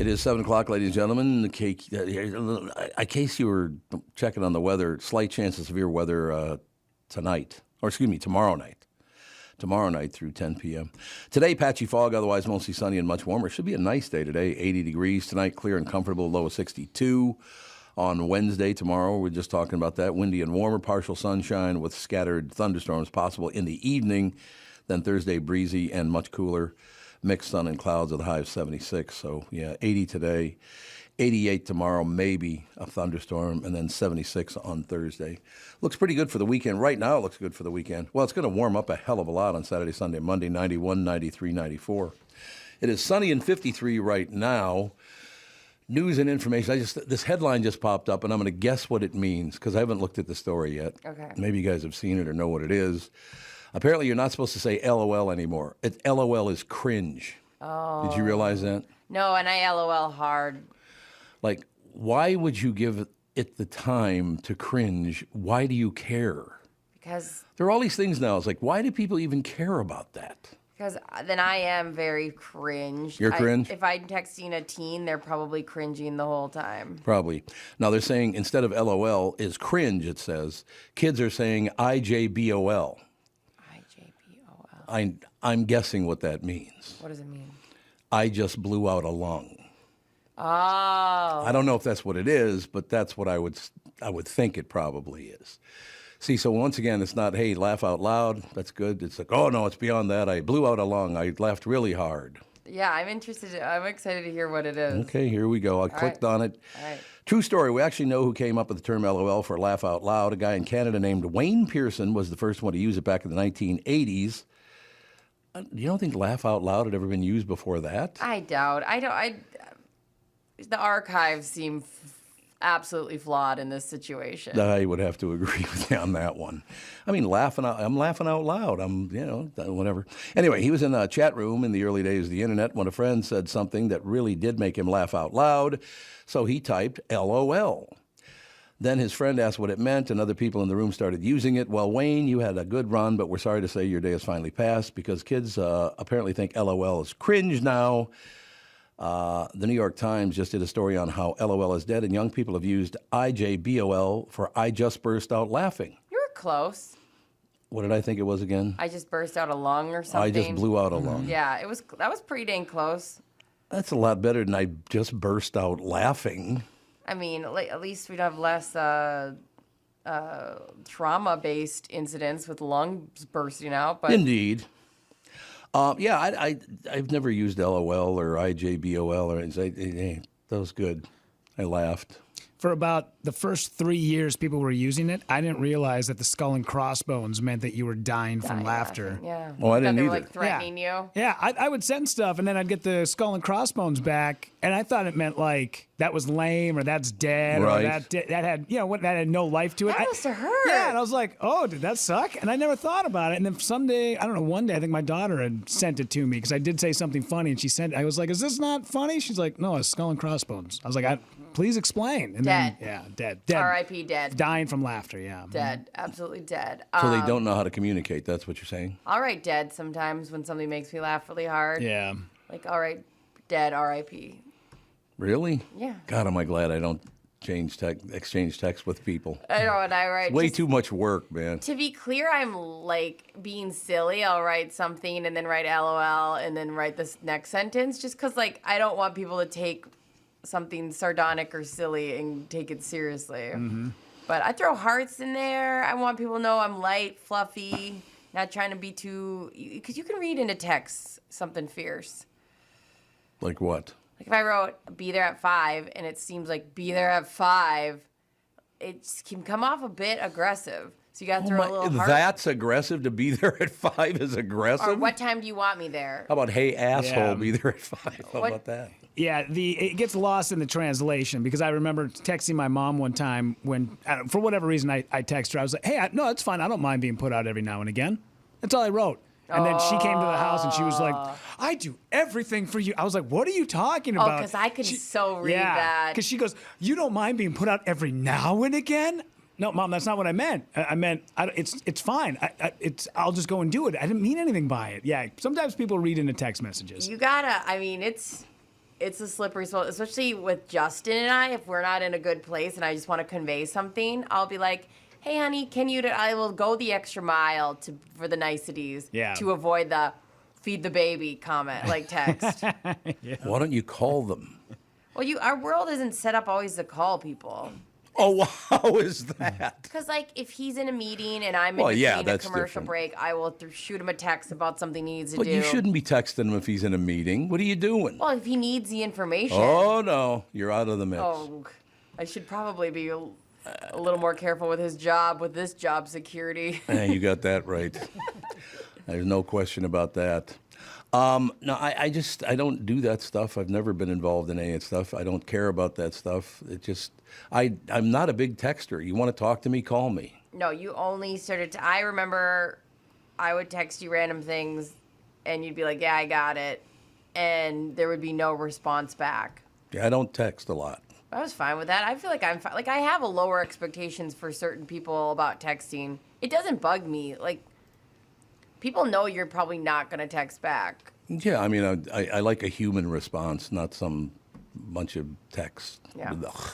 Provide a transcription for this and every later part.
It is 7 o'clock, ladies and gentlemen. In case you were checking on the weather, slight chance of severe weather tomorrow night. Tomorrow night through 10 p.m. Today, patchy fog, otherwise mostly sunny and much warmer. Should be a nice day today, 80 degrees. Tonight, clear and comfortable, low of 62. On Wednesday, tomorrow, we're just talking about that, windy and warmer, partial sunshine with scattered thunderstorms possible in the evening. Then Thursday, breezy and much cooler. Mixed sun and clouds with a high of 76. So, 80 today, 88 tomorrow, maybe a thunderstorm, and then 76 on Thursday. Looks pretty good for the weekend. Right now, it looks good for the weekend. Well, it's going to warm up a hell of a lot on Saturday, Sunday, Monday, 91, 93, 94. It is sunny and 53 right now. News and information. This headline just popped up, and I'm going to guess what it means because I haven't looked at the story yet. Okay. Maybe you guys have seen it or know what it is. Apparently, you're not supposed to say LOL anymore. LOL is cringe. Oh. Did you realize that? No, and I LOL hard. Like, why would you give it the time to cringe? Why do you care? Because there are all these things now. It's like, why do people even care about that? Because then I am very cringe. You're cringe? If I'm texting a teen, they're probably cringing the whole time. Probably. Now, they're saying instead of LOL is cringe, it says. Kids are saying IJBOL. I'm guessing what that means. What does it mean? I just blew out a lung. Oh. I don't know if that's what it is, but that's what I would think it probably is. See, so once again, it's not, hey, laugh out loud. That's good. It's like, oh, no, it's beyond that. I blew out a lung. I laughed really hard. Yeah, I'm excited to hear what it is. Okay, here we go. I clicked on it. All right. True story. We actually know who came up with the term LOL for laugh out loud. A guy in Canada named Wayne Pearson was the first one to use it back in the 1980s. You don't think laugh out loud had ever been used before that? I doubt. The archives seem absolutely flawed in this situation. I would have to agree with you on that one. I mean, I'm laughing out loud. Whatever. Anyway, he was in a chat room in the early days of the internet when a friend said something that really did make him laugh out loud. So he typed LOL. Then his friend asked what it meant, and other people in the room started using it. Well, Wayne, you had a good run, but we're sorry to say your day has finally passed because kids apparently think LOL is cringe now. The New York Times just did a story on how LOL is dead, and young people have used IJBOL for I just burst out laughing. You were close. What did I think it was again? I just burst out a lung or something. I just blew out a lung. Yeah, that was pretty dang close. That's a lot better than I just burst out laughing. I mean, at least we'd have less trauma-based incidents with lungs bursting out. But Indeed. I've never used LOL or IJBOL or anything. Hey, that was good. I laughed. For about the first 3 years people were using it, I didn't realize that the skull and crossbones meant that you were dying from laughter. Yeah. Oh, I didn't they either. were like threatening you. Yeah, I would send stuff, and then I'd get the skull and crossbones back, and I thought it meant like that was lame or that's dead right. or that had that had no life to it. That must have hurt. Yeah, and I was like, oh, did that suck? And I never thought about it. And then someday, I don't know, one day I think my daughter had sent it to me because I did say something funny, and she sent it. I was like, is this not funny? She's like, no, it's skull and crossbones. I was like, please explain. And dead. Then, dead. R.I.P. dead. Dying from laughter, yeah. Dead. Absolutely dead. So they don't know how to communicate. That's what you're saying? All right, dead sometimes when something makes me laugh really hard. Yeah. Like, all right, dead, R.I.P. Really? Yeah. God, am I glad I don't exchange text with people. I know, and I write... Way too much work, man. To be clear, I'm, like, being silly. I'll write something and then write LOL and then write this next sentence just because, like, I don't want people to take something sardonic or silly and take it seriously. Mm-hmm. But I throw hearts in there. I want people to know I'm light, fluffy, not trying to be too... Because you can read into text something fierce. Like what? Like if I wrote, be there at 5, and it seems like be there at 5, it can come off a bit aggressive. So you got to throw a little heart. That's aggressive? To be there at 5 is aggressive? Or what time do you want me there? How about, hey, asshole, be there at 5? How about that? Yeah, it gets lost in the translation because I remember texting my mom one time when, for whatever reason, I texted her. I was like, hey, no, it's fine. I don't mind being put out every now and again. That's all I wrote. And then she came to the house and she was like, I do everything for you. I was like, what are you talking about? Oh, because I can so read that. Because she goes, you don't mind being put out every now and again? No, Mom, that's not what I meant. I meant it's fine. I'll just go and do it. I didn't mean anything by it. Yeah, sometimes people read into text messages. You gotta, I mean, it's it's a slippery slope, especially with Justin and I. If we're not in a good place and I just want to convey something, I'll be like, hey, honey, I will go the extra mile for the niceties to avoid the feed the baby comment, like text. Why don't you call them? Well, our world isn't set up always to call people. Oh, how is that? Because, like, if he's in a meeting and I'm in between a commercial break, I will shoot him a text about something he needs to do. But you shouldn't be texting him if he's in a meeting. What are you doing? Well, if he needs the information. Oh, no. You're out of the mix. Oh, I should probably be a little more careful with his job, with this job security. You got that right. There's no question about that. No, I don't do that stuff. I've never been involved in any of that stuff. I don't care about that stuff. I'm not a big texter. You want to talk to me, call me. No, you only started I remember I would text you random things and you'd be like, yeah, I got it. And there would be no response back. Yeah, I don't text a lot. I was fine with that. I feel like I have a lower expectations for certain people about texting. It doesn't bug me. Like, people know you're probably not going to text back. Yeah, I mean, I like a human response, not some bunch of text. Yeah. Ugh.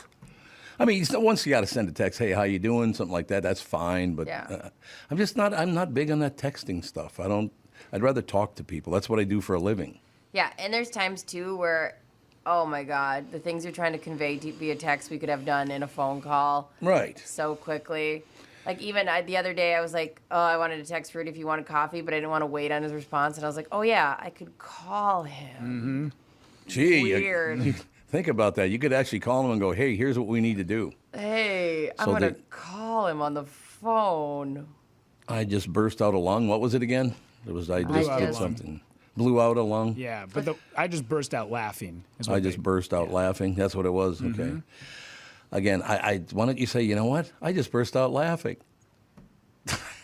I mean, once you got to send a text, hey, how you doing? Something like that, that's fine. But I'm not big on that texting stuff. I'd rather talk to people. That's what I do for a living. Yeah, and there's times, too, where, oh, my God, the things you're trying to convey via text we could have done in a phone call. Right. So quickly. Like, even the other day, I was like, oh, I wanted to text Rudy if he wanted coffee, but I didn't want to wait on his response. And I was like, oh, yeah, I could call him. Mm-hmm. Gee. Weird. Think about that. You could actually call him and go, hey, here's what we need to do. Hey, I'm going to call him on the phone. I just burst out a lung. What was it again? I just did something. Blew out a lung? Yeah, but I just burst out laughing. Burst out laughing. That's what it was? Mm-hmm. Okay. Again, why don't you say, you know what? I just burst out laughing.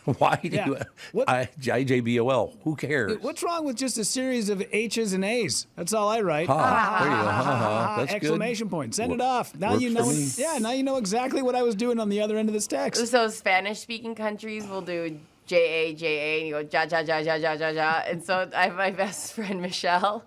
Why do you? IJBOL. Who cares? What's wrong with just a series of H's and A's? That's all I write. There you go. That's exclamation good. Point. Send it off. Now you know. Yeah, now you know exactly what I was doing on the other end of this text. So Spanish-speaking countries will do J-A, and you go ja, ja, ja, ja, ja, ja, ja. And so I have my best friend, Michelle.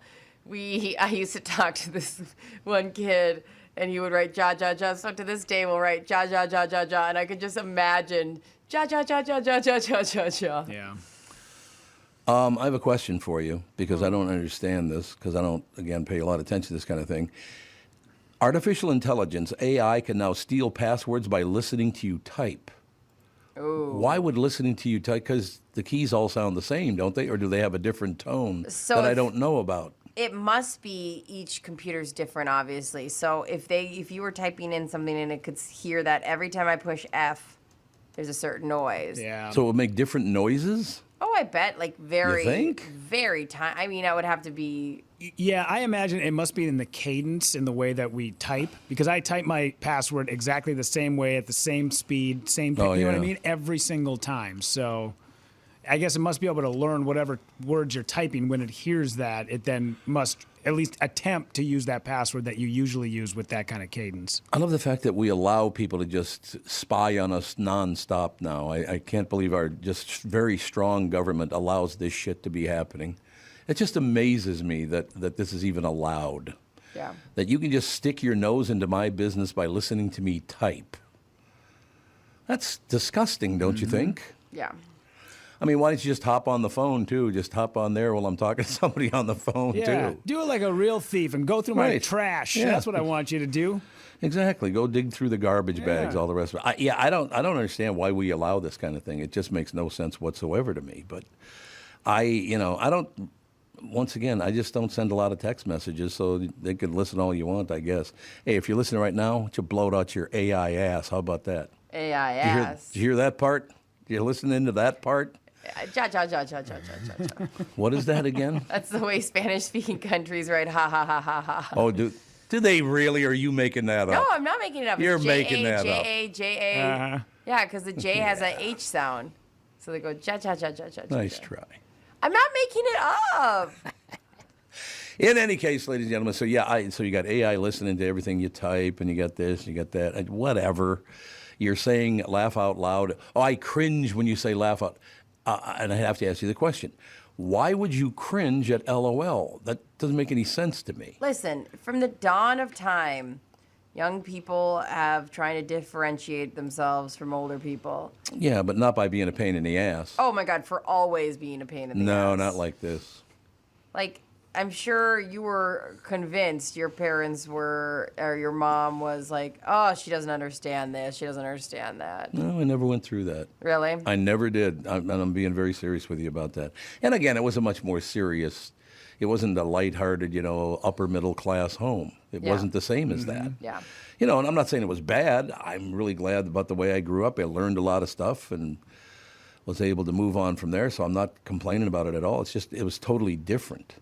I used to talk to this one kid, and he would write ja, ja, ja. So to this day, we'll write ja, ja, ja, ja, ja. And I could just imagine ja, ja, ja, ja, ja, ja, ja, ja, ja. Yeah. I have a question for you, because I don't understand this, because I don't, again, pay a lot of attention to this kind of thing. Artificial intelligence, AI, can now steal passwords by listening to you type. Ooh. Why would listening to you type? Because the keys all sound the same, don't they? Or do they have a different tone that I don't know about? It must be, each computer's different, obviously. So if you were typing in something and it could hear that every time I push F, there's a certain noise. Yeah. So it would make different noises? Oh, I bet, like very, You think? very time. I mean, I would have to be. Yeah, I imagine it must be in the cadence, in the way that we type, because I type my password exactly the same way, at the same speed, you know what I mean, every single time. So I guess it must be able to learn whatever words you're typing. When it hears that, it then must at least attempt to use that password that you usually use with that kind of cadence. I love the fact that we allow people to just spy on us nonstop now. I can't believe our just very strong government allows this shit to be happening. It just amazes me that this is even allowed. Yeah. That you can just stick your nose into my business by listening to me type. That's disgusting, don't you think? Yeah. I mean, why don't you just hop on the phone, too? Just hop on there while I'm talking to somebody on the phone, too. Do it like a real thief and go through my trash. Yeah. That's what I want you to do. Exactly. Go dig through the garbage bags, all the rest of it. I don't understand why we allow this kind of thing. It just makes no sense whatsoever to me. But I don't, once again, I just don't send a lot of text messages, so they can listen all you want, I guess. Hey, if you're listening right now, why don't you blow it out your AI ass? How about that? AI ass. Did you hear that part? You're listening to that part? Ja, ja, ja, ja, ja, ja, ja, ja. What is that again? That's the way Spanish-speaking countries write ha, ha, ha, ha, ha. Oh, do they really, or are you making that up? No, I'm not making it up. You're It's making that up. J-A, J-A. Yeah, because the J has an H sound. So they go ja, ja, ja, ja, ja, ja. Nice try. I'm not making it up. In any case, ladies and gentlemen, so you got AI listening to everything you type, and you got this, you got that, and whatever. You're saying laugh out loud. Oh, I cringe when you say laugh out. And I have to ask you the question. Why would you cringe at LOL? That doesn't make any sense to me. Listen, from the dawn of time, young people have trying to differentiate themselves from older people. Yeah, but not by being a pain in the ass. Oh my God, for always being a pain in the ass. No, not like this. Like, I'm sure you were convinced your parents were, or your mom was like, oh, she doesn't understand this, she doesn't understand that. No, I never went through that. Really? I never did. I'm being very serious with you about that. And again, it was a much more serious, it wasn't a lighthearted, upper middle class home. It Yeah. wasn't the same as that. Yeah. And I'm not saying it was bad. I'm really glad about the way I grew up. I learned a lot of stuff and was able to move on from there. So I'm not complaining about it at all. It's just, it was totally different.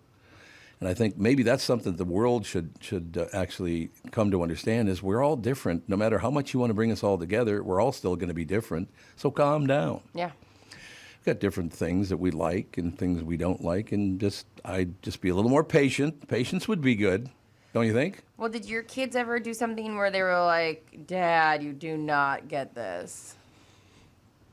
And I think maybe that's something the world should actually come to understand is we're all different. No matter how much you want to bring us all together, we're all still going to be different. So calm down. Yeah. We've got different things that we like and things we don't like. And I'd just be a little more patient. Patience would be good. Don't you think? Well, did your kids ever do something where they were like, Dad, you do not get this?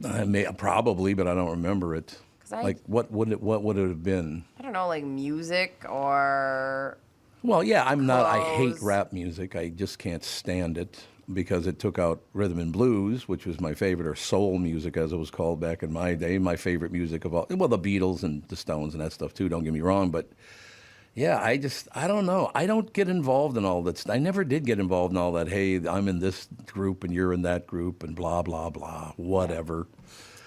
Probably, but I don't remember it. I- Like, what would it have been? I don't know, like music or... Well, yeah, I hate Clothes. rap music. I just can't stand it because it took out rhythm and blues, which was my favorite, or soul music as it was called back in my day. My favorite music of all, well, the Beatles and the Stones and that stuff too, don't get me wrong, but yeah, I don't know. I don't get involved in all that. I never did get involved in all that, hey, I'm in this group and you're in that group and blah, blah, blah, whatever.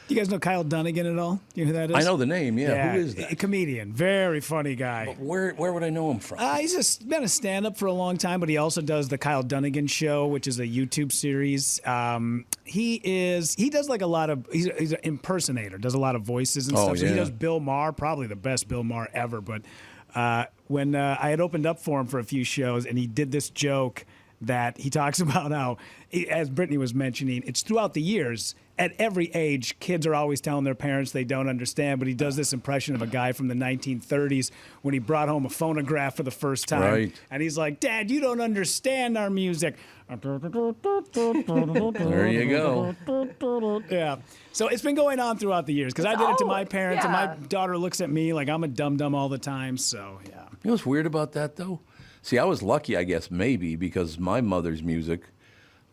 Do you guys know Kyle Dunnigan at all? You know who that is? I know the name, yeah. Who is that? A comedian. Very funny guy. But where would I know him from? Been a stand-up for a long time, but he also does the Kyle Dunnigan Show, which is a YouTube series. He does like a lot of, he's an impersonator, does a lot of voices and stuff. So he yeah. does Bill Maher, probably the best Bill Maher ever. But when I had opened up for him for a few shows, and he did this joke that he talks about how, as Brittany was mentioning, it's throughout the years. At every age, kids are always telling their parents they don't understand, but he does this impression of a guy from the 1930s when he brought home a phonograph for the first time. Right. And he's like, Dad, you don't understand our music. There you go. Yeah. So it's been going on throughout the years because I did it to my parents, and yeah. my daughter looks at me like I'm a dum-dum all the time. So, yeah. You know what's weird about that, though? See, I was lucky, I guess, maybe, because my mother's music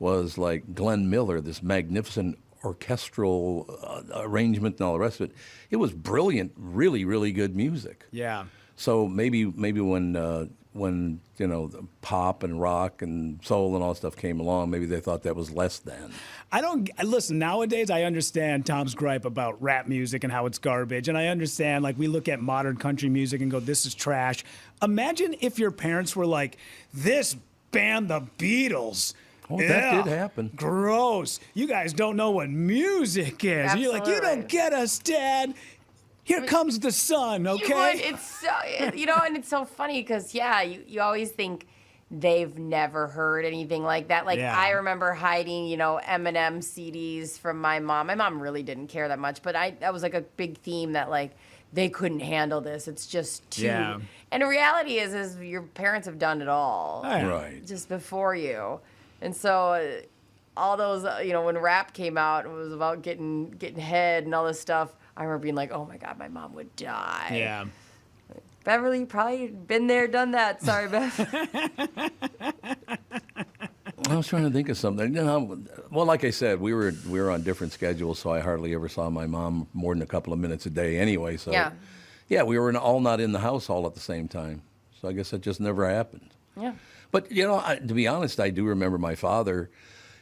was like Glenn Miller, this magnificent orchestral arrangement and all the rest of it. It was brilliant, really, really good music. Yeah. So maybe when the pop and rock and soul and all that stuff came along, maybe they thought that was less than. Listen, nowadays I understand Tom's gripe about rap music and how it's garbage. And I understand, like, we look at modern country music and go, this is trash. Imagine if your parents were like, this band, the Beatles. Oh, that did happen. Gross. You guys don't know what music is. And you're like, you don't get us, Dad. Here comes the sun, okay? It's so, and it's so funny because, you always think they've never heard anything like that. Like, Yeah. I remember hiding, Eminem CDs from my mom. My mom really didn't care that much, but that was like a big theme that, like, they couldn't handle this. It's just too. Yeah. And the reality is your parents have done it all. Yeah. Right. Just before you. And so all those, when rap came out, it was about getting head and all this stuff. I remember being like, oh my God, my mom would die. Yeah. Beverly, you probably been there, done that. Sorry, Bev. I was trying to think of something. Well, like I said, we were on different schedules, so I hardly ever saw my mom more than a couple of minutes a day anyway. So yeah, we were all not in the house all at the same time. So I guess that just never happened. Yeah. But, to be honest, I do remember my father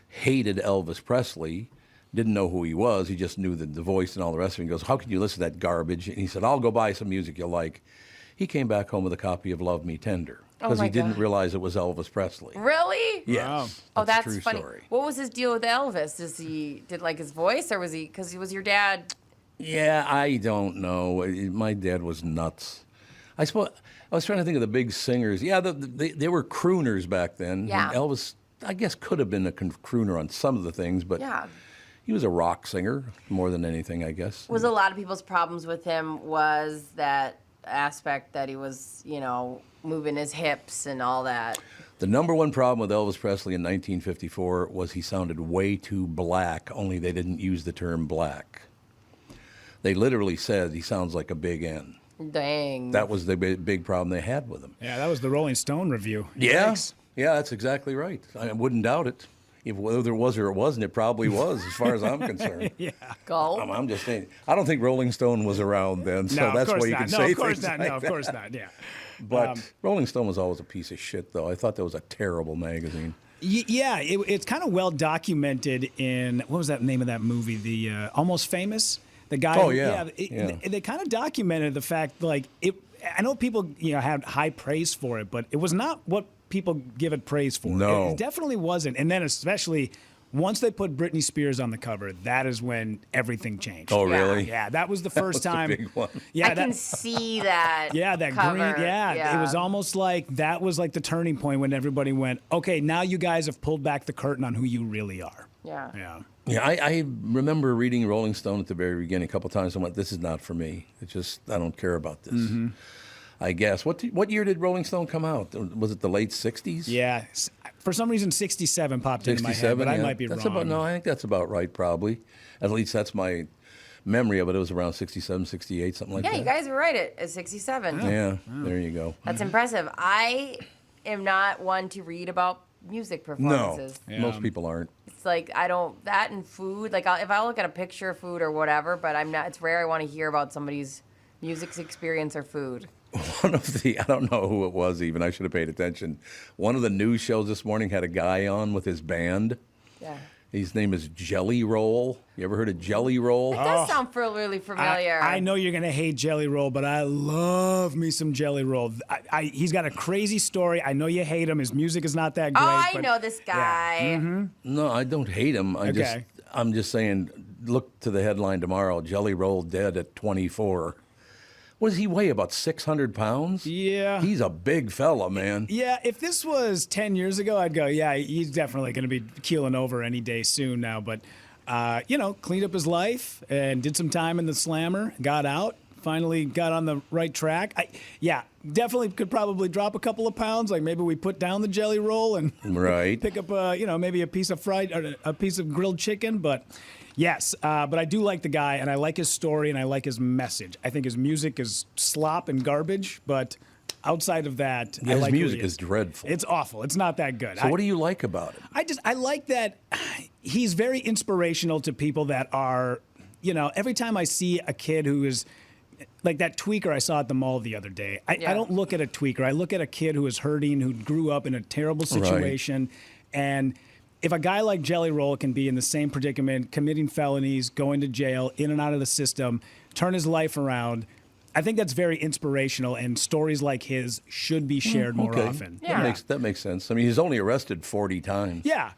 hated Elvis Presley, didn't know who he was. He just knew the voice and all the rest of it. He goes, how can you listen to that garbage? And he said, I'll go buy some music you'll like. He came back home with a copy of Love Me Tender because my he didn't God. realize it was Elvis Presley. Really? Yes. Wow. Oh, that's a true funny. story. What was his deal with Elvis? Did like his voice, or was he, because he was your dad? Yeah, I don't know. My dad was nuts. I suppose I was trying to think of the big singers. Yeah, they were crooners back then. Yeah. And Elvis, I guess, could have been a crooner on some of the things, but Yeah. he was a rock singer more than anything, I guess. Was a lot of people's problems with him was that aspect that he was, moving his hips and all that. The number one problem with Elvis Presley in 1954 was he sounded way too black, only they didn't use the term black. They literally said he sounds like a big N. Dang. That was the big problem they had with him. Yeah, that was the Rolling Stone review. Yeah, Yikes. yeah, that's exactly right. I wouldn't doubt it. If whether there was or it wasn't, it probably was, as far as I'm concerned. Yeah. Go. I'm just saying. I don't think Rolling Stone was around then, so No, of that's course why you not. can No, say of course things not. like No, of that. course not. Yeah. But Rolling Stone was always a piece of shit, though. I thought that was a terrible magazine. Yeah, it's kind of well documented in, what was that name of that movie? The Almost Famous? The guy. Oh, yeah. Yeah. They kind of documented the fact, like, I know people, had high praise for it, but it was not what people give it praise for. No. It definitely wasn't. And then especially once they put Britney Spears on the cover, that is when everything changed. Oh, Yeah. really? Yeah, that was the first was the time. big one. Yeah, I can see that. yeah, that cover. green. Yeah, it was almost like that was like the turning point when everybody went, okay, now you guys have pulled back the curtain on who you really are. Yeah. Yeah. Yeah, I remember reading Rolling Stone at the very beginning a couple times and went, this is not for me. It's just, I don't care about this. I guess. What year did Rolling Stone come out? Was it the late 60s? Yeah. For some reason, 67 popped into my head, 67, but I yeah. might be That's wrong. About, no, I think that's about right, probably. At least that's my memory of it. It was around 67, 68, something like Yeah, that. you guys were right at 67. Yeah, there you go. That's impressive. I am not one to read about music No, performances. Yeah. most people aren't. It's like I don't that and food. Like if I look at a picture of food or whatever, but I'm not. It's rare I want to hear about somebody's music experience or food. One of the, I don't know who it was even, I should have paid attention. One of the news shows this morning had a guy on with his band. Yeah. His name is Jelly Roll. You ever heard of Jelly Roll? It does sound really familiar. I know you're going to hate Jelly Roll, but I love me some Jelly Roll. He's got a crazy story. I know you hate him. His music is not that great. Oh, I but- know this guy. No, I don't hate him. Okay. I'm just saying, look to the headline tomorrow, Jelly Roll dead at 24. What does he weigh, about 600 pounds? Yeah. He's a big fella, man. Yeah, if this was 10 years ago, I'd go, yeah, he's definitely going to be keeling over any day soon now. But, cleaned up his life and did some time in the slammer, got out, finally got on the right track. Definitely could probably drop a couple of pounds. Like maybe we put down the Jelly Roll and Right. pick up, maybe a piece of fried or a piece of grilled chicken. But yes, but I do like the guy and I like his story and I like his message. I think his music is slop and garbage, but outside of that, Yeah, I his like who he music is dreadful. It's awful. It's not that good. So what do you like about him? I like that he's very inspirational to people that are, every time I see a kid who is like that tweaker I saw at the mall the other day, I don't look at a tweaker. I look at a kid who is hurting, who grew up in a terrible situation. And if a guy like Jelly Roll can be in the same predicament, committing felonies, going to jail, in and out of the system, turn his life around, I think that's very inspirational, and stories like his should be shared more often. Yeah. That makes sense. I mean, he's only arrested 40 times. Yeah.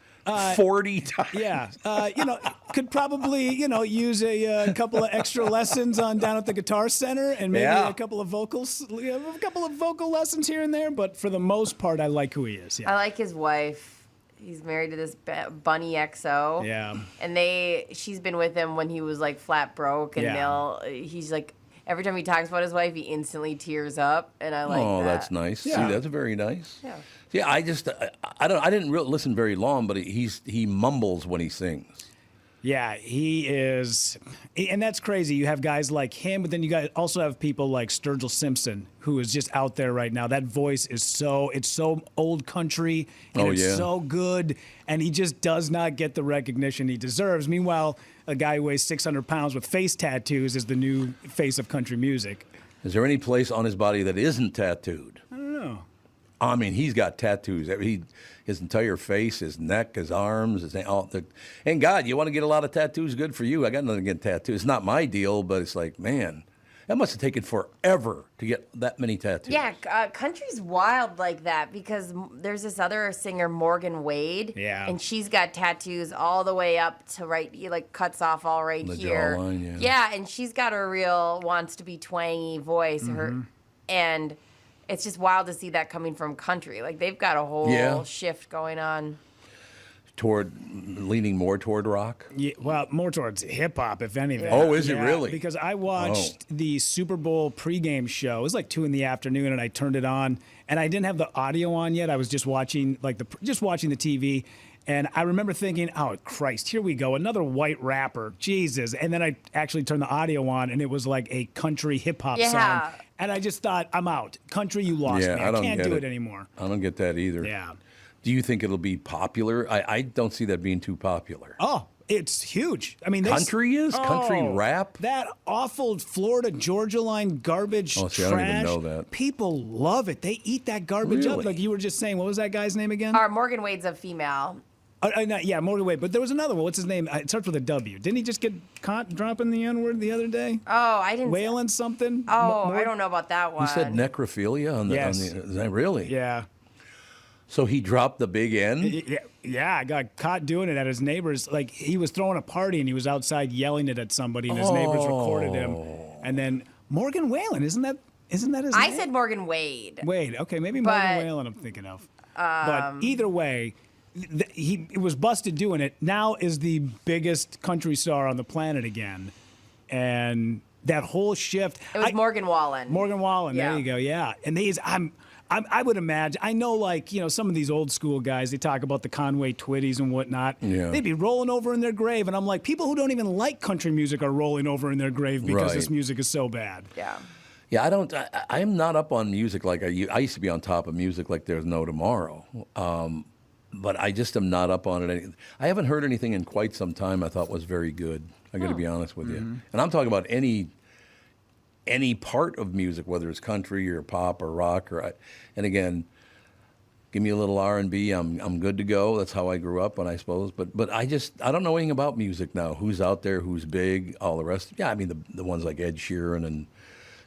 40 times. Yeah, could probably use a couple of extra lessons on down at the Guitar Center, and maybe Yeah. a couple of vocals, a couple of vocal lessons here and there. But for the most part, I like who he is. I Yeah, like his wife. He's married to this Bunny XO. yeah, And she's been with him when he was like flat broke, and Yeah. he's like every time he talks about his wife, he instantly tears up, and I like that. Oh, that's nice. Yeah. See, that's very nice. Yeah. Yeah, I didn't really listen very long, but he mumbles when he sings. yeah. He is, and that's crazy. You have guys like him, but then you guys also have people like Sturgill Simpson, who is just out there right now. That voice is so old country, and Oh, it's yeah. so good, and he just does not get the recognition he deserves. Meanwhile, a guy who weighs 600 pounds with face tattoos is the new face of country music. Is there any place on his body that isn't tattooed? I don't know. I mean, he's got tattoos. His entire face, his neck, his arms, and God, you want to get a lot of tattoos? Good for you. I got nothing against tattoos. It's not my deal, but it's like, man, that must have taken forever to get that many tattoos. Yeah, country's wild like that because there's this other singer, Morgan Wade. Yeah. And she's got tattoos all the way up to cuts off all right The here. jawline, yeah. Yeah, and she's got a real wants to be twangy voice. And it's just wild to see that coming from country. Like they've got a whole Yeah. shift going on. Leaning more toward rock. Yeah, well, more towards hip hop, if anything. Oh, is it really? Because I watched the Super Bowl pregame show. It was like 2 PM, and I turned it on, and I didn't have the audio on yet. I was just watching watching the TV, And I remember thinking, oh, Christ, here we go. Another white rapper. Jesus. And then I actually turned the audio on, and it was like a country hip-hop song. And I just thought, I'm out. Country, you lost me. I can't do it anymore. I don't get that either. Yeah. Do you think it'll be popular? I don't see that being too popular. Oh, it's huge. I mean, country rap? That awful Florida Georgia line garbage trash. I don't even know that. People love it. They eat that garbage up. Really? Like you were just saying. What was that guy's name again? Morgan Wade's a female. Yeah, Morgan Wade. But there was another one. What's his name? It starts with a W. Didn't he just get caught dropping the N-word the other day? Oh, I didn't. Wailing something? I don't know about that one. You said necrophilia on the. Yes. Is that really? Yeah. So he dropped the big N? Yeah, I got caught doing it at his neighbor's. Like, he was throwing a party, and he was outside yelling it at somebody, and his neighbors recorded him. And then Morgan Whalen, isn't that his name? I said Morgan Wade. Wade, okay, maybe Morgan Whalen I'm thinking of. But either way, he was busted doing it. Now is the biggest country star on the planet again. And that whole shift. It was Morgan Wallen. Morgan Wallen, there you go, yeah. And I would imagine, I know, like, some of these old school guys, they talk about the Conway Twitties and whatnot. Yeah. They'd be rolling over in their grave. And I'm like, people who don't even like country music are rolling over in their grave because this music is so bad. Yeah. Yeah, I'm not up on music like I used to be on top of music like there's no tomorrow. But I just am not up on it. I haven't heard anything in quite some time I thought was very good. I got to be honest with you. And I'm talking about any part of music, whether it's country or pop or rock and again, give me a little R&B, I'm good to go. That's how I grew up, I suppose. But I don't know anything about music now. Who's out there? Who's big? All the rest. Yeah, I mean the ones like Ed Sheeran and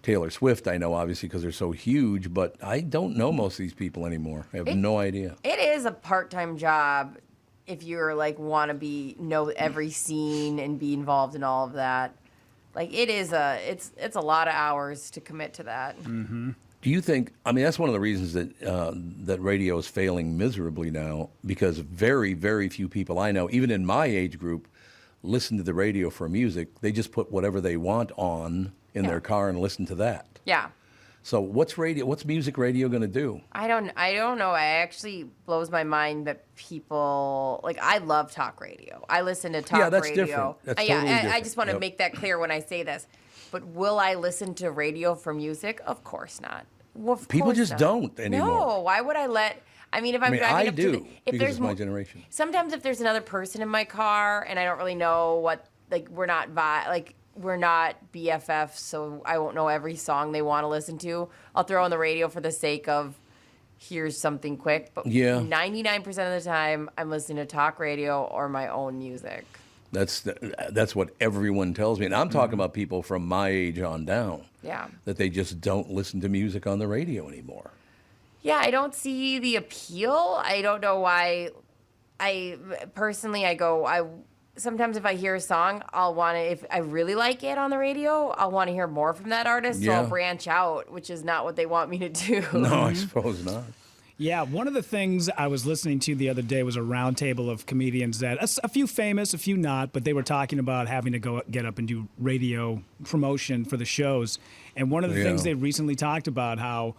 Taylor Swift, I know obviously because they're so huge. But I don't know most of these people anymore. I have no idea. It is a part-time job if you're like want to know every scene and be involved in all of that. Like it's a lot of hours to commit to that. Mm-hmm. Do you think? I mean, that's one of the reasons that radio is failing miserably now because very, very few people I know, even in my age group, listen to the radio for music. They just put whatever they want on in their car and listen to that. Yeah. So what's music radio going to do? I don't know. It actually blows my mind that people like. I love talk radio. I listen to talk radio. Yeah, that's different. That's totally different. I just want to make that clear when I say this. But will I listen to radio for music? Of course not. People just don't anymore. No, why would I let? I mean, if I'm driving up to the, if because there's it's my generation. Sometimes if there's another person in my car and I don't really know what, like, we're not BFFs, so I won't know every song they want to listen to. I'll throw on the radio for the sake of here's something quick. But 99% of the time, I'm listening to talk radio or my own music. That's what everyone tells me, and I'm talking about people from my age on down. Yeah. That they just don't listen to music on the radio anymore. Yeah, I don't see the appeal. I don't know why. Sometimes if I hear a song, if I really like it on the radio, I'll want to hear more from that artist, so I'll branch out, which is not what they want me to do. No, I suppose not. Yeah, one of the things I was listening to the other day was a roundtable of comedians that, a few famous, a few not, but they were talking about having to get up and do radio promotion for the shows. And one of the things they recently talked about how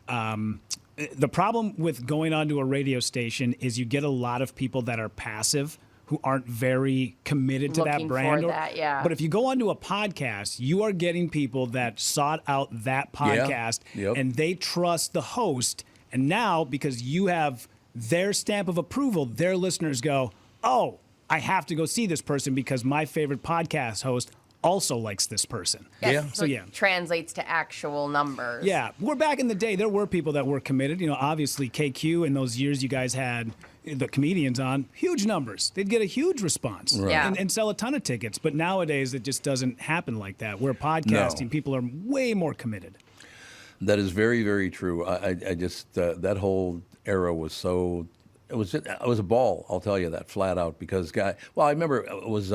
the problem with going onto a radio station is you get a lot of people that are passive who aren't very committed to that brand. But if you go onto a podcast, you are getting people that sought out that podcast and they trust the host. And now, because you have their stamp of approval, their listeners go, oh, I have to go see this person because my favorite podcast host also likes this person. So translates to actual numbers. Yeah. We're back in the day, there were people that were committed. Obviously KQ in those years you guys had the comedians on, huge numbers. They'd get a huge response and sell a ton of tickets. But nowadays it just doesn't happen like that. Where podcasting, people are way more committed. That is very, very true. I just that whole era was so. It was a ball. I'll tell you that flat out because I remember it was.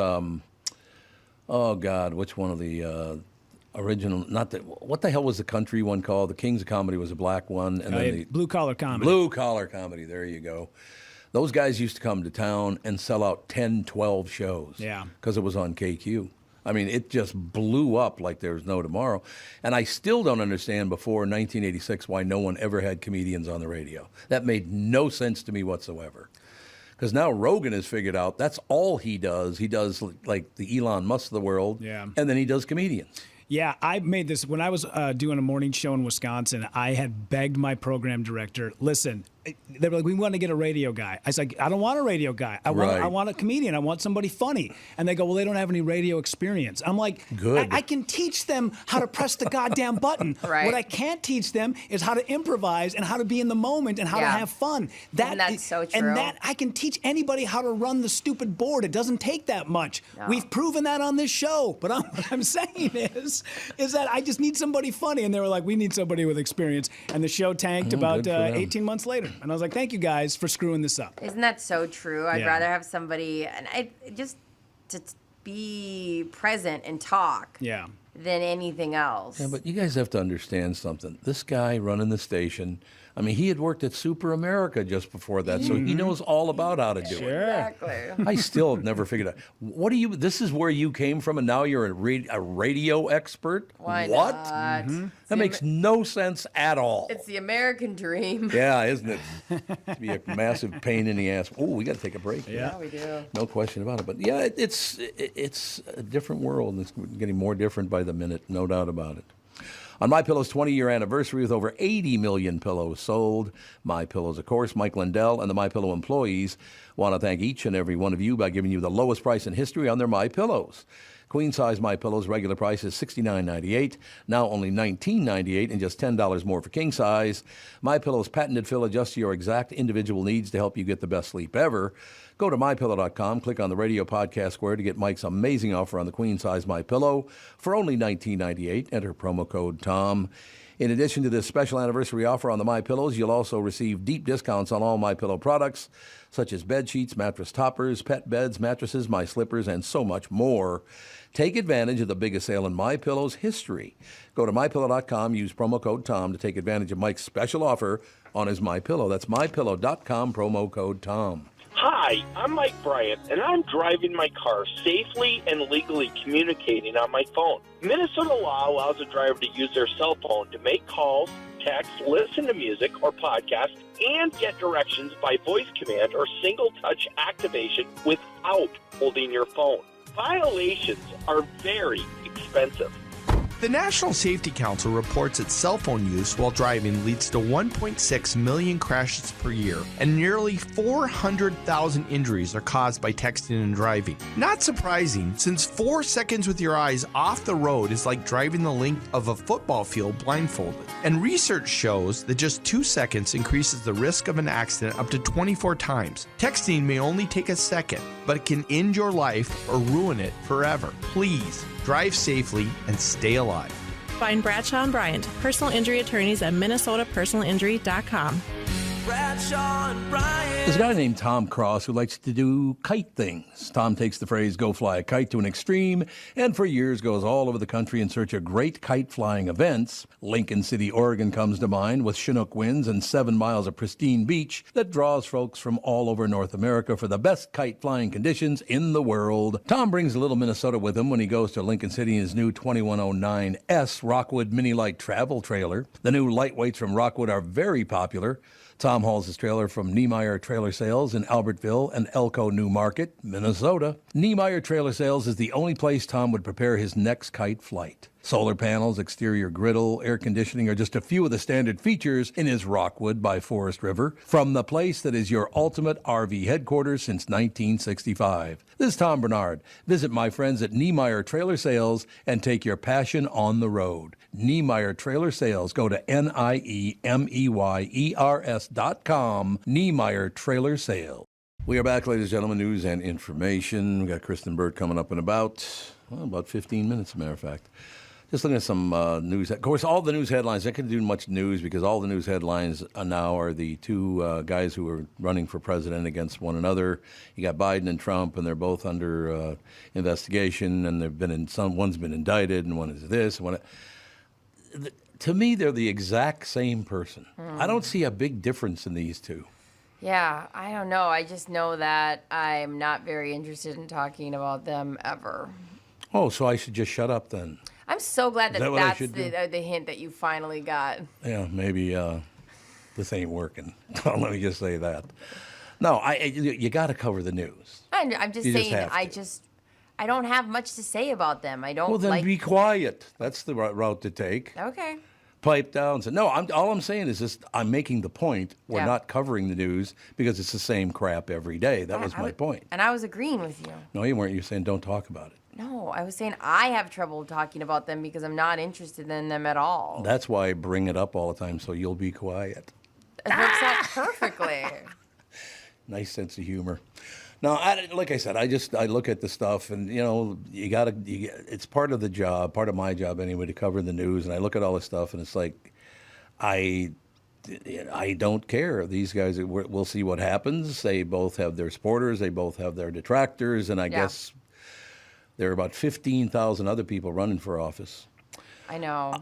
Oh God, which one of the original? What the hell was the country one called? The Kings of Comedy was a black one, and then the Blue Collar Comedy. Blue Collar Comedy. There you go. Those guys used to come to town and sell out 10, 12 shows. Yeah. Because it was on KQ. I mean, it just blew up like there was no tomorrow. And I still don't understand before 1986 why no one ever had comedians on the radio. That made no sense to me whatsoever. Because now Rogan has figured out that's all he does. He does like the Elon Musk of the world, Yeah. and then he does comedians. Yeah, I made this when I was doing a morning show in Wisconsin. I had begged my program director, listen, they were like, we want to get a radio guy. I was like, I don't want a radio guy. I want a comedian. I want somebody funny. And they go, well, they don't have any radio experience. I'm like, good. I can teach them how to press the goddamn button. Right. What I can't teach them is how to improvise and how to be in the moment and how to have fun. And that's so true. And that I can teach anybody how to run the stupid board. It doesn't take that much. No. We've proven that on this show. But what I'm saying is that I just need somebody funny. And they were like, we need somebody with experience. And the show tanked about 18 months later. And I was like, thank you guys for screwing this up. Isn't that so true? I'd Yeah. rather have somebody, and I just to be present and talk Yeah. than anything else. Yeah, but you guys have to understand something. This guy running the station, I mean, he had worked at Super America just before that, so he knows all about how to do it. Exactly. I still have never figured out. What do you? This is where you came from, and now you're a radio expert. Why what? not? That makes no sense at all. It's the American dream. Yeah, isn't it? It'd be a massive pain in the ass. Oh, we got to take a break. Yeah, we do. No question about it. But yeah, it's a different world. It's getting more different by the minute, no doubt about it. On MyPillow's 20-year anniversary with over 80 million pillows sold, MyPillow's, of course, Mike Lindell and the MyPillow employees want to thank each and every one of you by giving you the lowest price in history on their MyPillows. Queen-size MyPillow's regular price is $69.98, now only $19.98 and just $10 more for king-size. MyPillow's patented fill adjusts to your exact individual needs to help you get the best sleep ever. Go to MyPillow.com, click on the radio podcast square to get Mike's amazing offer on the queen-size MyPillow for only $19.98. Enter promo code TOM. In addition to this special anniversary offer on the MyPillows, you'll also receive deep discounts on all MyPillow products, such as bed sheets, mattress toppers, pet beds, mattresses, My Slippers, and so much more. Take advantage of the biggest sale in MyPillow's history. Go to MyPillow.com, use promo code TOM to take advantage of Mike's special offer on his MyPillow. That's MyPillow.com, promo code TOM. Hi, I'm Mike Bryant, and I'm driving my car safely and legally communicating on my phone. Minnesota law allows a driver to use their cell phone to make calls, text, listen to music or podcasts, and get directions by voice command or single-touch activation without holding your phone. Violations are very expensive. The National Safety Council reports that cell phone use while driving leads to 1.6 million crashes per year, and nearly 400,000 injuries are caused by texting and driving. Not surprising, since 4 seconds with your eyes off the road is like driving the length of a football field blindfolded. And research shows that just 2 seconds increases the risk of an accident up to 24 times. Texting may only take a second, but it can end your life or ruin it forever. Please, drive safely and stay alive. Find Bradshaw and Bryant, personal injury attorneys at minnesotapersonalinjury.com. Bradshaw and Bryant. There's a guy named Tom Cross who likes to do kite things. Tom takes the phrase, go fly a kite, to an extreme, and for years goes all over the country in search of great kite flying events. Lincoln City, Oregon comes to mind, with Chinook winds and 7 miles of pristine beach that draws folks from all over North America for the best kite flying conditions in the world. Tom brings a little Minnesota with him when he goes to Lincoln City in his new 2109S Rockwood Mini Light travel trailer. The new lightweights from Rockwood are very popular. Tom hauls his trailer from Niemeyer Trailer Sales in Albertville and Elko New Market, Minnesota. Niemeyer Trailer Sales is the only place Tom would prepare his next kite flight. Solar panels, exterior griddle, air conditioning are just a few of the standard features in his Rockwood by Forest River, from the place that is your ultimate RV headquarters since 1965. This is Tom Barnard. Visit my friends at Niemeyer Trailer Sales and take your passion on the road. Niemeyer Trailer Sales. Go to NIEMEYERS.com. Niemeyer Trailer Sales. We are back, ladies and gentlemen. News and information. We got Kristyn Burtt coming up in about 15 minutes, as a matter of fact. Just looking at some news. Of course, all the news headlines, I couldn't do much news because all the news headlines now are the two guys who are running for president against one another. You got Biden and Trump, and they're both under investigation, and they've been one's been indicted, and one is this. To me, they're the exact same person. I don't see a big difference in these two. Yeah, I don't know. I just know that I'm not very interested in talking about them ever. Oh, so I should just shut up then? I'm so glad Is that what I that's should do? the hint that you finally got. Yeah, maybe this ain't working. Let me just say that. No, you got to cover the news. I'm just You just saying, have to. I don't have much to say about them. I don't Well, then like. be quiet. That's the route to take. Okay. Pipe down. So, no, all I'm saying is just I'm making the point. We're Yeah. not covering the news because it's the same crap every day. That was my point. And I was agreeing with you. No, you weren't. You were saying don't talk about it. No, I was saying I have trouble talking about them because I'm not interested in them at all. That's why I bring it up all the time, so you'll be quiet. It works out perfectly. Nice sense of humor. No, like I said, I look at the stuff, and it's part of the job, part of my job anyway, to cover the news. And I look at all this stuff, and it's like, I don't care. These guys, we'll see what happens. They both have their supporters, they both have their detractors, and I guess there are about 15,000 other people running for office. I know.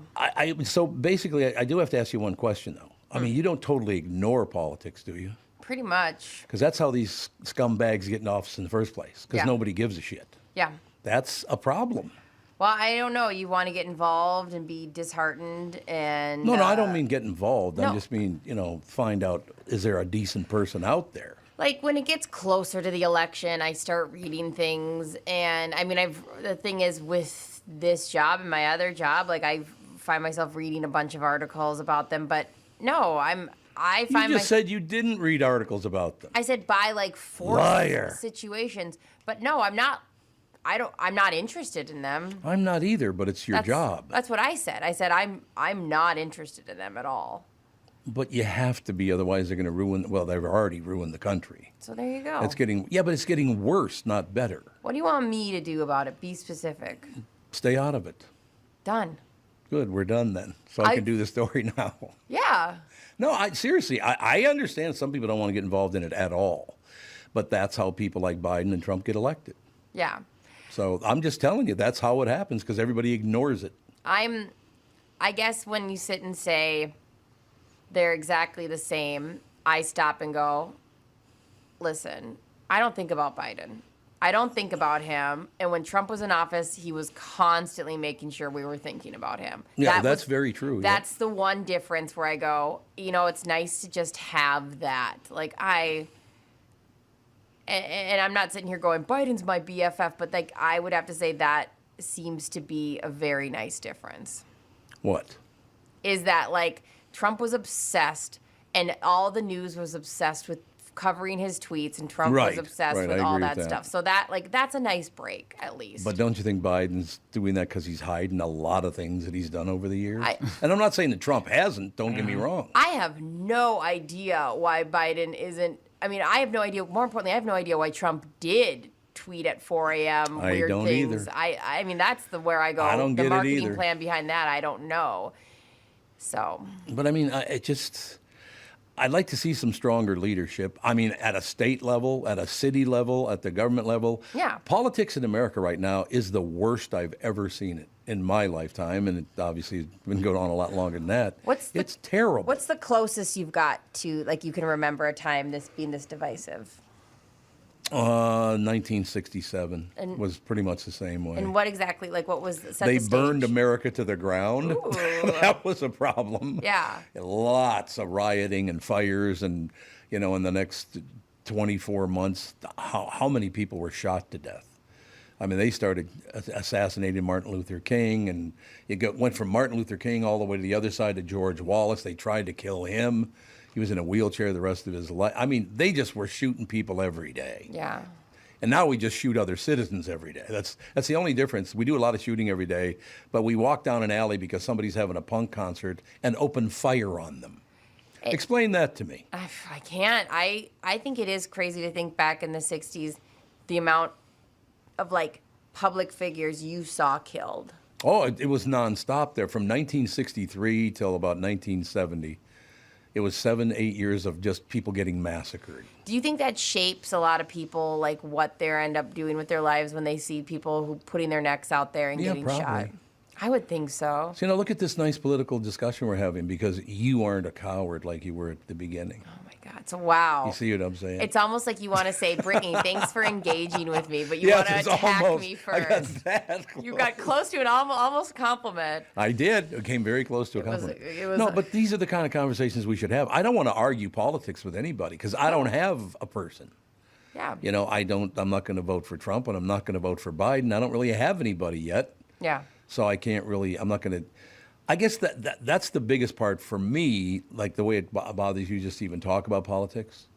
So basically, I do have to ask you one question, though. I mean, you don't totally ignore politics, do you? Pretty much. Because that's how these scumbags get in office in the first place, because nobody gives a shit. Yeah. That's a problem. Well, I don't know. You want to get involved and be disheartened and... No, I don't mean get involved. no. I just mean, find out, is there a decent person out there? Like, when it gets closer to the election, I start reading things. And, I mean, the thing is, with this job and my other job, like, I find myself reading a bunch of articles about them. But, no, I You find just said you didn't read articles about them. I said by, like, four Liar. situations. But, no, I'm not... I'm not interested in them. I'm not either, but it's your job. That's what I said. I said I'm not interested in them at all. But you have to be, otherwise they're going to ruin. Well, they've already ruined the country. So there you go. But it's getting worse, not better. What do you want me to do about it? Be specific. Stay out of it. Done. Good, we're done then. So I can do the story now. Yeah. No, seriously, I understand some people don't want to get involved in it at all, but that's how people like Biden and Trump get elected. Yeah. So I'm just telling you, that's how it happens because everybody ignores it. I guess when you sit and say they're exactly the same, I stop and go, listen, I don't think about Biden. I don't think about him. And when Trump was in office, he was constantly making sure we were thinking about him. Yeah, that's very true. That's the one difference where I go, it's nice to just have that. Like, and I'm not sitting here going, Biden's my BFF, but like I would have to say that seems to be a very nice difference. What? Is that like Trump was obsessed and all the news was obsessed with covering his tweets and Trump was obsessed with all that stuff. So that's a nice break at least. But don't you think Biden's doing that because he's hiding a lot of things that he's done over the years? And I'm not saying that Trump hasn't, don't get me wrong. I have no idea why Biden isn't. I mean, I have no idea. More importantly, I have no idea why Trump did tweet at 4 a.m. weird don't things. either. I mean, that's where I go. I don't the get it marketing either. plan behind that, I don't know. So. But I mean, I'd like to see some stronger leadership. I mean, at a state level, at a city level, at the government level. Yeah. Politics in America right now is the worst I've ever seen it in my lifetime, and it obviously has been going on a lot longer than that. It's terrible. What's the closest you've got to, like, you can remember a time this being this divisive? 1967 was pretty much the same way. And what exactly, like, what was set They the burned stage? America to the ground. That was a problem. Yeah. Lots of rioting and fires, and in the next 24 months, how many people were shot to death? I mean, they started assassinating Martin Luther King, and went from Martin Luther King all the way to the other side to George Wallace. They tried to kill him. He was in a wheelchair the rest of his life. I mean, they just were shooting people every day. Yeah. And now we just shoot other citizens every day. That's the only difference. We do a lot of shooting every day, but we walk down an alley because somebody's having a punk concert and open fire on them. Explain that to me. I can't. I think it is crazy to think back in the 60s, the amount of, like, public figures you saw killed. Oh, it was nonstop there from 1963 till about 1970. It was 7-8 years of just people getting massacred. Do you think that shapes a lot of people, like what they end up doing with their lives when they see people who putting their necks out there and getting probably. shot? I would think so. So, look at this nice political discussion we're having because you aren't a coward like you were at the beginning. Oh my It's wow. You see what I'm saying? It's almost like you want to say, Brittany, thanks for engaging with me, but you want to it's attack almost, me I got first. that You got close to an almost compliment. I did. It came very close to a was- compliment. it was- No, but these are the kind of conversations we should have. I don't want to argue politics with anybody because I don't have a person. Yeah. You know, I'm not going to vote for Trump and I'm not going to vote for Biden. I don't really have anybody yet. Yeah. So I can't really, I'm not going to, I guess that's the biggest part for me, like the way it bothers you just to even talk about politics.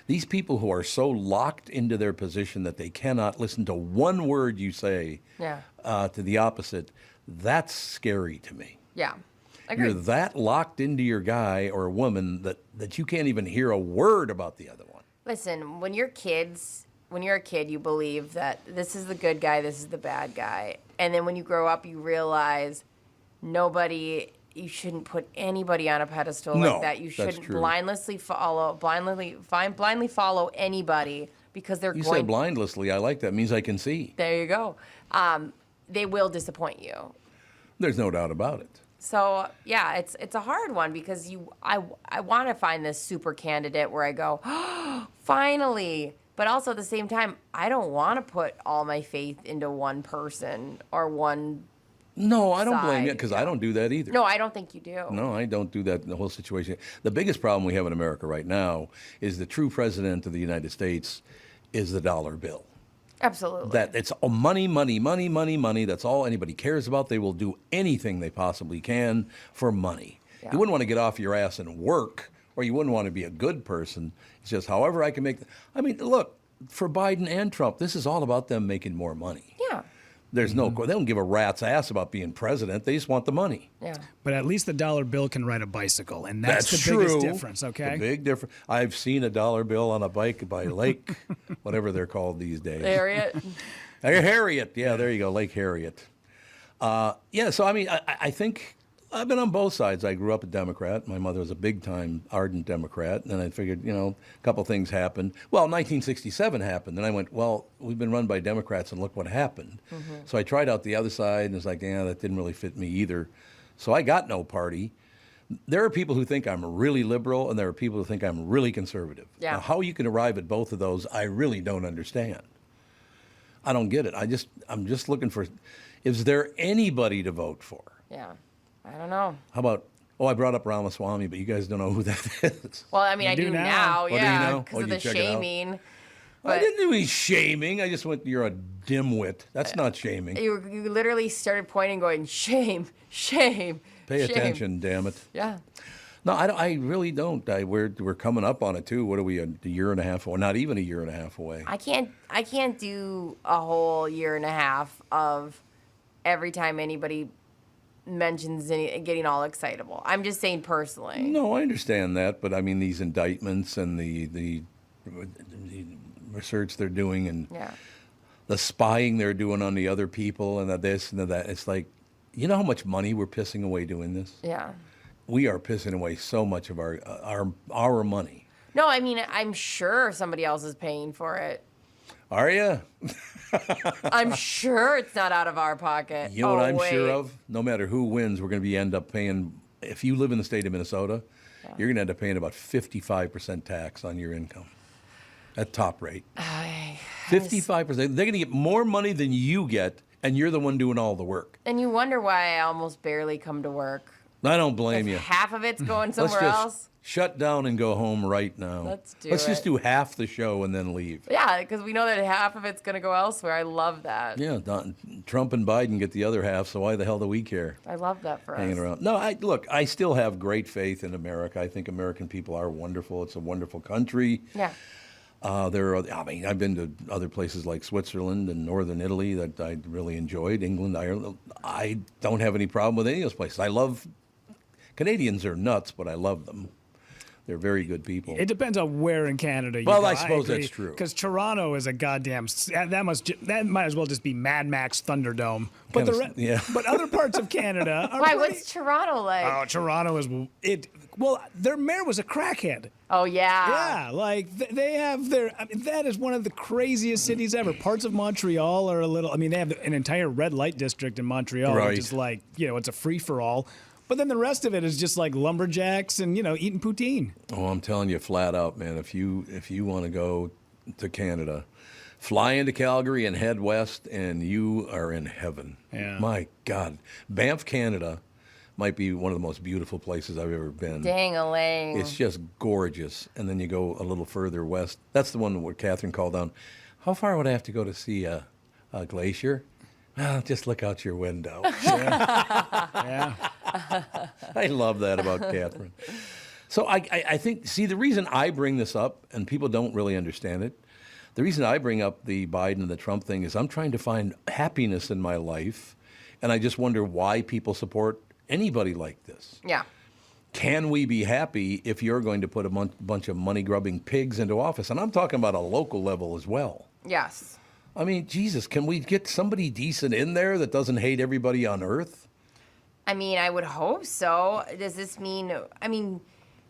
These people who are so locked into their position that they cannot listen to one word you say to the opposite, that's scary to me. Yeah. You're Agreed. that locked into your guy or woman that you can't even hear a word about the other one. Listen, when you're a kid, you believe that this is the good guy, this is the bad guy. And then when you grow up, you realize you shouldn't put anybody on a pedestal No, like that. You that's shouldn't true. blindly follow anybody because they're You going. said blindlessly. I like that. It means I can see. There you go. They will disappoint you. There's no doubt about it. So yeah, it's a hard one because I want to find this super candidate where I go, oh, finally. But also at the same time, I don't want to put all my faith into one person or one. No, I don't blame you side. because I don't do that either. No, I don't think you do. No, I don't do that in the whole situation. The biggest problem we have in America right now is the true president of the United States is the dollar bill. Absolutely. That it's all money, money, money, money, money. That's all anybody cares about. They will do anything they possibly can for money. Yeah. You wouldn't want to get off your ass and work, or you wouldn't want to be a good person. It's just however I can make. I mean, look, for Biden and Trump, this is all about them making more money. Yeah. There's no, they don't give a rat's ass about being president. They just want the money. Yeah. But at least the dollar bill can ride a bicycle, and that's the true. biggest difference, okay? The big difference. I've seen a dollar bill on a bike by Lake, whatever they're called these days. Harriet. Harriet. Yeah, there you go, Lake Harriet. Yeah, so I mean, I think I've been on both sides. I grew up a Democrat. My mother was a big-time ardent Democrat. And then I figured, a couple things happened. Well, 1967 happened. And I went, well, we've been run by Democrats, and look what happened. Mm-hmm. So I tried out the other side, and it's like, that didn't really fit me either. So I got no party. There are people who think I'm really liberal, and there are people who think I'm really conservative. Yeah. Now, how you can arrive at both of those, I really don't understand. I don't get it. I'm just looking for, is there anybody to vote for? Yeah. I don't know. How about, I brought up Ramaswamy, but you guys don't know who that is. Well, I mean, I do now. do you Yeah. know? Because of you the check it out? shaming. I But didn't do any shaming. I just went, you're a dimwit. That's not shaming. you literally started pointing, going, shame, shame. Pay shame. attention, damn it. Yeah. No, I really don't. We're coming up on it, too. What are we, a year and a half, or not even a year and a half away? I can't do a whole year and a half of every time anybody mentions getting all excitable. I'm just saying personally. No, I understand that, but I mean these indictments and the research they're doing and the spying they're doing on the other people and the this and the that. It's like, you know how much money we're pissing away doing this? Yeah. We are pissing away so much of our money. No, I mean, I'm sure somebody else is paying for it. Are you? I'm sure it's not out of our pocket. You know what I'm wait. sure of? No matter who wins, we're going to end up paying, if you live in the state of Minnesota, you're going to end up paying about 55% tax on your income at top rate. 55%. They're going to get more money than you get, and you're the one doing all the work. And you wonder why I almost barely come to work. I don't blame you. Half of it's going somewhere Let's just else. shut down and go home right now. Let's just do half the show and then leave. Yeah, because we know that half of it's going to go elsewhere. I love that. Yeah, Trump and Biden get the other half, so why the hell do we care? I love that for Hanging us. around. No, I still have great faith in America. I think American people are wonderful. It's a wonderful country. Yeah. I've been to other places like Switzerland and northern Italy that I really enjoyed. England, Ireland. I don't have any problem with any of those places. Canadians are nuts, but I love them. They're very good people. It depends on where in Canada you Well, go. I suppose agree, that's true. Because Toronto is a goddamn that might as well just be Mad Max Thunderdome. But but other parts of Canada are Why? pretty- What's Toronto like? Oh, Toronto is it. Well, their mayor was a crackhead. Oh, yeah. Yeah, like they have their. I mean, that is one of the craziest cities ever. Parts of Montreal are a little. I mean, they have an entire red light district in Montreal, Right. which is like it's a free for all. But then the rest of it is just like lumberjacks and, eating poutine. Oh, I'm telling you flat out, man, if you want to go to Canada, fly into Calgary and head west, and you are in heaven. Yeah. My God. Banff, Canada might be one of the most beautiful places I've ever been. Dang-a-lang. It's just gorgeous. And then you go a little further west. That's the one where Catherine called down. How far would I have to go to see a glacier? Well, just look out your window. Yeah. I love that about Catherine. So I think, see, the reason I bring this up, and people don't really understand it, the reason I bring up the Biden and the Trump thing is I'm trying to find happiness in my life, and I just wonder why people support anybody like this. Yeah. Can we be happy if you're going to put a bunch of money-grubbing pigs into office? And I'm talking about a local level as well. Yes. I mean, Jesus, can we get somebody decent in there that doesn't hate everybody on earth? I mean, I would hope so. Does this mean,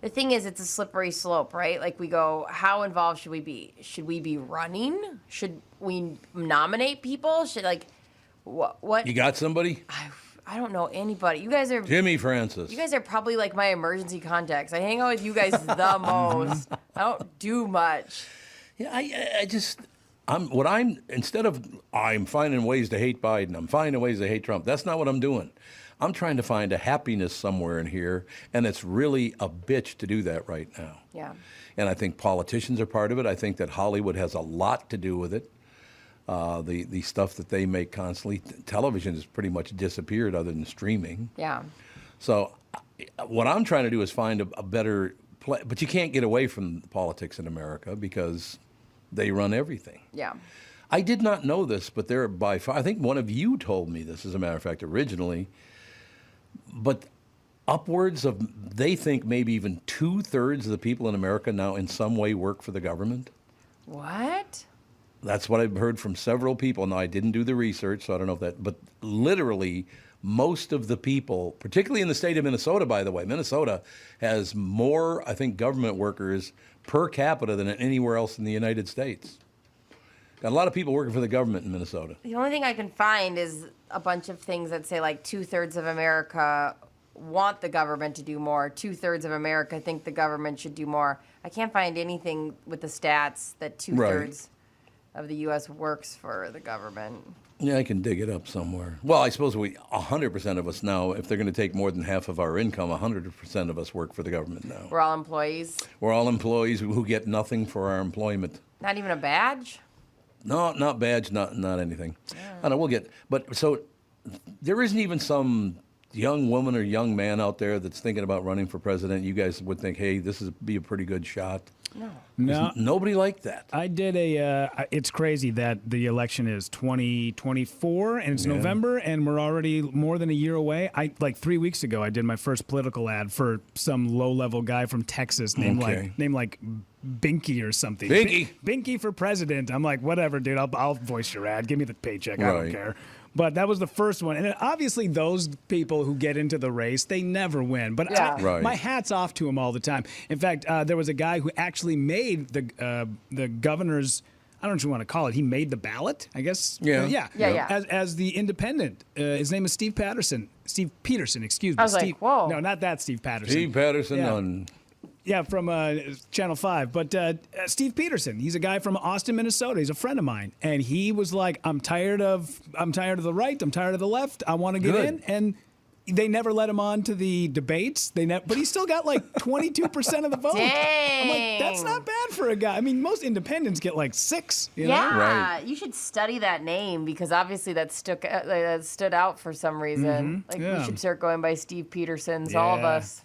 the thing is, it's a slippery slope, right? Like we go, how involved should we be? Should we be running? Should we nominate people? What? You got somebody? I don't know anybody. You guys are Jimmy Francis. You guys are probably like my emergency contacts. I hang out with you guys the most. I don't do much. Yeah, instead of I'm finding ways to hate Biden, I'm finding ways to hate Trump. That's not what I'm doing. I'm trying to find a happiness somewhere in here, and it's really a bitch to do that right now. Yeah. And I think politicians are part of it. I think that Hollywood has a lot to do with it. The stuff that they make constantly. Television has pretty much disappeared other than streaming. Yeah. So what I'm trying to do is find a better play. But you can't get away from politics in America because they run everything. Yeah. I did not know this, but they're by far, I think one of you told me this, as a matter of fact, originally, but upwards of, they think maybe even 2/3 of the people in America now in some way work for the government. What? That's what I've heard from several people. Now, I didn't do the research, so I don't know if that, but literally most of the people, particularly in the state of Minnesota, by the way, Minnesota has more, I think, government workers per capita than anywhere else in the United States. Got a lot of people working for the government in Minnesota. The only thing I can find is a bunch of things that say like 2/3 of America want the government to do more. 2/3 of America think the government should do more. I can't find anything with the stats that 2/3 of the U.S. works for the government. Yeah, I can dig it up somewhere. Well, I suppose 100% of us now, if they're going to take more than half of our income, 100% of us work for the government now. We're all employees. We're all employees who get nothing for our employment. Not even a badge? No, not badge, not anything. I don't know, we'll get, but so there isn't even some young woman or young man out there that's thinking about running for president. You guys would think, hey, this would be a pretty good shot. No. Nobody like that. I did it's crazy that the election is 2024 and it's November and we're already more than a year away. Like 3 weeks ago, I did my first political ad for some low-level guy from Texas named like Binky or something. Binky for president. I'm like, whatever, dude, I'll voice your ad. Give me the paycheck. I don't care. But that was the first one. And obviously those people who get into the race, they never win. But my hat's off to them all the time. In fact, there was a guy who actually made the governor's, I don't know what you want to call it. He made the ballot, I guess. Yeah. As the independent. His name is Steve Peterson, excuse me. I was like, whoa. No, not that Steve Patterson. Steve Patterson on... Yeah, from Channel 5. But Steve Peterson, he's a guy from Austin, Minnesota. He's a friend of mine. And he was like, I'm tired of the right. I'm tired of the left. I want to get in. And they never let him on to the debates. But he still got like 22% of the vote. Dang. I'm like, that's not bad for a guy. I mean, most independents get like 6. You know? Right. You should study that name because obviously that stood out for some reason. We should start going by Steve Petersons, all of us.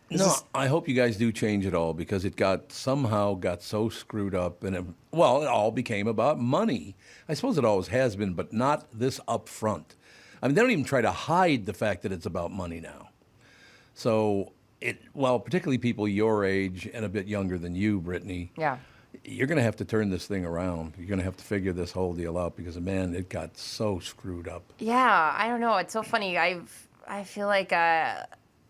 No, I hope you guys do change it all because it somehow got so screwed up and it all became about money. I suppose it always has been, but not this up front. I mean, they don't even try to hide the fact that it's about money now. So particularly people your age and a bit younger than you, Brittany. Yeah. You're going to have to turn this thing around. You're going to have to figure this whole deal out because, man, it got so screwed up. Yeah, I don't know. It's so funny. I feel like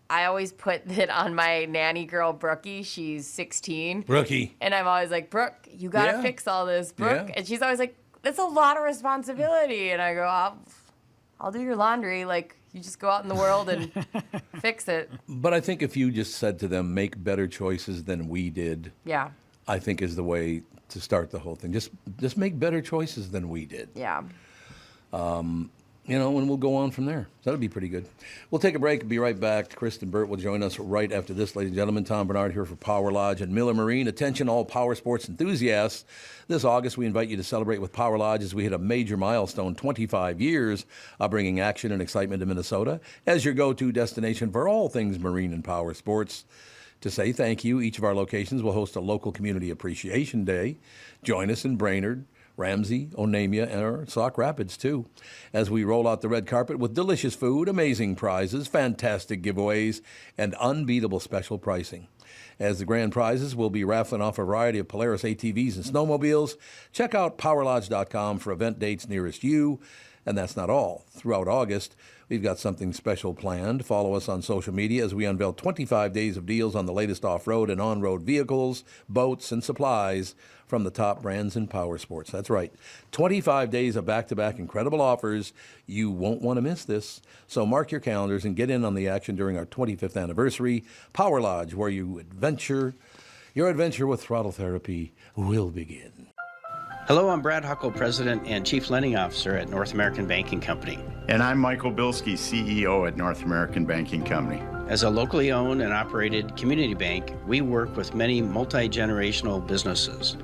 I always put it on my nanny girl, Brookie. She's 16. Brookie. And I'm always like, Brooke, you got to fix all this, Brooke. Yeah. And she's always like, that's a lot of responsibility. And I go, I'll do your laundry. Like, You just go out in the world and fix it. But I think if you just said to them, make better choices than we did, Yeah. I think is the way to start the whole thing. Just make better choices than we did. Yeah. And we'll go on from there. That'll be pretty good. We'll take a break and be right back. Kristyn Burtt will join us right after this, ladies and gentlemen. Tom Barnard here for Power Lodge and Miller Marine. Attention, all power sports enthusiasts. This August, we invite you to celebrate with Power Lodge as we hit a major milestone, 25 years of bringing action and excitement to Minnesota as your go-to destination for all things marine and power sports. To say thank you, each of our locations will host a local community appreciation day. Join us in Brainerd, Ramsey, Onamia, and Sauk Rapids, too, as we roll out the red carpet with delicious food, amazing prizes, fantastic giveaways, and unbeatable special pricing. As the grand prizes, we'll be raffling off a variety of Polaris ATVs and snowmobiles. Check out PowerLodge.com for event dates nearest you. And that's not all. Throughout August, we've got something special planned. Follow us on social media as we unveil 25 days of deals on the latest off-road and on-road vehicles, boats, and supplies from the top brands in power sports. That's right. 25 days of back-to-back incredible offers. You won't want to miss this. So mark your calendars and get in on the action during our 25th anniversary. Power Lodge, where your adventure with throttle therapy will begin. Hello, I'm Brad Huckle, President and Chief Lending Officer at North American Banking Company. And I'm Michael Bilski, CEO at North American Banking Company. As a locally owned and operated community bank, we work with many multi-generational businesses.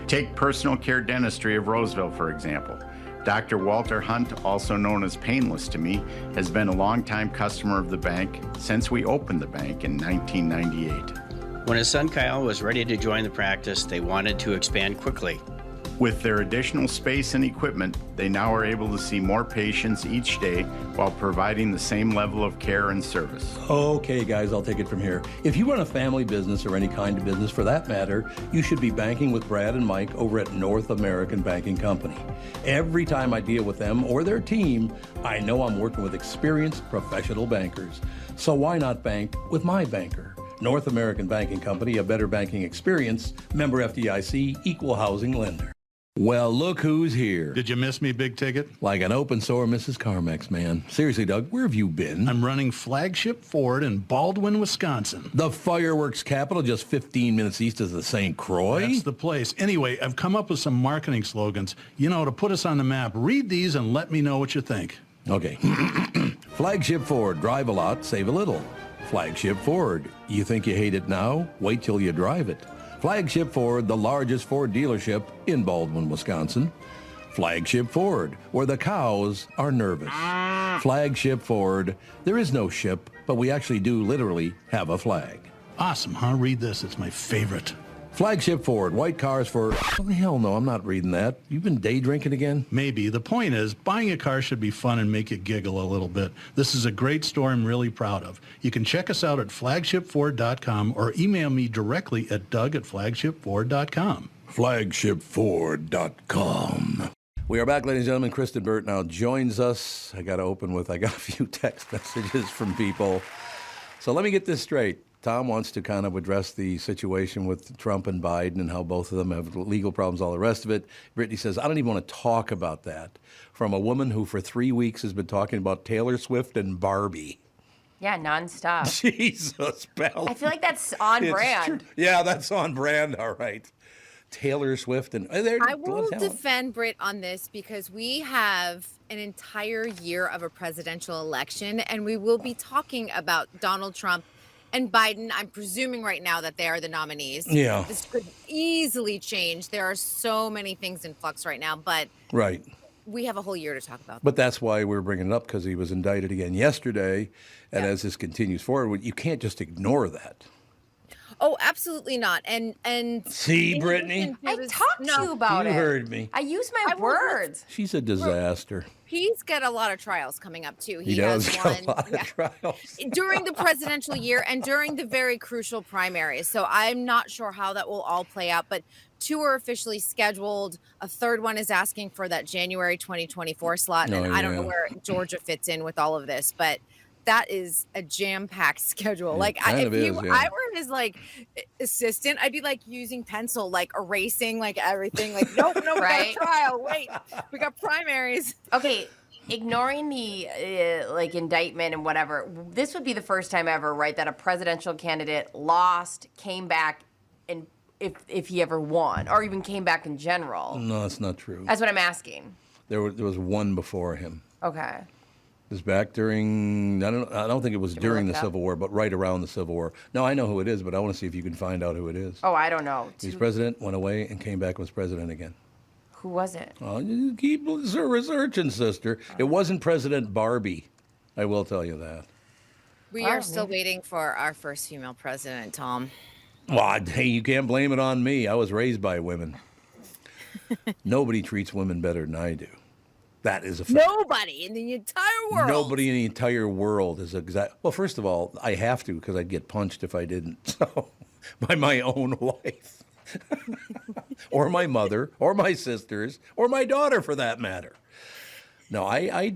Take Personal Care Dentistry of Roseville, for example. Dr. Walter Hunt, also known as Painless to me, has been a longtime customer of the bank since we opened the bank in 1998. When his son Kyle was ready to join the practice, they wanted to expand quickly. With their additional space and equipment, they now are able to see more patients each day while providing the same level of care and service. Okay, guys, I'll take it from here. If you run a family business or any kind of business for that matter, you should be banking with Brad and Mike over at North American Banking Company. Every time I deal with them or their team, I know I'm working with experienced professional bankers. So why not bank with my banker? North American Banking Company, a better banking experience, member FDIC, equal housing lender. Well, look who's here. Did you miss me, Big Ticket? Like an open sore Mrs. Carmex, man. Seriously, Doug, where have you been? I'm running Flagship Ford in Baldwin, Wisconsin. The fireworks capital, just 15 minutes east of the St. Croix? That's the place. Anyway, I've come up with some marketing slogans, to put us on the map. Read these and let me know what you think. Okay. Flagship Ford, drive a lot, save a little. Flagship Ford, you think you hate it now? Wait till you drive it. Flagship Ford, the largest Ford dealership in Baldwin, Wisconsin. Flagship Ford, where the cows are nervous. Flagship Ford, there is no ship, but we actually do literally have a flag. Awesome, huh? Read this. It's my favorite. Flagship Ford, white cars for... Oh, hell no, I'm not reading that. You've been day drinking again? Maybe. The point is, buying a car should be fun and make you giggle a little bit. This is a great store I'm really proud of. You can check us out at flagshipford.com or email me directly at doug@flagshipford.com. Flagshipford.com. We are back, ladies and gentlemen. Kristyn Burtt now joins us. I got a few text messages from people. So let me get this straight. Tom wants to kind of address the situation with Trump and Biden and how both of them have legal problems, all the rest of it. Brittany says, I don't even want to talk about that. From a woman who for 3 weeks has been talking about Taylor Swift and Barbie. Yeah, nonstop. Jesus, Belle. I feel like that's on brand. Yeah, that's on brand. All right. Taylor Swift and... I will defend Britt on this because we have an entire year of a presidential election, and we will be talking about Donald Trump and Biden. I'm presuming right now that they are the nominees. Yeah. This could easily change. There are so many things in flux right now, but right. We have a whole year to talk about. But that's why we're bringing it up, because he was indicted again yesterday. And as this continues forward, you can't just ignore that. Oh, absolutely not. And see, Brittany? I talked to you about it. You heard me. I use my words. She's a disaster. He's got a lot of trials coming up, too. He does get a lot of trials. During the presidential year and during the very crucial primaries. So I'm not sure how that will all play out, but 2 are officially scheduled. A third one is asking for that January 2024 slot. And I don't know where Georgia fits in with all of this, but that is a jam-packed schedule. Like, I were his assistant, I'd be using pencil, erasing everything. Nope, we got a trial. Wait, we got primaries. Okay, ignoring the like indictment and whatever, this would be the first time ever, right, that a presidential candidate lost, came back, and if he ever won, or even came back in general. No, that's not true. That's what I'm asking. There was one before him. Okay. It was back during, I don't think it was during the Civil War, but right around the Civil War. No, I know who it is, but I want to see if you can find out who it is. Oh, I don't know. He's president, went away, and came back and was president again. Who was it? Oh, you keep researching, sister. It wasn't President Barbie. I will tell you that. We are still waiting for our first female president, Tom. Well, hey, you can't blame it on me. I was raised by women. Nobody treats women better than I do. That is a fact. Nobody in the entire world. Nobody in the entire world is exact. Well, first of all, I have to because I'd get punched if I didn't. So, by my own wife, or my mother, or my sisters, or my daughter, for that matter. No, I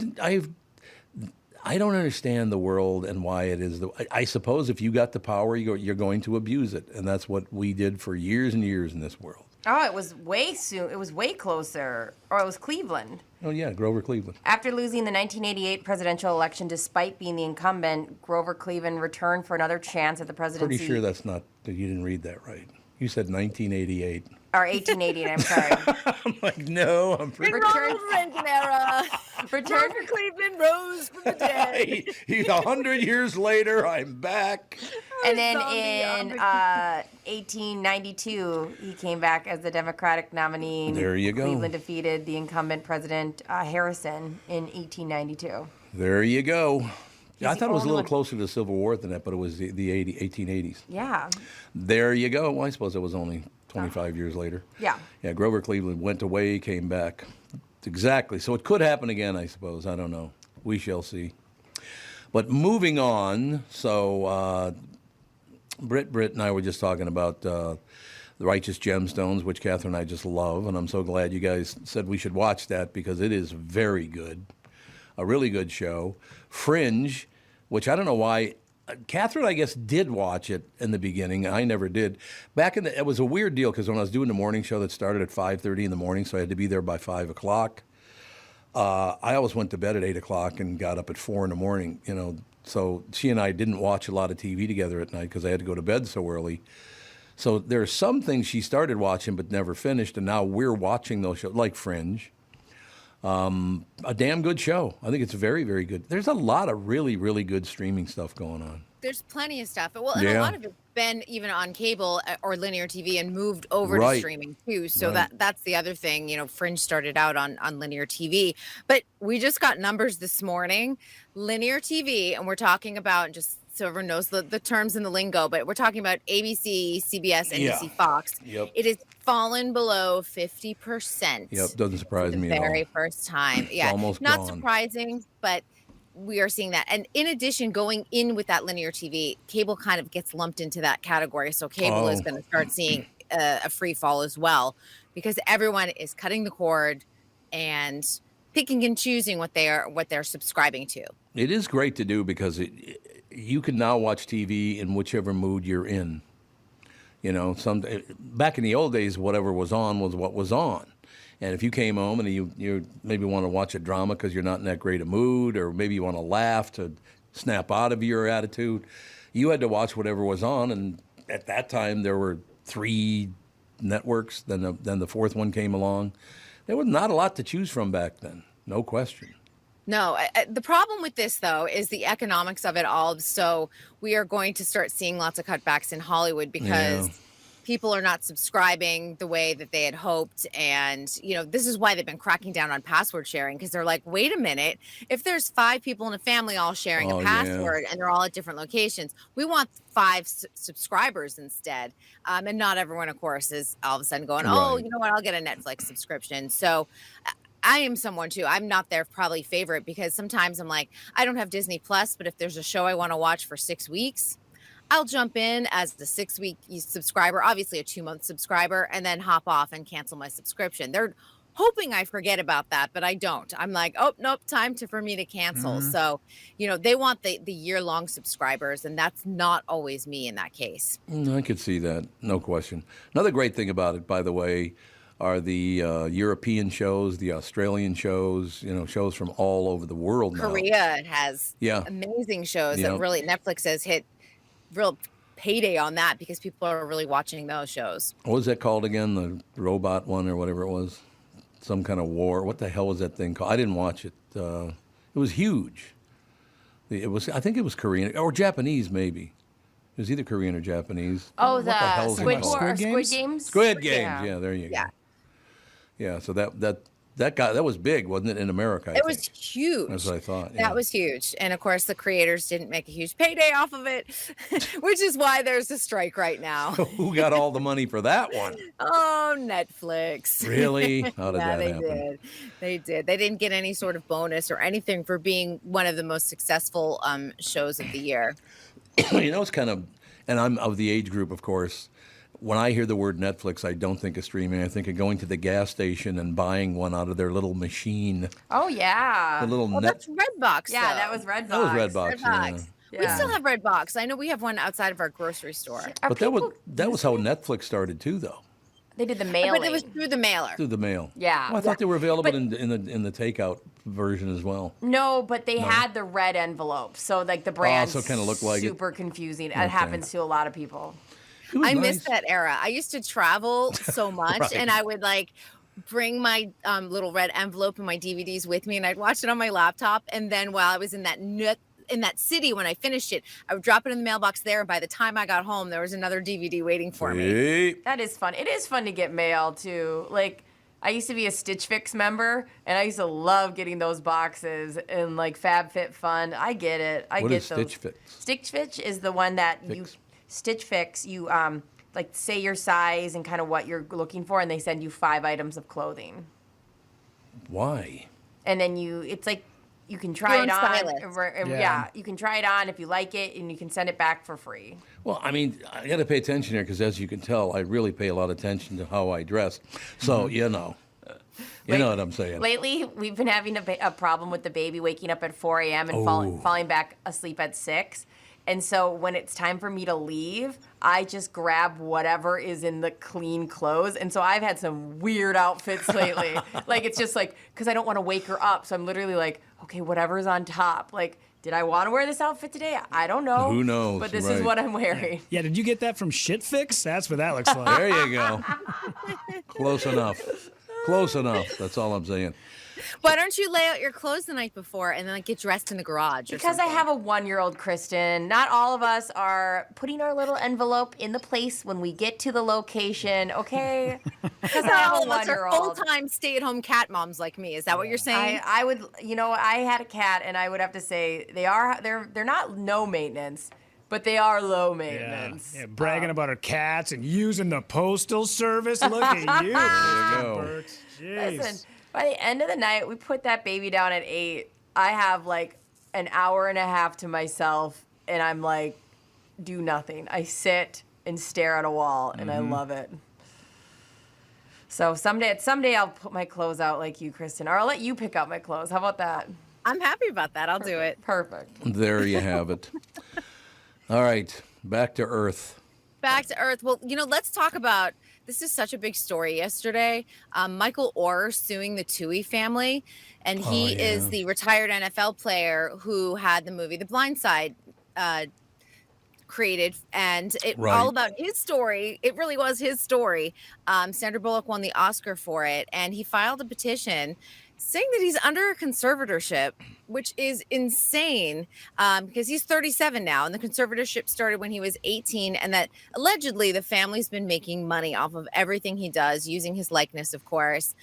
don't understand the world and why it is. I suppose if you got the power, you're going to abuse it, and that's what we did for years and years in this world. Oh, it was way soon. It was way closer. Or it was Cleveland. Oh, yeah, Grover Cleveland. After losing the 1988 presidential election, despite being the incumbent, Grover Cleveland returned for another chance at the presidency. Pretty sure that's not, you didn't read that right. You said 1988. Or 1888, I'm sorry. I'm like, no, I'm pretty sure. Ronald Reagan era. Grover Cleveland rose from the dead. He's 100 years later, I'm back. And then in 1892, he came back as the Democratic nominee. There you go. Cleveland defeated the incumbent President Harrison in 1892. There you go. I thought it was a little closer to the Civil War than that, but it was the 1880s. Yeah. There you go. Well, I suppose it was only 25 years later. Yeah. Yeah, Grover Cleveland went away, came back. Exactly. So it could happen again, I suppose. I don't know. We shall see. But moving on, so Britt and I were just talking about The Righteous Gemstones, which Catherine and I just love, and I'm so glad you guys said we should watch that because it is very good. A really good show. Fringe, which I don't know why. Catherine, I guess, did watch it in the beginning. I never did. It was a weird deal because when I was doing the morning show that started at 5:30 in the morning, so I had to be there by 5 o'clock. I always went to bed at 8 o'clock and got up at 4 in the morning, So she and I didn't watch a lot of TV together at night because I had to go to bed so early. So there are some things she started watching but never finished, and now we're watching those shows, like Fringe. A damn good show. I think it's very, very good. There's a lot of really, really good streaming stuff going on. There's plenty of stuff. Well, and a lot of it's been even on cable or linear TV and moved over to streaming too. So that's the other thing. Fringe started out on linear TV, but we just got numbers this morning. Linear TV, and we're talking about, just so everyone knows the terms and the lingo, but we're talking about ABC, CBS, NBC, Fox. Yep. It has fallen below 50%. Yep, doesn't surprise me at all. The very first time. Yeah, almost not gone. Surprising, but we are seeing that. And in addition, going in with that linear TV, cable kind of gets lumped into that category. So cable is going to start seeing a free fall as well, because everyone is cutting the cord and picking and choosing what they're subscribing to. It is great to do because you can now watch TV in whichever mood you're in. Back in the old days, whatever was on was what was on. And if you came home and you maybe want to watch a drama because you're not in that great a mood, or maybe you want to laugh to snap out of your attitude, you had to watch whatever was on. And at that time, there were 3 networks. Then the fourth one came along. There was not a lot to choose from back then, no question. No, the problem with this, though, is the economics of it all. So we are going to start seeing lots of cutbacks in Hollywood because people are not subscribing the way that they had hoped. And, this is why they've been cracking down on password sharing, because they're like, wait a minute, if there's 5 people in a family all sharing a password and they're all at different locations, we want 5 subscribers instead. And not everyone, of course, is all of a sudden going, oh, you know what, I'll get a Netflix subscription. So I am someone too. I'm not their probably favorite because sometimes I'm like, I don't have Disney Plus, but if there's a show I want to watch for 6 weeks, I'll jump in as the 6-week subscriber, obviously a 2-month subscriber, and then hop off and cancel my subscription. They're hoping I forget about that, but I don't. I'm like, oh, nope, time for me to cancel. Mm-hmm. So, they want the year-long subscribers, and that's not always me in that case. I could see that, no question. Another great thing about it, by the way, are the European shows, the Australian shows, shows from all over the world now. Korea has Yeah. amazing shows Yeah. that really Netflix has hit real payday on that because people are really watching those shows. What was that called again? The robot one or whatever it was? Some kind of war. What the hell was that thing called? I didn't watch it. It was huge. I think it was Korean or Japanese, maybe. It was either Korean or Japanese. Oh, What the hell is it called? Squid Games? Squid Games. Yeah, there you go. Yeah. Yeah, so that was big, wasn't it, in America? I It was think. huge. That's what I thought. That was huge. And of course, the creators didn't make a huge payday off of it, which is why there's a strike right now. Who got all the money for that one? Oh, Netflix. Really? How did Yeah, that they happen? did. They did. They didn't get any sort of bonus or anything for being one of the most successful shows of the year. It's kind of, and I'm of the age group, of course. When I hear the word Netflix, I don't think of streaming. I think of going to the gas station and buying one out of their little machine. Oh, yeah. The little That's Redbox. Yeah, though. that was Redbox. That was Redbox. Redbox. Yeah. We still have Redbox. I know we have one outside of our grocery store. But that was how Netflix started too, though. They did the mailing. But it was through the mailer. Through the mail. Yeah. Well, I thought they were available But- in the takeout version as well. No, but they had the red envelope. So, like, the brand so it kinda looked like it. super confusing. Okay. It happens to a lot of people. It was I nice. miss that era. I used to travel so much, Right. and I would bring my little red envelope and my DVDs with me, and I'd watch it on my laptop. And then while I was in that city, when I finished it, I would drop it in the mailbox there. And by the time I got home, there was another DVD waiting for me. Hey. That is fun. It is fun to get mail, too. Like, I used to be a Stitch Fix member, and I used to love getting those boxes and, like, FabFitFun. I get it. I What get is those. Stitch Fix? Stitch Fix is the one that Fix. Stitch Fix, you like say your size and kind of what you're looking for, and they send you 5 items of clothing. Why? And then it's like you can try Your it own on. stylist. Yeah, you can try it on if you like it, and you can send it back for free. Well, I mean, I got to pay attention here because, as you can tell, I really pay a lot of attention to how I dress. So, you know what I'm saying. Lately, we've been having a problem with the baby waking up at 4 a.m. and falling back asleep at 6. And so when it's time for me to leave, I just grab whatever is in the clean clothes. And so I've had some weird outfits lately. Like, it's just like, because I don't want to wake her up. So I'm literally like, okay, whatever's on top. Like, did I want to wear this outfit today? I don't know. Who knows, But this is right. what I'm wearing. Yeah, did you get that from Shit Fix? That's what that looks like. There you go. Close enough. Close enough. That's all I'm saying. Why don't you lay out your clothes the night before and then get dressed in the garage? Because I have a 1-year-old, Kristen. Not all of us are putting our little envelope in the place when we get to the location, okay? Because I have all a of us are 1-year-old. full-time stay-at-home cat moms like me. Is that what you're saying? I would, I had a cat, and I would have to say they're not no maintenance, but they are low maintenance. Yeah, bragging about her cats and using the postal service. Look at you. There you go. Bert. Jeez. Listen, by the end of the night, we put that baby down at 8. I have like an hour and a half to myself, and I'm like, do nothing. I sit and stare at a wall, and I love it. So someday I'll put my clothes out like you, Kristen, or I'll let you pick out my clothes. How about that? I'm happy about that. I'll do it. Perfect. There you have it. All right. Back to Earth. Back to Earth. Well, let's talk about, this is such a big story yesterday. Michael Orr suing the Toohey family, and he is the retired NFL player who had the movie The Blind Side created, and it all about his story. It really was his story. Sandra Bullock won the Oscar for it, and he filed a petition saying that he's under a conservatorship, which is insane because he's 37 now, and the conservatorship started when he was 18, and that allegedly the family's been making money off of everything he does, using his likeness, of course.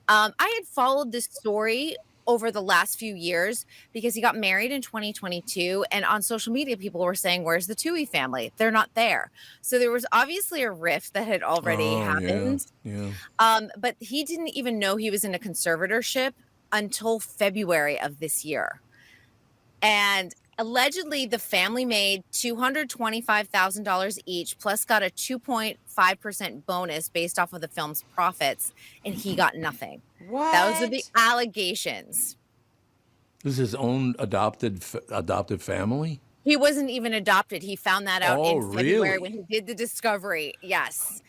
I had followed this story over the last few years because he got married in 2022, and on social media people were saying, where's the Toohey family? They're not there. So there was obviously a rift that had already happened. Yeah. But he didn't even know he was in a conservatorship until February of this year. And allegedly the family made $225,000 each, plus got a 2.5% bonus based off of the film's profits, and he got nothing. What? Those are the allegations. This is his own adopted family? He wasn't even adopted. He found that out in February really? when he did the discovery. Yes.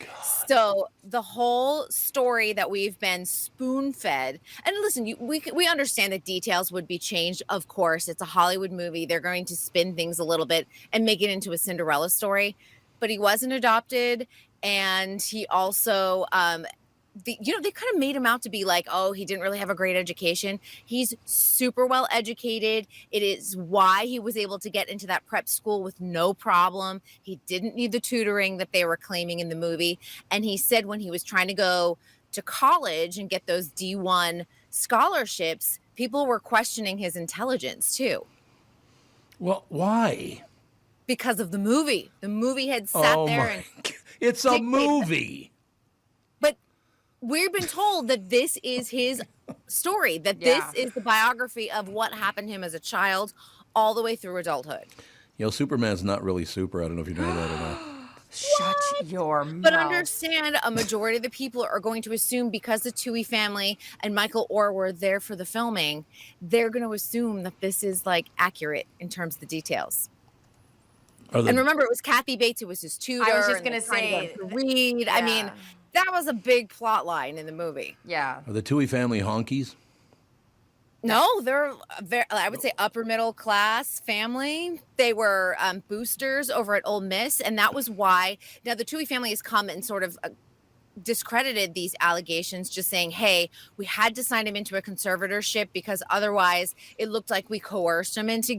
So the whole story that we've been spoon-fed, and listen, we understand that details would be changed. Of course, it's a Hollywood movie. They're going to spin things a little bit and make it into a Cinderella story. But he wasn't adopted, and he also they kind of made him out to be like, oh, he didn't really have a great education. He's super well educated. It is why he was able to get into that prep school with no problem. He didn't need the tutoring that they were claiming in the movie. And he said when he was trying to go to college and get those D1 scholarships, people were questioning his intelligence too. Well, why? Because of the movie. The movie had sat there and it's a movie. But we've been told that this is his story, that this is the biography of what happened to him as a child all the way through adulthood. You know, Superman's not really super. I don't know if you know that or not. Shut your mouth. But understand, a majority of the people are going to assume because the Toohey family and Michael Orr were there for the filming, they're going to assume that this is like accurate in terms of the details. And remember, it was Kathy Bates who was his tutor. I was just going to say, read. I mean, that was a big plot line in the movie. Yeah. Are the Toohey family honkies? No, they're I would say upper middle class family. They were boosters over at Ole Miss, and that was why. Now the Toohey family has come and sort of discredited these allegations, just saying, hey, we had to sign him into a conservatorship because otherwise it looked like we coerced him into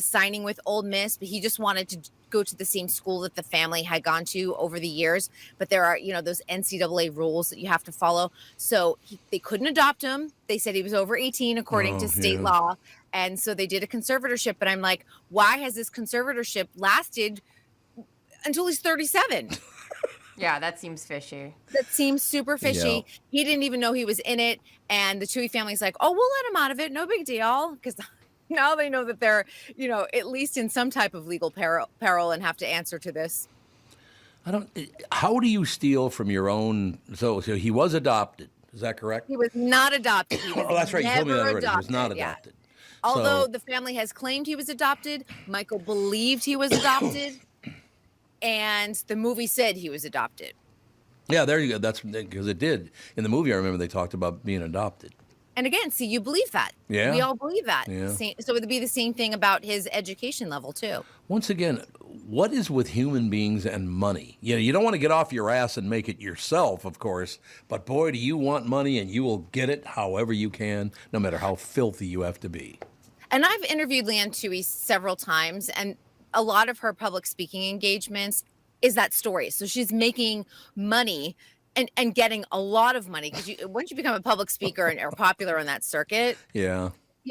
signing with Ole Miss, but he just wanted to go to the same school that the family had gone to over the years. But there are, those NCAA rules that you have to follow. So they couldn't adopt him. They said he was over 18 according to state law. And so they did a conservatorship. But I'm like, why has this conservatorship lasted until he's 37? Yeah, that seems fishy. That seems super fishy. Yeah. He didn't even know he was in it. And the Toohey family's like, oh, we'll let him out of it. No big deal. Because now they know that they're, at least in some type of legal peril and have to answer to this. How do you steal from your own? So he was adopted. Is that correct? He was not adopted. He was that's right. You told me that already. He was not adopted. Yeah. Although the family has claimed he was adopted, Michael believed he was adopted. And the movie said he was adopted. Yeah, there you go. That's because it did. In the movie, I remember they talked about being adopted. And again, see, you believe that. Yeah. We all believe that. Yeah. So it would be the same thing about his education level, too. Once again, what is with human beings and money? You don't want to get off your ass and make it yourself, of course. But boy, do you want money, and you will get it however you can, no matter how filthy you have to be. And I've interviewed Leanne Toohey several times, and a lot of her public speaking engagements is that story. So she's making money and getting a lot of money because once you become a public speaker and are popular on that circuit,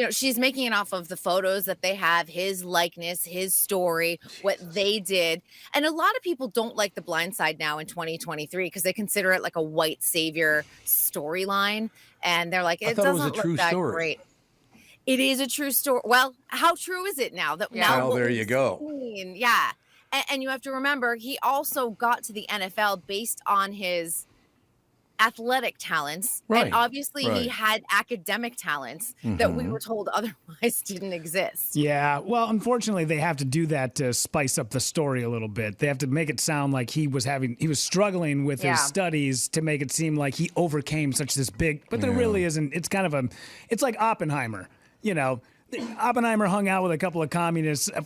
she's making it off of the photos that they have, his likeness, his story, what they did. And a lot of people don't like The Blind Side now in 2023 because they consider it like a white savior storyline. And they're like, it doesn't look that great. It is a true story. Well, how true is it now? Well, there you go. Yeah. And you have to remember, he also got to the NFL based on his athletic talents. Right. And obviously he had academic talents that we were told otherwise didn't exist. Yeah. Well, unfortunately, they have to do that to spice up the story a little bit. They have to make it sound like he was struggling with his studies to make it seem like he overcame such this big, but there really isn't. It's kind of it's like Oppenheimer. Oppenheimer hung out with a couple of communists, a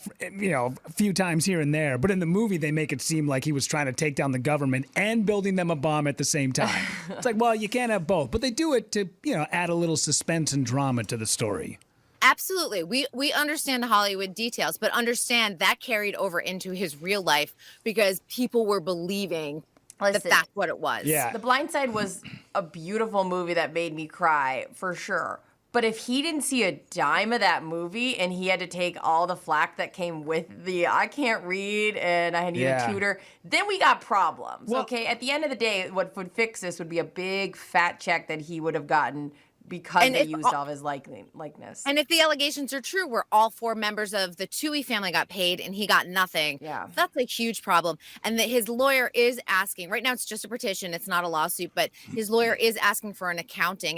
few times here and there. But in the movie, they make it seem like he was trying to take down the government and building them a bomb at the same time. It's like, well, you can't have both. But they do it to, add a little suspense and drama to the story. Absolutely. We understand the Hollywood details, but understand that carried over into his real life because people were believing that that's what it was. Yeah. The Blind Side was a beautiful movie that made me cry, for sure. But if he didn't see a dime of that movie and he had to take all the flack that came with I can't read and I need a tutor, then we got problems, okay? At the end of the day, what would fix this would be a big fat check that he would have gotten because they used all of his likeness. And if the allegations are true, where all 4 members of the Toohey family got paid and he got nothing, that's a huge problem. And that his lawyer is asking, right now it's just a petition, it's not a lawsuit, but his lawyer is asking for an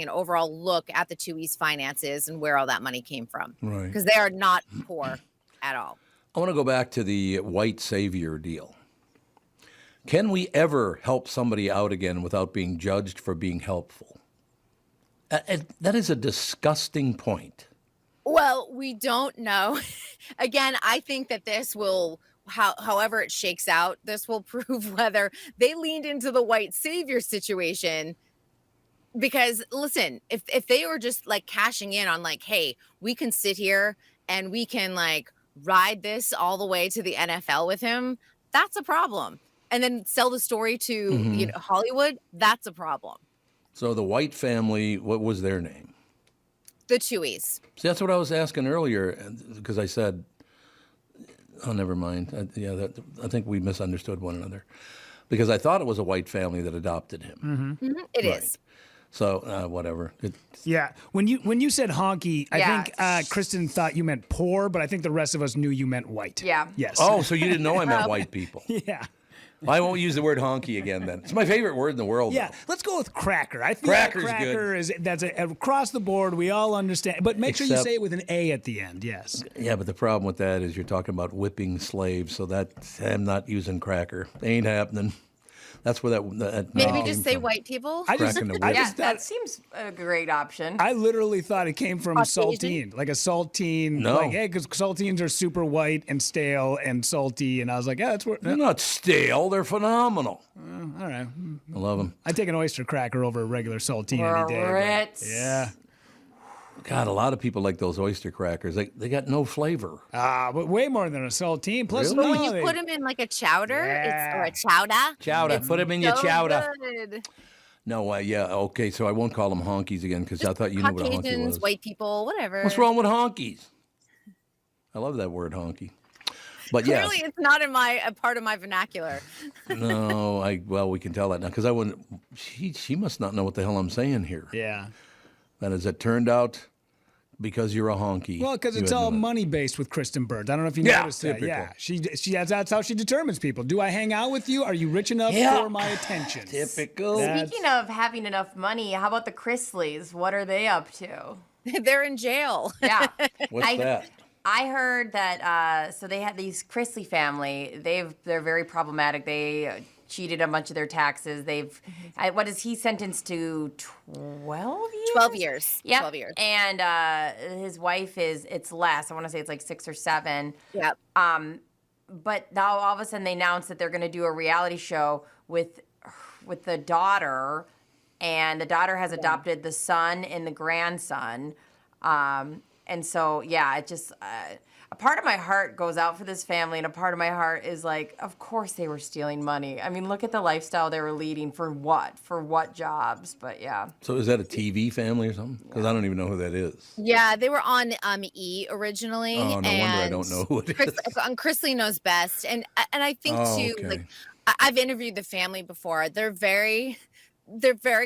overall look at the Toohey's finances and where all that money came from. Right. Because they are not poor. at all. I want to go back to the white savior deal. Can we ever help somebody out again without being judged for being helpful? That is a disgusting point. Well, we don't know. Again, I think that this will, however it shakes out, this will prove whether they leaned into the white savior situation. Because listen, if they were just like cashing in on like, hey, we can sit here and we can like ride this all the way to the NFL with him, that's a problem. And then sell the story to Hollywood, that's a problem. So the White family, what was their name? The Chewies. See, that's what I was asking earlier, because I said, oh, never mind. I think we misunderstood one another. Because I thought it was a white family that adopted him. It is. So, whatever. Yeah. When you said honky, I think Kristyn thought you meant poor, but I think the rest of us knew you meant white. Yeah. Yes. Oh, so you didn't know I meant white people. Yeah. I won't use the word honky again then. It's my favorite word in the world. Yeah, though. let's go with cracker. I think Cracker's cracker that's across the board. We all understand, but make sure you say it with an A at the end. Yes. Yeah, but the problem with that is you're talking about whipping slaves, so that I'm not using cracker. Ain't happening. That's where that maybe just say white people. That seems a great option. I literally thought it came from saltine, like a saltine. No. Like, hey, because saltines are super white and stale and salty, and I was like, yeah, that's where. They're not stale. They're phenomenal. All right. I love them. I take an oyster cracker over a regular saltine any day. Ritz. Yeah. God, a lot of people like those oyster crackers. They got no flavor. But way more than a saltine. Plus, Really? When you put them in like a chowder, or a chowder. Chowder. Put them in your chowder. Good. No, okay, so I won't call them honkies again because I thought you knew what a honky Caucasians, was. white people, whatever. What's wrong with honkies? I love that word honky. But Clearly, it's not in a part of my vernacular. No, we can tell that now because I wouldn't. She must not know what the hell I'm saying here. Yeah. That is, it turned out because you're a honky. Well, because it's all money based with Kristyn Burtt. I don't know if you noticed that. Yeah, that's how she determines people. Do I hang out with you? Are you rich enough for my attention? Typical. Speaking of having enough money, how about the Chrisleys? What are they up to? They're in jail. Yeah. What's that? I heard that. So they had these Chrisley family. They're very problematic. They cheated a bunch of their taxes. What is he sentenced to? 12 years? 12 years. Yeah. 12 years. And his wife it's less. I want to say it's like 6 or 7. Yep. But now all of a sudden they announced that they're going to do a reality show with the daughter, and the daughter has adopted the son and the grandson. And so, yeah, it just, a part of my heart goes out for this family, and a part of my heart is like, of course they were stealing money. I mean, look at the lifestyle they were leading for what? For what jobs? But yeah. So is that a TV family or something? Because I don't even know who that is. Yeah, they were on E originally. Oh, no wonder I don't know who it is. Chrisley knows best. And I think, too, okay. like, I've interviewed the family before. They're very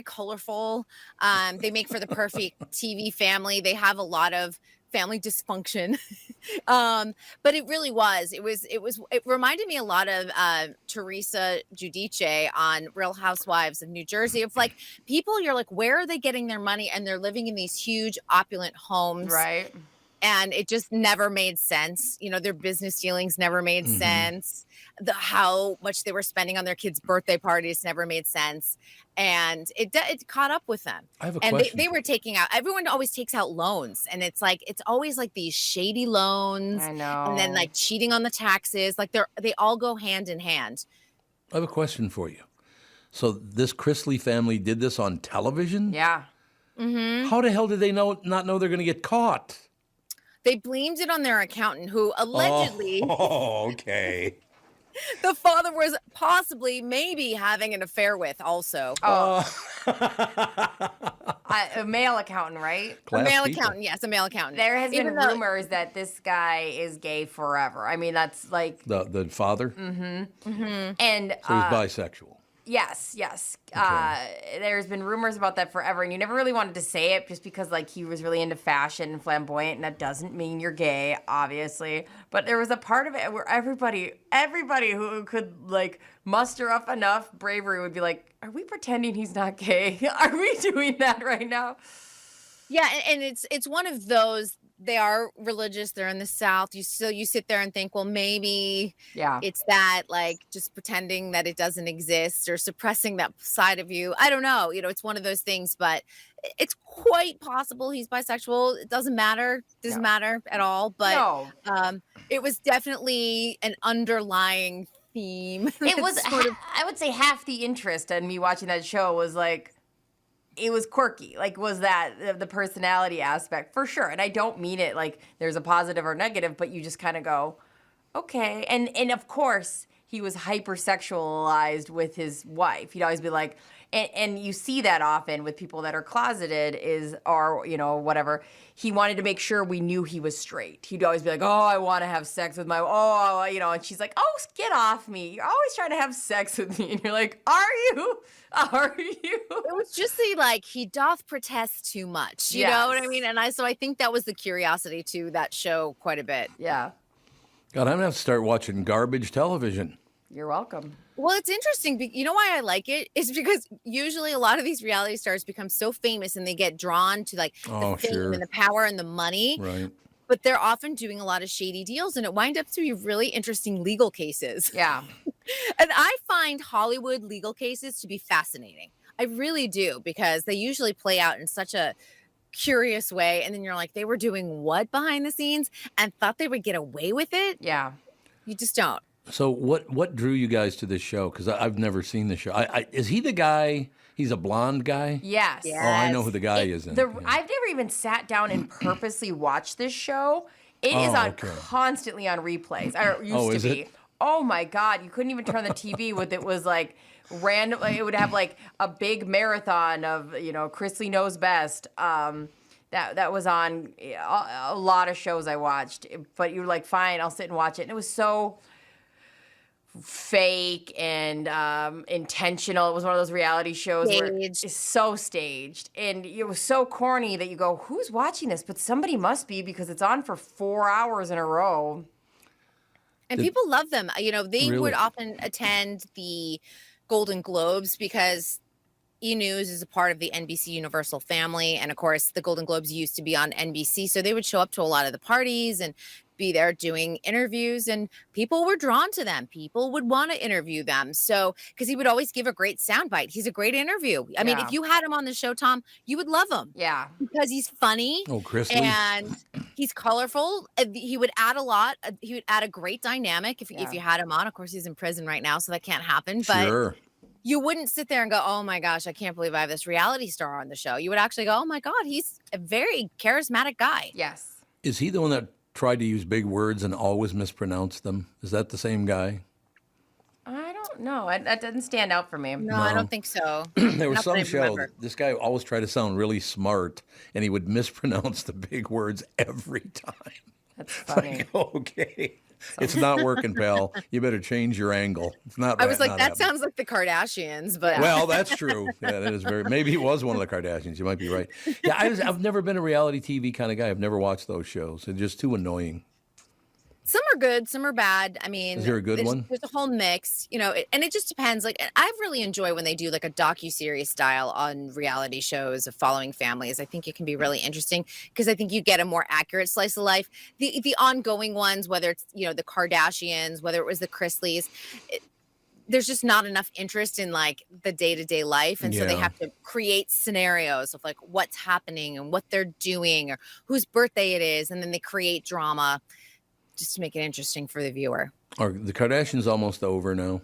colorful. They make for the perfect TV family. They have a lot of family dysfunction. But it really was. It reminded me a lot of Teresa Giudice on Real Housewives of New Jersey. Of like people, you're like, where are they getting their money? And they're living in these huge opulent homes. Right. And it just never made sense. You know, their business dealings never made sense. How much they were spending on their kids' birthday parties never made sense. And it caught up with them. I have a and question. they were taking out, everyone always takes out loans. And it's like, it's always like these shady loans. I know. And then like cheating on the taxes. Like they all go hand in hand. I have a question for you. So this Chrisley family did this on television? Yeah. How the hell did they not know they're going to get caught? They blamed it on their accountant who allegedly okay. the father was maybe having an affair with also. A male accountant, right? A male accounnt. Yes, a male accountant. There has been rumors that this guy is gay forever. I mean, that's like the father? And So he's bisexual. Yes. There's been rumors about that forever, and you never really wanted to say it just because, like, he was really into fashion and flamboyant, and that doesn't mean you're gay, obviously. But there was a part of it where everybody who could, like, muster up enough bravery would be like, are we pretending he's not gay? Are we doing that right now? Yeah, and it's one of those they are religious. They're in the South. You sit there and think, well, maybe Yeah. it's that, like, just pretending that it doesn't exist or suppressing that side of you. I don't know. It's one of those things, but it's quite possible he's bisexual. It doesn't matter. Doesn't matter at all. But it was definitely an underlying theme. It was, sort of, I would say, half the interest in me watching that show was like, it was quirky. Like, was that the personality aspect for sure? And I don't mean it like there's a positive or negative, but you just kind of go, okay. And of course, he was hypersexualized with his wife. He'd always be like, and you see that often with people that are closeted or whatever. He wanted to make sure we knew he was straight. He'd always be like, oh, I want to have sex with and she's like, oh, get off me. You're always trying to have sex with me. And you're like, are you? Are you? It was just he doth protest too much. You know what I mean? And so I think that was the curiosity to that show quite a bit. Yeah. God, I'm going to have to start watching garbage television. You're welcome. Well, it's interesting. You know why I like it? It's because usually a lot of these reality stars become so famous and they get drawn to the fame and the power and the money. Right. But they're often doing a lot of shady deals, and it winds up to be really interesting legal cases. Yeah. And I find Hollywood legal cases to be fascinating. I really do, because they usually play out in such a curious way. And then you're like, they were doing what behind the scenes and thought they would get away with it? Yeah. You just don't. So what drew you guys to this show? Because I've never seen the show. Is he the guy? He's a blonde guy? Yes. Oh, I know who the guy is. I've never even sat down and purposely watched this show. It is on constantly on replays. Or it used to be. Oh my God. You couldn't even turn the TV with it was like random. It would have like a big marathon of, Kristyn Knows Best. That was on a lot of shows I watched. But you were like, fine, I'll sit and watch it. And it was so fake and intentional. It was one of those reality shows where it's so staged, and it was so corny that you go, who's watching this? But somebody must be, because it's on for 4 hours in a row. And people love them. They would often attend the Golden Globes because E-News is a part of the NBC Universal family. And of course, the Golden Globes used to be on NBC. So they would show up to a lot of the parties and be there doing interviews, and people were drawn to them. People would want to interview them. So, because he would always give a great soundbite. He's a great interview. I mean, if you had him on the show, Tom, you would love him. Yeah. Because he's funny. Oh, Kristyn. And he's colorful. He would add a lot. He would add a great dynamic if you had him on. Of course, he's in prison right now, so that can't happen. But you wouldn't sit there and go, oh my gosh, I can't believe I have this reality star on the show. You would actually go, oh my God, he's a very charismatic guy. Yes. Is he the one that tried to use big words and always mispronounced them? Is that the same guy? I don't know. That doesn't stand out for me. No, I don't think so. There was some show that this guy always tried to sound really smart, and he would mispronounce the big words every time. That's funny. Like, okay. It's not working, pal. You better change your angle. It's not. I was like, that happening. sounds like the Kardashians, but well, that's true. Yeah, that is very. Maybe he was one of the Kardashians. You might be right. Yeah, I've never been a reality TV kind of guy. I've never watched those shows. They're just too annoying. some are good, some are bad. I mean, is there a good one? There's a whole mix, you know, and it just depends. Like, I really enjoy when they do like a docuseries style on reality shows of following families. I think it can be really interesting because I think you get a more accurate slice of life. The ongoing ones, whether it's, you know, the Kardashians, whether it was the Chrisleys, there's just not enough interest in like the day-to-day life. And so they have to create scenarios of like what's happening and what they're doing or whose birthday it is. And then they create drama just to make it interesting for the viewer. Are the Kardashians almost over now?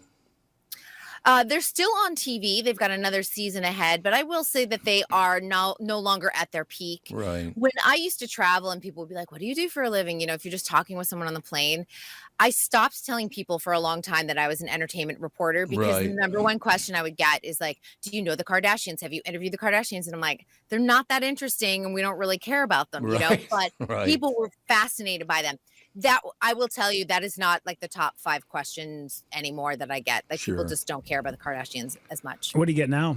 They're still on TV. They've got another season ahead, but I will say that they are no longer at their peak. Right. When I used to travel and people would be like, what do you do for a living? You know, if you're just talking with someone on the plane, I stopped telling people for a long time that I was an entertainment reporter because the number one question I would get is like, do you know the Kardashians? Have you interviewed the Kardashians? And I'm like, they're not that interesting and we don't really care about them, you know, but people were fascinated by them. That I will tell you, that is not like the top 5 questions anymore that I get. Like people just don't care about the Kardashians as much. What do you get now?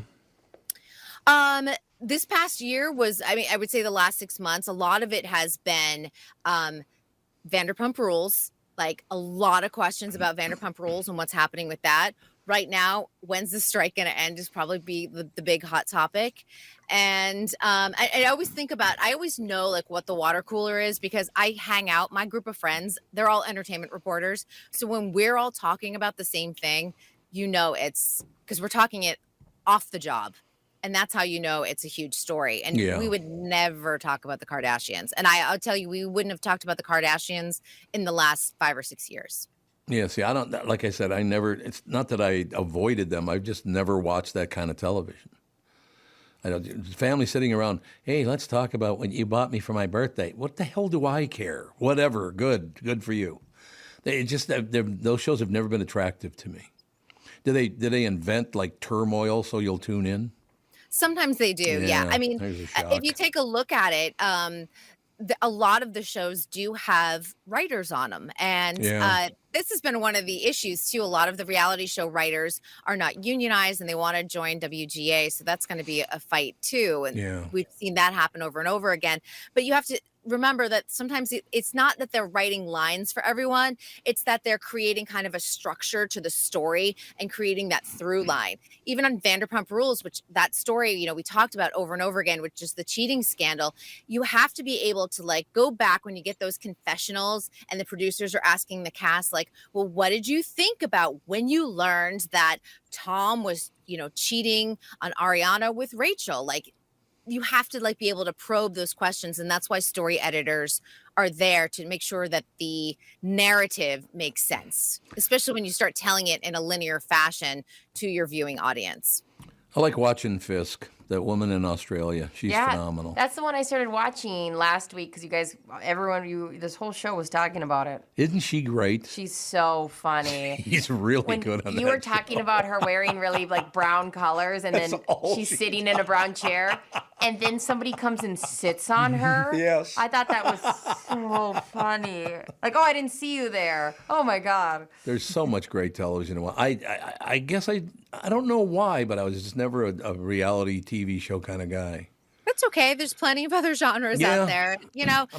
This past year was, I mean, I would say the last 6 months, a lot of it has been Vanderpump Rules, like a lot of questions about Vanderpump Rules and what's happening with that. right now, when's the strike going to end is probably be the big hot topic. And I always think about, I always know like what the water cooler is because I hang out, my group of friends, they're all entertainment reporters. So when we're all talking about the same thing, it's because we're talking it off the job. And that's how it's a huge story. And we would never talk about the Kardashians. And I'll tell you, we wouldn't have talked about the Kardashians in the last 5 or 6 years. Yeah, see, I don't, like I said, it's not that I avoided them. I've just never watched that kind of television. I don't, family sitting around, hey, let's talk about what you bought me for my birthday. What the hell do I care? Whatever, good for you. Those shows have never been attractive to me. Do they invent like turmoil so you'll tune in? Sometimes they do, yeah. I mean, if you take a look at it, a lot of the shows do have writers on them. And this has been one of the issues, too. A lot of the reality show writers are not unionized and they want to join WGA. So that's going to be a fight, too. And we've seen that happen over and over again. But you have to remember that sometimes it's not that they're writing lines for everyone. It's that they're creating kind of a structure to the story and creating that through line. Even on Vanderpump Rules, which that story, we talked about over and over again, which is the cheating scandal. You have to be able to like go back when you get those confessionals and the producers are asking the cast like, well, what did you think about when you learned that Tom was, cheating on Ariana with Rachel? Like, you have to be able to probe those questions. And that's why story editors are there to make sure that the narrative makes sense, especially when you start telling it in a linear fashion to your viewing audience. I like watching Fisk, that woman in Australia. She's phenomenal. That's the one I started watching last week because you guys, this whole show was talking about it. Isn't she great? She's so funny. He's really good on that. You were talking about her wearing really brown colors and then she's sitting in a brown chair and then somebody comes and sits on her. Yes. I thought that was so funny. Like, oh, I didn't see you there. Oh my God. There's so much great television. I guess I don't know why, but I was just never a reality TV show kind of guy. That's okay. There's plenty of other genres out there.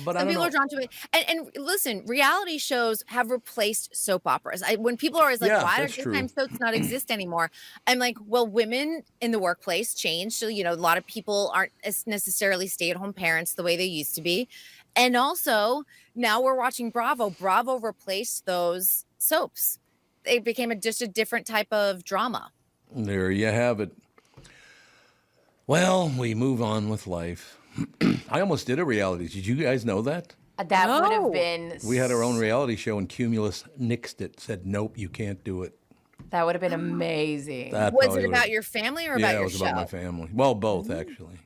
But some people are drawn to it. And listen, reality shows have replaced soap operas. When people are always like, why do daytime soaps not exist anymore? I'm like, well, women in the workplace changed. So, a lot of people aren't necessarily stay-at-home parents the way they used to be. And also, now we're watching Bravo. Bravo replaced those soaps. They became just a different type of drama. There you have it. Well, we move on with life. I almost did a reality. Did you guys know that? That would have been... We had our own reality show and Cumulus nixed it, said, nope, you can't do it. That would have been amazing. Was it about your family or about your show? Yeah, it was about my family. Well, both, actually.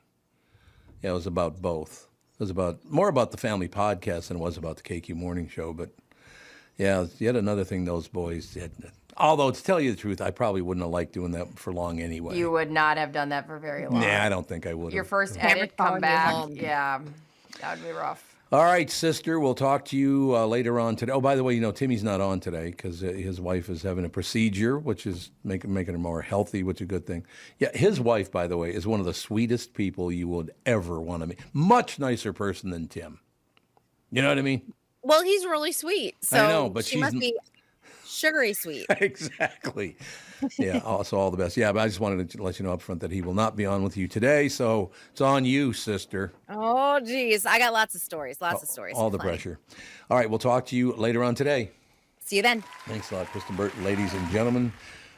Yeah, it was about both. It was more about the family podcast than it was about the KQ Morning Show. But, yeah, yet another thing those boys did. Although, to tell you the truth, I probably wouldn't have liked doing that for long anyway. You would not have done that for very long. Nah, I don't think I would have. Your first edit, come back. Yeah, that would be rough. All right, sister, we'll talk to you later on today. Oh, by the way, Timmy's not on today because his wife is having a procedure, which is making her more healthy, which is a good thing. Yeah, his wife, by the way, is one of the sweetest people you would ever want to meet. Much nicer person than Tim. You know what I mean? Well, he's really sweet. So I know, but she must be sugary sweet. Exactly. Yeah, also all the best. Yeah, but I just wanted to let you know up front that he will not be on with you today, so it's on you, sister. Oh, geez. I got lots of stories. All the pressure. All right, we'll talk to you later on today. See you then. Thanks a lot, Kristyn Burtt. Ladies and gentlemen,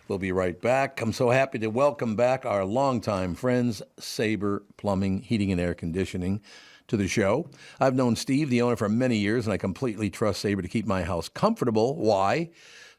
we'll be right back. I'm so happy to welcome back our longtime friends, Sabre Plumbing, Heating, and Air Conditioning, to the show. I've known Steve, the owner, for many years, and I completely trust Sabre to keep my house comfortable. Why?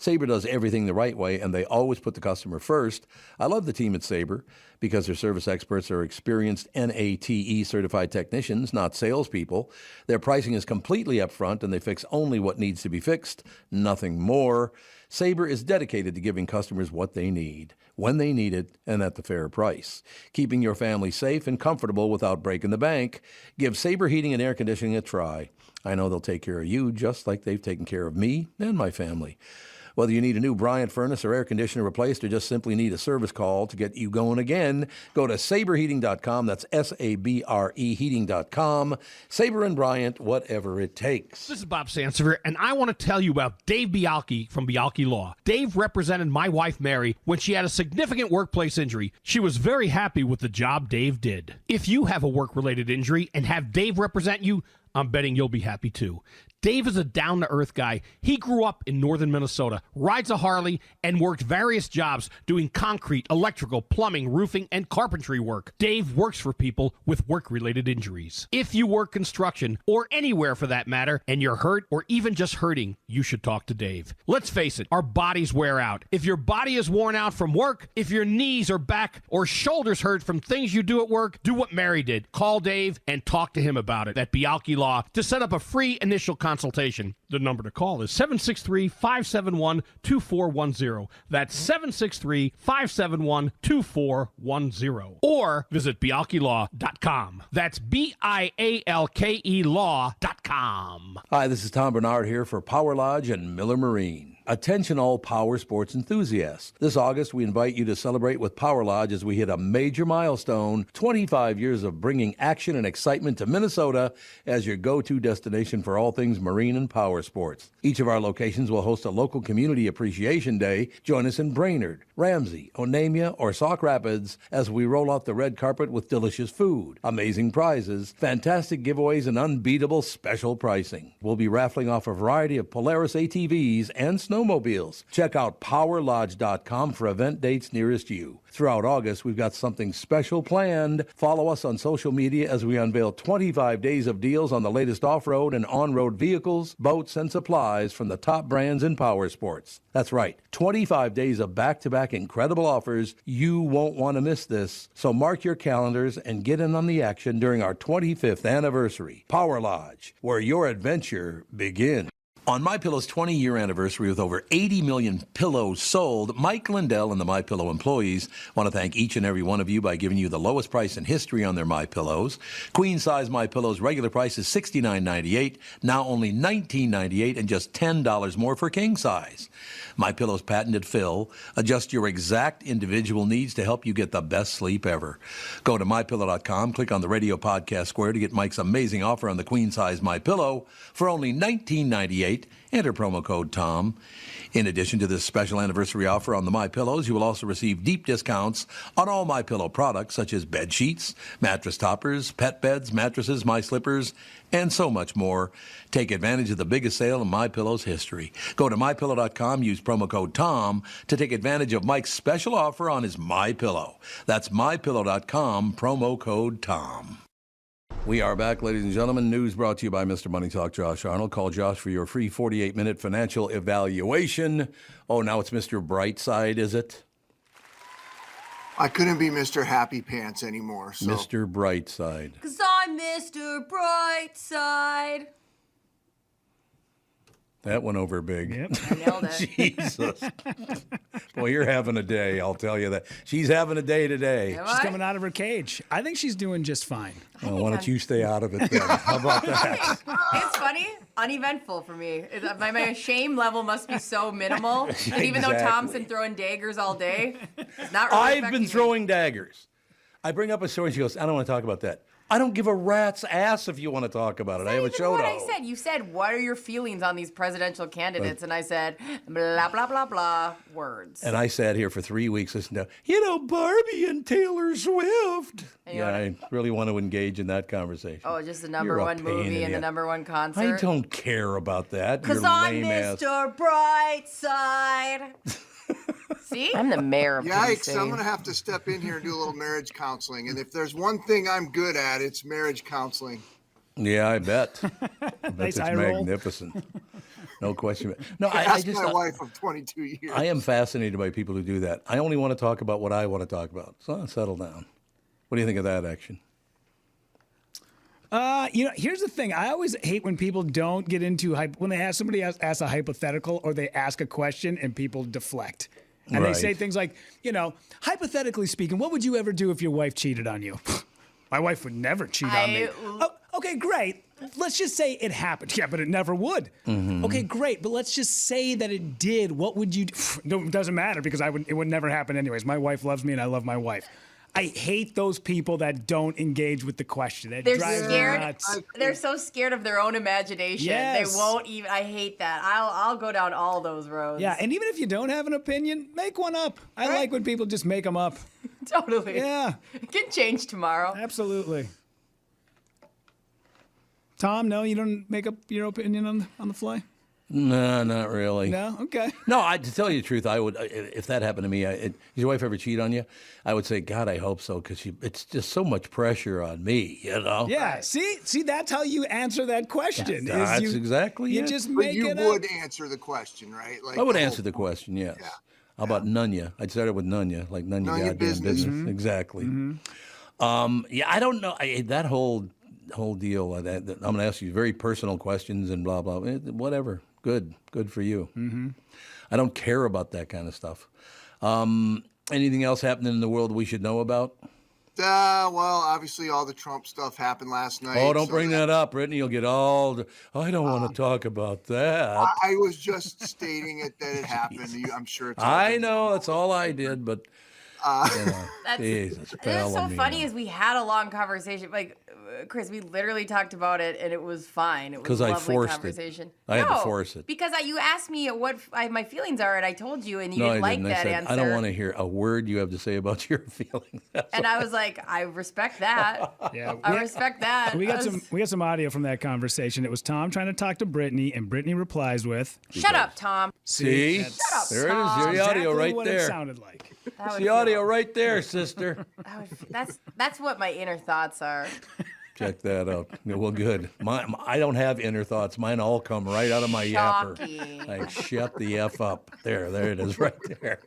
Sabre does everything the right way, and they always put the customer first. I love the team at Sabre because their service experts are experienced NATE certified technicians, not salespeople. Their pricing is completely upfront, and they fix only what needs to be fixed, nothing more. Sabre is dedicated to giving customers what they need, when they need it, and at the fair price. Keeping your family safe and comfortable without breaking the bank. Give Sabre Heating and Air Conditioning a try. I know they'll take care of you just like they've taken care of me and my family. Whether you need a new Bryant furnace or air conditioner replaced or just simply need a service call to get you going again, go to saberheating.com. That's SABRE heating.com. Saber and Bryant, whatever it takes. This is Bob Sansevier, and I want to tell you about Dave Bialki from Bialki Law. Dave represented my wife, Mary, when she had a significant workplace injury. She was very happy with the job Dave did. If you have a work-related injury and have Dave represent you, I'm betting you'll be happy too. Dave is a down-to-earth guy. He grew up in northern Minnesota, rides a Harley, and worked various jobs doing concrete, electrical, plumbing, roofing, and carpentry work. Dave works for people with work-related injuries. If you work construction, or anywhere for that matter, and you're hurt or even just hurting, you should talk to Dave. Let's face it, our bodies wear out. If your body is worn out from work, if your knees or back or shoulders hurt from things you do at work, do what Mary did. Call Dave and talk to him about it at Bialki Law to set up a free initial consultation. The number to call is 763-571-2410. That's 763-571-2410. Or visit bialkilaw.com. That's BIALKE law.com. Hi, this is Tom Barnard here for Power Lodge and Miller Marine. Attention all power sports enthusiasts. This August, we invite you to celebrate with Power Lodge as we hit a major milestone, 25 years of bringing action and excitement to Minnesota as your go-to destination for all things marine and power sports. Each of our locations will host a local community appreciation day. Join us in Brainerd, Ramsey, Onamia, or Sauk Rapids as we roll out the red carpet with delicious food, amazing prizes, fantastic giveaways, and unbeatable special pricing. We'll be raffling off a variety of Polaris ATVs and snowmobiles. Check out powerlodge.com for event dates nearest you. Throughout August, we've got something special planned. Follow us on social media as we unveil 25 days of deals on the latest off-road and on-road vehicles, boats, and supplies from the top brands in power sports. That's right, 25 days of back-to-back incredible offers. You won't want to miss this. So mark your calendars and get in on the action during our 25th anniversary. Power Lodge, where your adventure begins. On MyPillow's 20-year anniversary with over 80 million pillows sold, Mike Lindell and the MyPillow employees want to thank each and every one of you by giving you the lowest price in history on their MyPillows. Queen-size MyPillow's regular price is $69.98, now only $19.98 and just $10 more for king size. MyPillow's patented fill adjusts your exact individual needs to help you get the best sleep ever. Go to MyPillow.com, click on the radio podcast square to get Mike's amazing offer on the queen-size MyPillow for only $19.98. Enter promo code TOM. In addition to this special anniversary offer on the MyPillows, you will also receive deep discounts on all MyPillow products such as bed sheets, mattress toppers, pet beds, mattresses, My Slippers, and so much more. Take advantage of the biggest sale in MyPillow's history. Go to MyPillow.com, use promo code TOM to take advantage of Mike's special offer on his MyPillow. That's MyPillow.com, promo code TOM. We are back, ladies and gentlemen. News brought to you by Mr. Money Talk, Josh Arnold. Call Josh for your free 48-minute financial evaluation. Oh, now it's Mr. Brightside, is it? I couldn't be Mr. Happy Pants anymore. So. Mr. Brightside. Because I'm Mr. Brightside. That went over big. Yep. I nailed it. Jesus. Well, you're having a day, I'll tell you that. She's having a day today. She's coming out of her cage. I think she's doing just fine. Well, why don't you stay out of it then? How about that? It's funny, uneventful for me. My shame level must be so minimal. And even though Tom's been throwing daggers all day, it's not really I've been throwing daggers. I bring up a story and she goes, I don't want to talk about that. I don't give a rat's ass if you want to talk about it. I have a show to I said. You said, what are your feelings on these presidential candidates? And I said, blah, blah, blah, blah, words. And I sat here for 3 weeks listening to, Barbie and Taylor Swift. I really want to engage in that conversation. Oh, just the number one movie and the number one concert? I don't care about that. Because I'm Mr. Brightside. See? I'm the mayor of Yikes, I'm going to have to step in here and do a little marriage counseling. And if there's one thing I'm good at, it's marriage counseling. Yeah, I bet. Nice it's eye roll. Magnificent. No question. No, I just my wife of 22 years. I am fascinated by people who do that. I only want to talk about what I want to talk about. So settle down. What do you think of that action? Here's the thing. I always hate when people don't get into when they ask somebody ask a hypothetical or they ask a question and people deflect. And they say things like, hypothetically speaking, what would you ever do if your wife cheated on you? My wife would never cheat on me. Oh, okay, great. let's just say it happened. Yeah, but it never would. Mm-hmm. Okay, great. But let's just say that it did. What would you do? No, it doesn't matter because it would never happen anyways. My wife loves me and I love my wife. I hate those people that don't engage with the question. That They're drives me scared. nuts. They're so scared of their own imagination. Yes. They won't even. I hate that. I'll go down all those roads. Yeah, and even if you don't have an opinion, make one up. I like when people just make them up. Totally. Yeah. It can change tomorrow. Absolutely. Tom, no, you don't make up your opinion on the fly? No, not really. No? Okay. No, to tell you the truth, I would, if that happened to me, does your wife ever cheat on you? I would say, God, I hope so, because it's just so much pressure on me, you know? Yeah, see, that's how you answer that question. That's exactly you it. just But make you it would up. answer the question, right? Like I would answer the question, yes. Yeah. How about Nunya? I'd start it with Nunya, like Nunya None of your goddamn business. business. Exactly. Mm-hmm. Yeah, I don't know. That whole deal, I'm going to ask you very personal questions and blah, blah, whatever. Good for you. Mm-hmm. I don't care about that kind of stuff. Anything else happening in the world we should know about? Well, obviously all the Trump stuff happened last night. Oh, don't so bring that up, Brittany. You'll get all. I don't want to talk about that. I was just stating it that it happened. I'm sure it's all I been- know that's all I did, but you know, That's, Jesus, That's so Palomino. funny is we had a long conversation. Like, Chris, we literally talked about it and it was fine. It was 'Cause a I lovely forced it. conversation. I had to No, force it. Because you asked me what my feelings are and I told you and you No, didn't I like didn't. that I said, answer. I don't want to hear a word you have to say about your feelings. And I was like, I respect that. Yeah, I respect that. We got I was- some audio from that conversation. It was Tom trying to talk to Brittany, and Brittany replies with, Shut up, Tom. See? That's Shut up, There it is. Tom. There's the audio exactly right what there. it sounded like. That It's would the feel- audio right there, sister. That's what my inner thoughts are. Check that out. Yeah, well, good. I don't have inner thoughts. Mine all come right out of my Shocking. yapper. Like, shut the F up. There it is right there.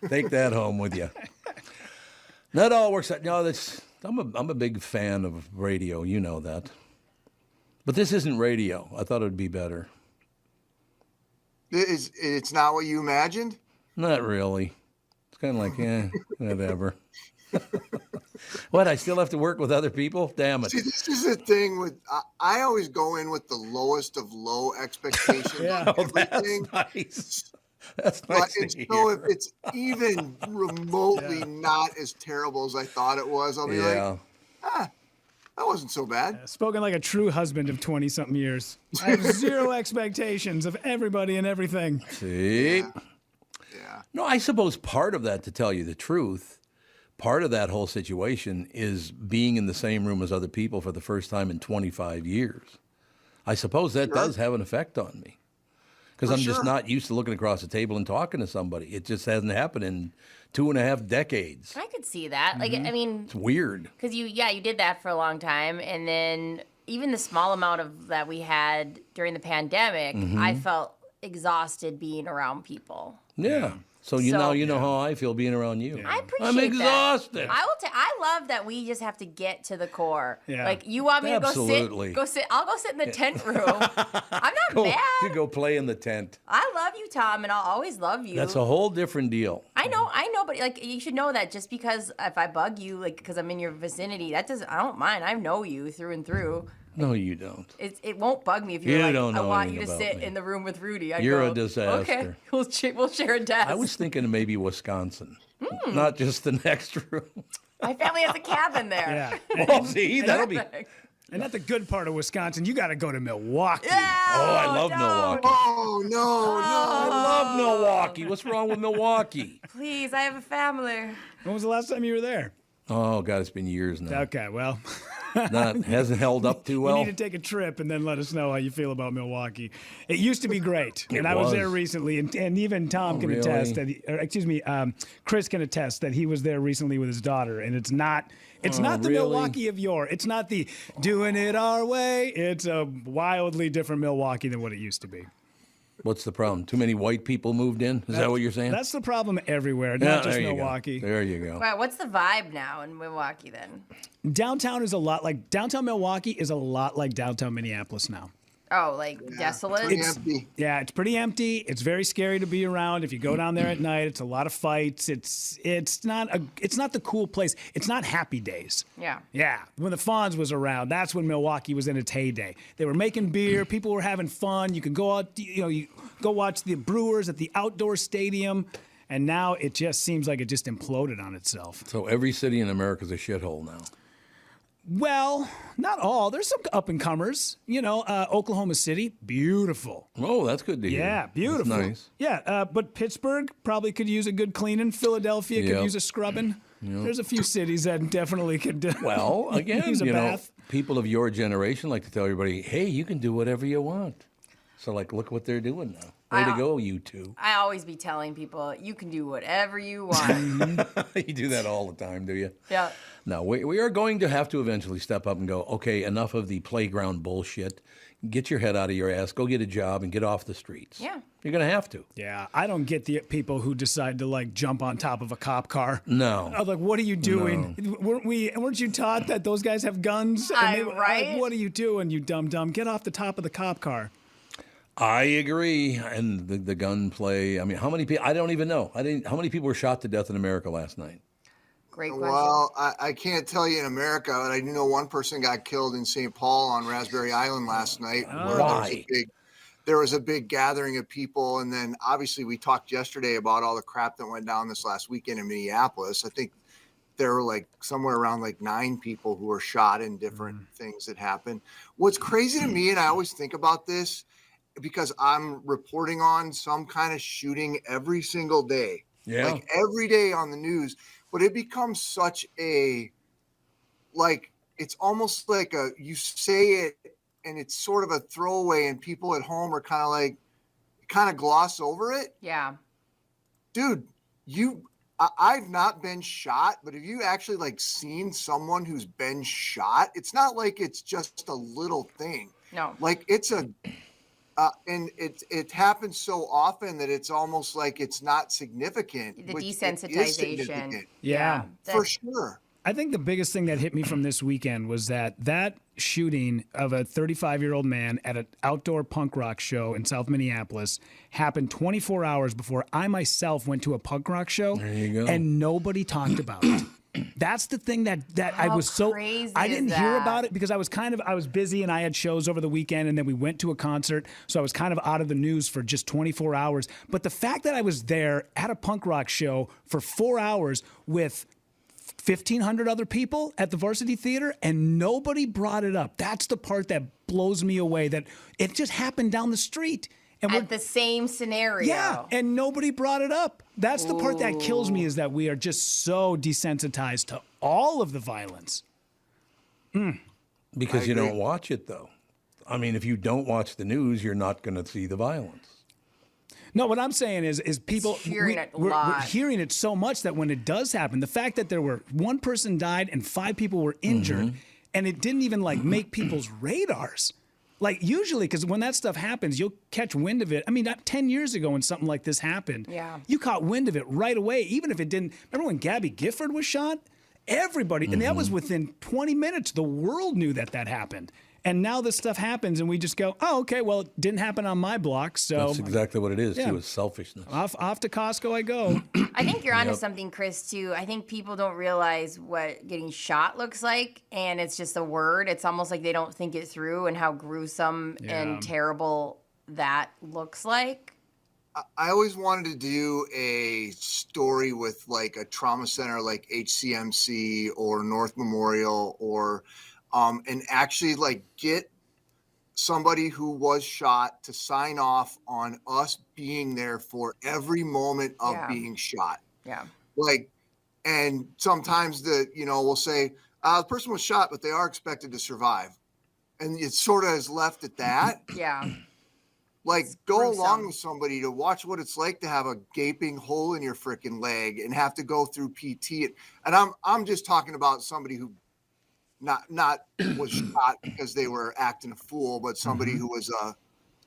Take that home with you. That all works out. No, I'm a big fan of radio. You know that. But this isn't radio. I thought it would be better. It's not what you imagined? Not really. It's kind of like, whatever. What, I still have to work with other people? Damn it. See, this is the thing with I always go in with the lowest of low expectations on Oh, everything. that's nice. That's But nice it's, to so hear. if it's even remotely not as terrible as I thought it was, I'll be like, that wasn't so bad. Spoken like a true husband of 20-something years. I have zero expectations of everybody and everything. See? Yeah. No, I suppose part of that, to tell you the truth, part of that whole situation is being in the same room as other people for the first time in 25 years. I suppose that does have an effect on me. Because I'm just not used to looking across the table and talking to somebody. It just hasn't happened in 2.5 decades. I could see that. Like, I mean, It's weird. because you did that for a long time, and then even the small amount of that we had during the pandemic, I felt exhausted being around people. Yeah. So you know how I feel being around you. I appreciate I'm exhausted. that. I love that we just have to get to the core. Yeah. Like, you want me Absolutely. to go sit? I'll go sit in the tent room. I'm not mad. To go play in the tent. I love you, Tom, and I'll always love you. That's a whole different deal. I know, but like, you should know that just because if I bug you, like, because I'm in your vicinity, I don't mind. I know you through and through. No, you don't. It won't bug me if you're You like, don't I know want you anything to about sit me. in the room with Rudy. I You're go, a disaster. Okay, we'll share a desk. I was thinking of maybe Wisconsin, not just the next room. My family has a cabin there. Yeah. Oh, see, that'll be. And not the good part of Wisconsin. You got to go to Milwaukee. Yeah. Oh, I love no. Milwaukee. Oh, no. I love Milwaukee. What's wrong with Milwaukee? Please, I have a family. When was the last time you were there? Oh God, it's been years now. Okay, well, Hasn't held up too you well. need to take a trip and then let us know how you feel about Milwaukee. It used to be great, and I was was. there recently, and even Tom can attest that. Chris can attest that he was there recently with his daughter, and it's not the really? Milwaukee of yore. It's not the doing it our way. It's a wildly different Milwaukee than what it used to be. What's the problem? Too many white people moved in? Is that what you're saying? That's the problem everywhere, Yeah, not just there you go. Milwaukee. There you go. Wow, what's the vibe now in Milwaukee then? Downtown Milwaukee is a lot like downtown Minneapolis now. Oh, like desolate? Pretty empty. Yeah, it's pretty empty. It's very scary to be around. If you go down there at night, it's a lot of fights. It's not the cool place. It's not Happy Days. Yeah. Yeah, when the Fonz was around, that's when Milwaukee was in its heyday. They were making beer, people were having fun. You can go out, you go watch the Brewers at the outdoor stadium, and now it just seems like it just imploded on itself. So every city in America is a shithole now. Well, not all. There's some up-and-comers. Oklahoma City, beautiful. Oh, that's good to hear. Yeah, beautiful. That's nice. Yeah, but Pittsburgh probably could use a good cleaning. Philadelphia could use a scrubbing. Yep. There's a few cities that definitely could Well, again, use a bath. People of your generation like to tell everybody, hey, you can do whatever you want. So, look what they're doing now. Way to go, you two. I always be telling people, you can do whatever you want. You do that all the time, do you? Yeah. No, we are going to have to eventually step up and go, okay, enough of the playground bullshit. Get your head out of your ass. Go get a job and get off the streets. Yeah. You're going to have to. Yeah, I don't get the people who decide to jump on top of a cop car. No. I was like, what are you doing? No. Weren't you taught that those guys have guns? Right? What are you doing, you dumb? Get off the top of the cop car. I agree. And the gun play. I mean, how many people? I don't even know. How many people were shot to death in America last night? Great question. Well, I can't tell you in America, but I do know one person got killed in St. Paul on Raspberry Island last night. Why? There was a big gathering of people. And then obviously we talked yesterday about all the crap that went down this last weekend in Minneapolis. I think there were somewhere around 9 people who were shot in different things that happened. What's crazy to me, and I always think about this, because I'm reporting on some kind of shooting every single day. Yeah. Every day on the news. But it becomes such a, it's almost like you say it and it's sort of a throwaway and people at home are kind of gloss over it. Yeah. Dude, I've not been shot, but have you actually seen someone who's been shot? It's not like it's just a little thing. No. It's a, and it happens so often that it's almost like it's not significant. The which desensitization. is significant. Yeah. For sure. I think the biggest thing that hit me from this weekend was that shooting of a 35-year-old man at an outdoor punk rock show in South Minneapolis happened 24 hours before I myself went to a punk rock show. There you go. And nobody talked about it. That's the thing that I was so crazy I is didn't hear that? about it because I was busy and I had shows over the weekend and then we went to a concert, so I was kind of out of the news for just 24 hours. But the fact that I was there at a punk rock show for 4 hours with 1,500 other people at the Varsity Theater and nobody brought it up. That's the part that blows me away, that it just happened down the street. And At the same scenario. yeah, and nobody brought it up. That's the part that kills me, is that we are just so desensitized to all of the violence. Because you don't watch it, though. I mean, if you don't watch the news, you're not going to see the violence. No, what I'm saying is people hearing it a we're lot. hearing it so much that when it does happen, the fact that there were 1 person died and 5 people were injured, and it didn't even make people's radars. Usually, because when that stuff happens, you'll catch wind of it. I mean, 10 years ago when something like this happened, you caught wind of it right away, even if it didn't. Remember when Gabby Gifford was shot? Everybody, and that was within 20 minutes, the world knew that happened. And now this stuff happens, and we just go, oh, okay, well, it didn't happen on my block, so. That's exactly what it is, Yeah. too, is selfishness. Off to Costco I go. I think you're onto Yep. something, Chris, too. I think people don't realize what getting shot looks like, and it's just a word. It's almost like they don't think it through and how gruesome and terrible that looks like. I always wanted to do a story with a trauma center like HCMC or North Memorial or and actually get somebody who was shot to sign off on us being there for every moment of being shot. Yeah. And sometimes we'll say the person was shot, but they are expected to survive. And it sort of is left at that. Yeah. Go along with somebody to watch what it's like to have a gaping hole in your freaking leg and have to go through PT. And I'm just talking about somebody who not was shot because they were acting a fool, but somebody who was a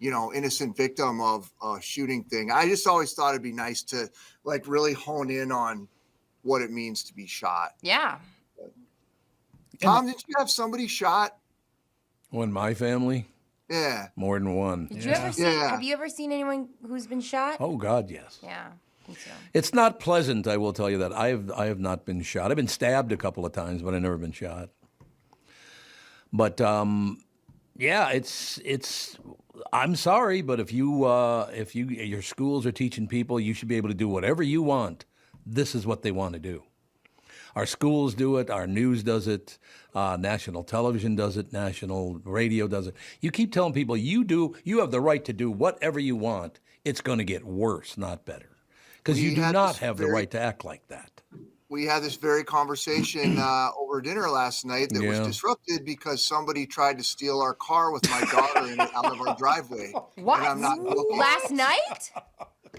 innocent victim of a shooting thing. I just always thought it'd be nice to really hone in on what it means to be shot. Yeah. Tom, did you have somebody shot? Oh, in my family? Yeah. More than one. Did you ever see? Have you ever seen anyone who's been shot? Oh God, yes. Yeah. I think so. It's not pleasant, I will tell you that. I have not been shot. I've been stabbed a couple of times, but I've never been shot. But yeah, it's. I'm sorry, but if your schools are teaching people you should be able to do whatever you want, this is what they want to do. Our schools do it. Our news does it. National television does it. National radio does it. You keep telling people you have the right to do whatever you want. It's going to get worse, not better, because you do not have the right to act like that. We had this very conversation over dinner last night that was disrupted because somebody tried to steal our car with my daughter in it out of our driveway. What? And I'm not looking. Last night?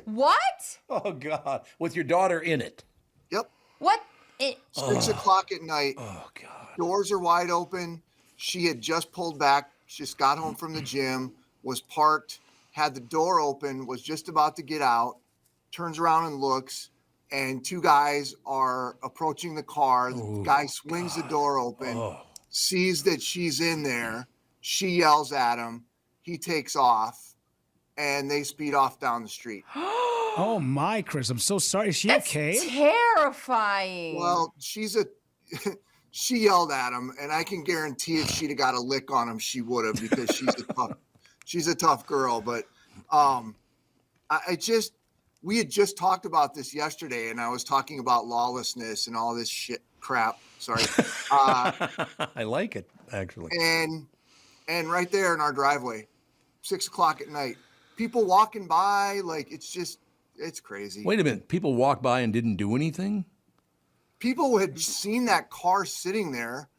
What? Oh God! With your daughter in it. Yep. What? 6 o'clock at night. Oh God. Doors are wide open. She had just pulled back. She just got home from the gym, was parked, had the door open, was just about to get out, turns around and looks, and two guys are approaching the car. The guy swings the door open, sees that she's in there. She yells at him. He takes off, and they speed off down the street. Oh my, Chris, I'm so sorry. Is she okay? Terrifying. Well, she yelled at him, and I can guarantee if she'd have got a lick on him, she would have, because she's a tough girl. But we had just talked about this yesterday, and I was talking about lawlessness and all this shit crap. Sorry. I like it, actually. And right there in our driveway, 6 o'clock at night, people walking by, like, it's crazy. Wait a minute. People walked by and didn't do anything? People had seen that car sitting there,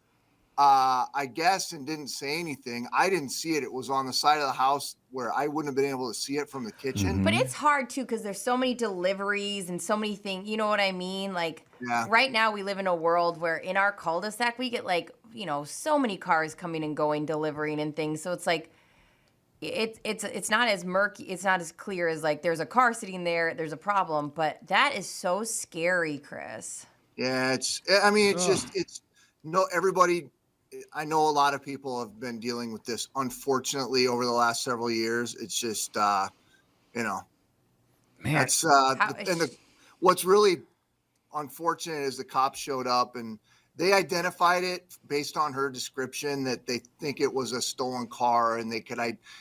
I guess, and didn't say anything. I didn't see it. It was on the side of the house where I wouldn't have been able to see it from the kitchen. But it's hard, too, because there's so many deliveries and so many things. You know what I mean? Like, right now we live in a world where in our cul-de-sac, we get, like, so many cars coming and going, delivering and things. So it's like, it's not as murky. It's not as clear as, like, there's a car sitting there, there's a problem. But that is so scary, Chris. Yeah, everybody. I know a lot of people have been dealing with this, unfortunately, over the last several years. It's just, man. That's what's really unfortunate is the cops showed up and they identified it based on her description that they think it was a stolen car, and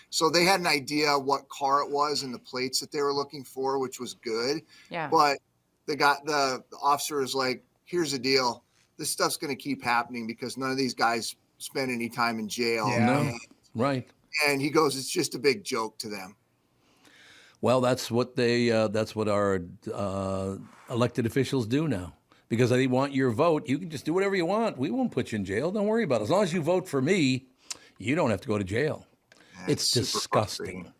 so they had an idea what car it was and the plates that they were looking for, which was good. Yeah. But the officer is like, here's the deal. This stuff's going to keep happening because none of these guys spend any time in jail. Yeah. No. Right. And he goes, it's just a big joke to them. Well, that's what our elected officials do now. Because they want your vote. You can just do whatever you want. We won't put you in jail. Don't worry about it. As long as you vote for me, you don't have to go to jail. It's disgusting.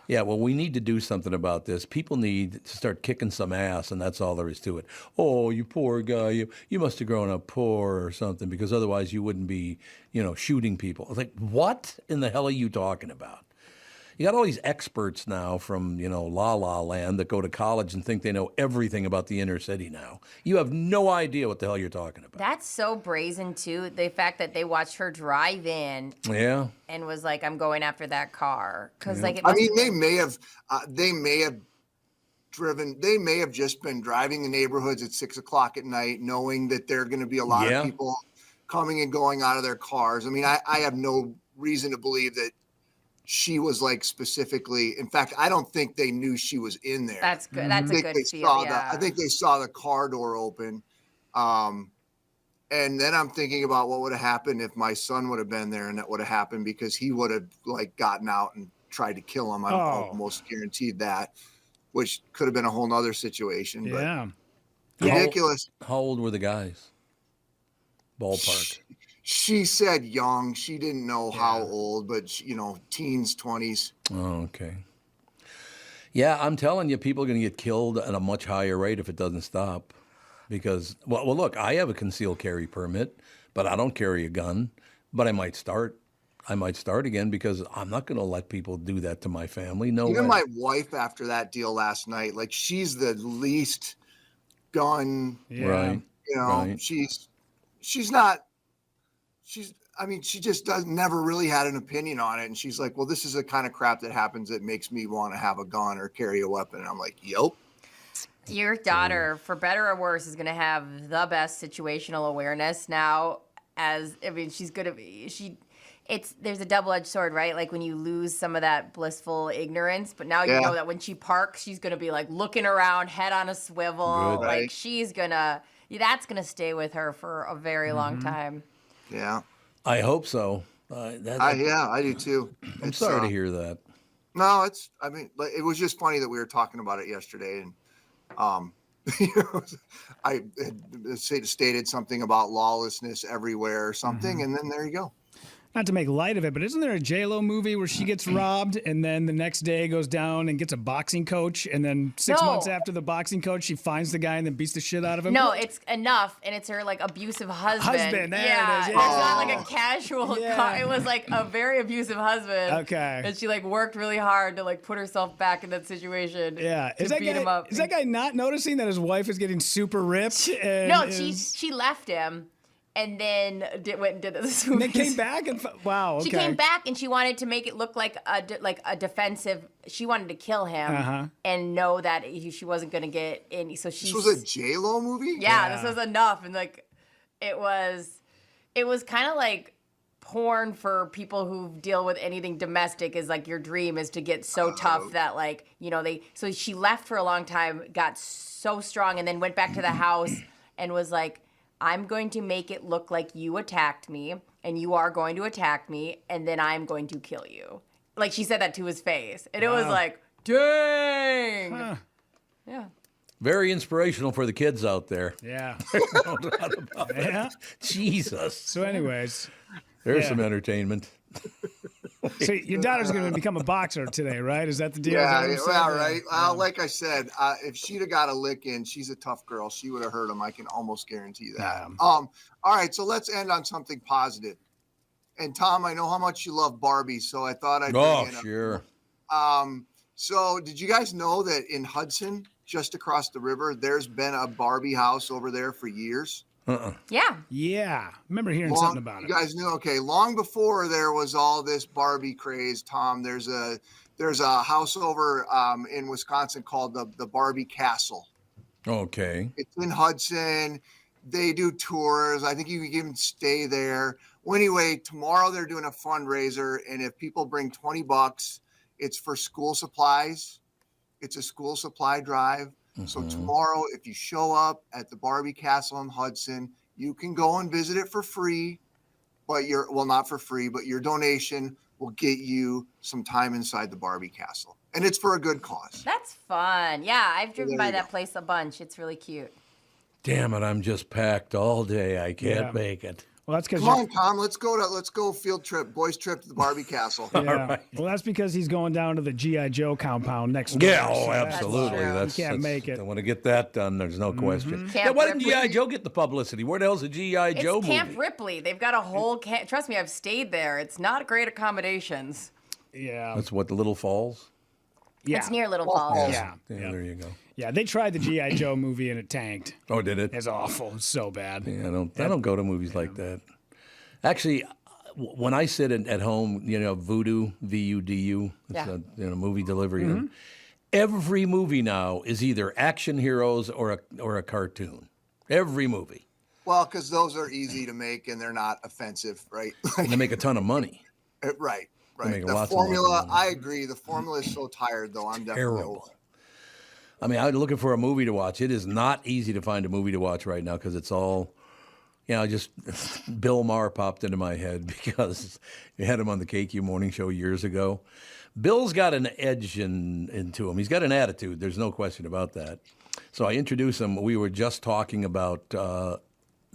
Yeah, well, we need to do something about this. People need to start kicking some ass, and that's all there is to it. Oh, you poor guy, you must have grown up poor or something, because otherwise you wouldn't be, shooting people. It's like, what in the hell are you talking about? You got all these experts now from, La La Land that go to college and think they know everything about the inner city now. You have no idea what the hell you're talking about. That's so brazen, too. The fact that they watched her drive in and was like, I'm going after that car. Because, they may have just been driving the neighborhoods at 6 o'clock at night, knowing that there are going to be a lot of people coming and going out of their cars. I mean, I have no reason to believe that she was like specifically. In fact, I don't think they knew she was in there. That's good. That's a good feel. I think they saw the car door open. And then I'm thinking about what would have happened if my son would have been there, and that would have happened because he would have gotten out and tried to kill him. I'm almost guaranteed that, which could have been a whole nother situation. Yeah. But ridiculous. How old were the guys? Ballpark. She said young. She didn't know how old, but teens, 20s. Oh, okay. Yeah, I'm telling you, people are going to get killed at a much higher rate if it doesn't stop. Because, well, look, I have a concealed carry permit, but I don't carry a gun. But I might start. Again because I'm not going to let people do that to my family. No way. Even my wife, after that deal last night, she's the least gun. Yeah. Right. She's not. she just never really had an opinion on it. And she's like, well, this is the kind of crap that happens that makes me want to have a gun or carry a weapon. And I'm like, yep. Your daughter, for better or worse, is going to have the best situational awareness now. She's going to be, there's a double-edged sword, right? Like when you lose some of that blissful ignorance, but now you know that when she parks, she's going to be like looking around, head on a swivel. Good. Like that's going to stay with her for a very long time. Yeah. I hope so. I do too. I'm sorry to hear that. No, it was just funny that we were talking about it yesterday, and I had stated something about lawlessness everywhere or something, and then there you go. Not to make light of it, but isn't there a J-Lo movie where she gets robbed and then the next day goes down and gets a boxing coach, and then 6 months after the boxing coach, she finds the guy and then beats the shit out of him? No, it's Enough, and it's her like abusive husband. There it is. It's not like a casual car. It was like a very abusive husband. Okay. And she like worked really hard to like put herself back in that situation. Yeah. To beat him up. Is that guy not noticing that his wife is getting super ripped? No, she left him. And then went and did this movie. And then came back and wow. Okay. She came back and she wanted to make it look like a defensive. She wanted to kill him and know that she wasn't going to get any. So this was a J-Lo movie. Yeah, this was Enough, and like it was kind of like porn for people who deal with anything domestic. Is like your dream is to get so tough that like So she left for a long time, got so strong, and then went back to the house and was like, I'm going to make it look like you attacked me, and you are going to attack me, and then I'm going to kill you. Like, she said that to his face. And it was like, dang. Huh. Yeah. Very inspirational for the kids out there. Yeah. No doubt about it. Jesus. So anyways. There's some entertainment. So your daughter's going to become a boxer today, right? Is that the deal? Yeah, right. Like I said, if she'd have got a lick in, she's a tough girl. She would have hurt him. I can almost guarantee that. All right, so let's end on something positive. And Tom, I know how much you love Barbie, so I thought I'd bring it up. Sure. So did you guys know that in Hudson, just across the river, there's been a Barbie house over there for years? Yeah. Yeah. I remember hearing something about it. You guys knew? Okay. Long before there was all this Barbie craze, Tom, there's a house over in Wisconsin called the Barbie Castle. Okay. It's in Hudson. They do tours. I think you can even stay there. Well, anyway, tomorrow they're doing a fundraiser, and if people bring $20, it's for school supplies. It's a school supply drive. So tomorrow, if you show up at the Barbie Castle in Hudson, you can go and visit it for free, but not for free, but your donation will get you some time inside the Barbie Castle. And it's for a good cause. That's fun. Yeah, I've driven by that place a bunch. It's really cute. Damn it, I'm just packed all day. I can't make it. Well, that's because come on, Tom. Let's go field trip, boys trip to the Barbie Castle. Yeah. Right. Well, that's because he's going down to the GI Joe compound next door. Yeah, absolutely. You can't make it. I want to get that done. There's no question. Yeah, why didn't GI Joe get the publicity? Where the hell's the GI Joe movie? Camp Ripley. They've got a whole camp. Trust me, I've stayed there. It's not great accommodations. Yeah. That's what, the Little Falls? Yeah. It's near Little Falls. Yeah. There you go. Yeah, they tried the G.I. Joe movie and it tanked. Oh, did it? It's awful. It's so bad. Yeah, I don't go to movies like that. Actually, when I sit at home, Vudu, V-U-D-U, it's a movie delivery. Every movie now is either action heroes or a cartoon. Every movie. Well, because those are easy to make and they're not offensive, right? And they make a ton of money. Right. The formula, I agree. The formula is so tired, though. I'm definitely over. I mean, I'm looking for a movie to watch. It is not easy to find a movie to watch right now because it's all, just Bill Maher popped into my head because you had him on the KQ Morning Show years ago. Bill's got an edge into him. He's got an attitude. There's no question about that. So I introduced him. We were just talking about The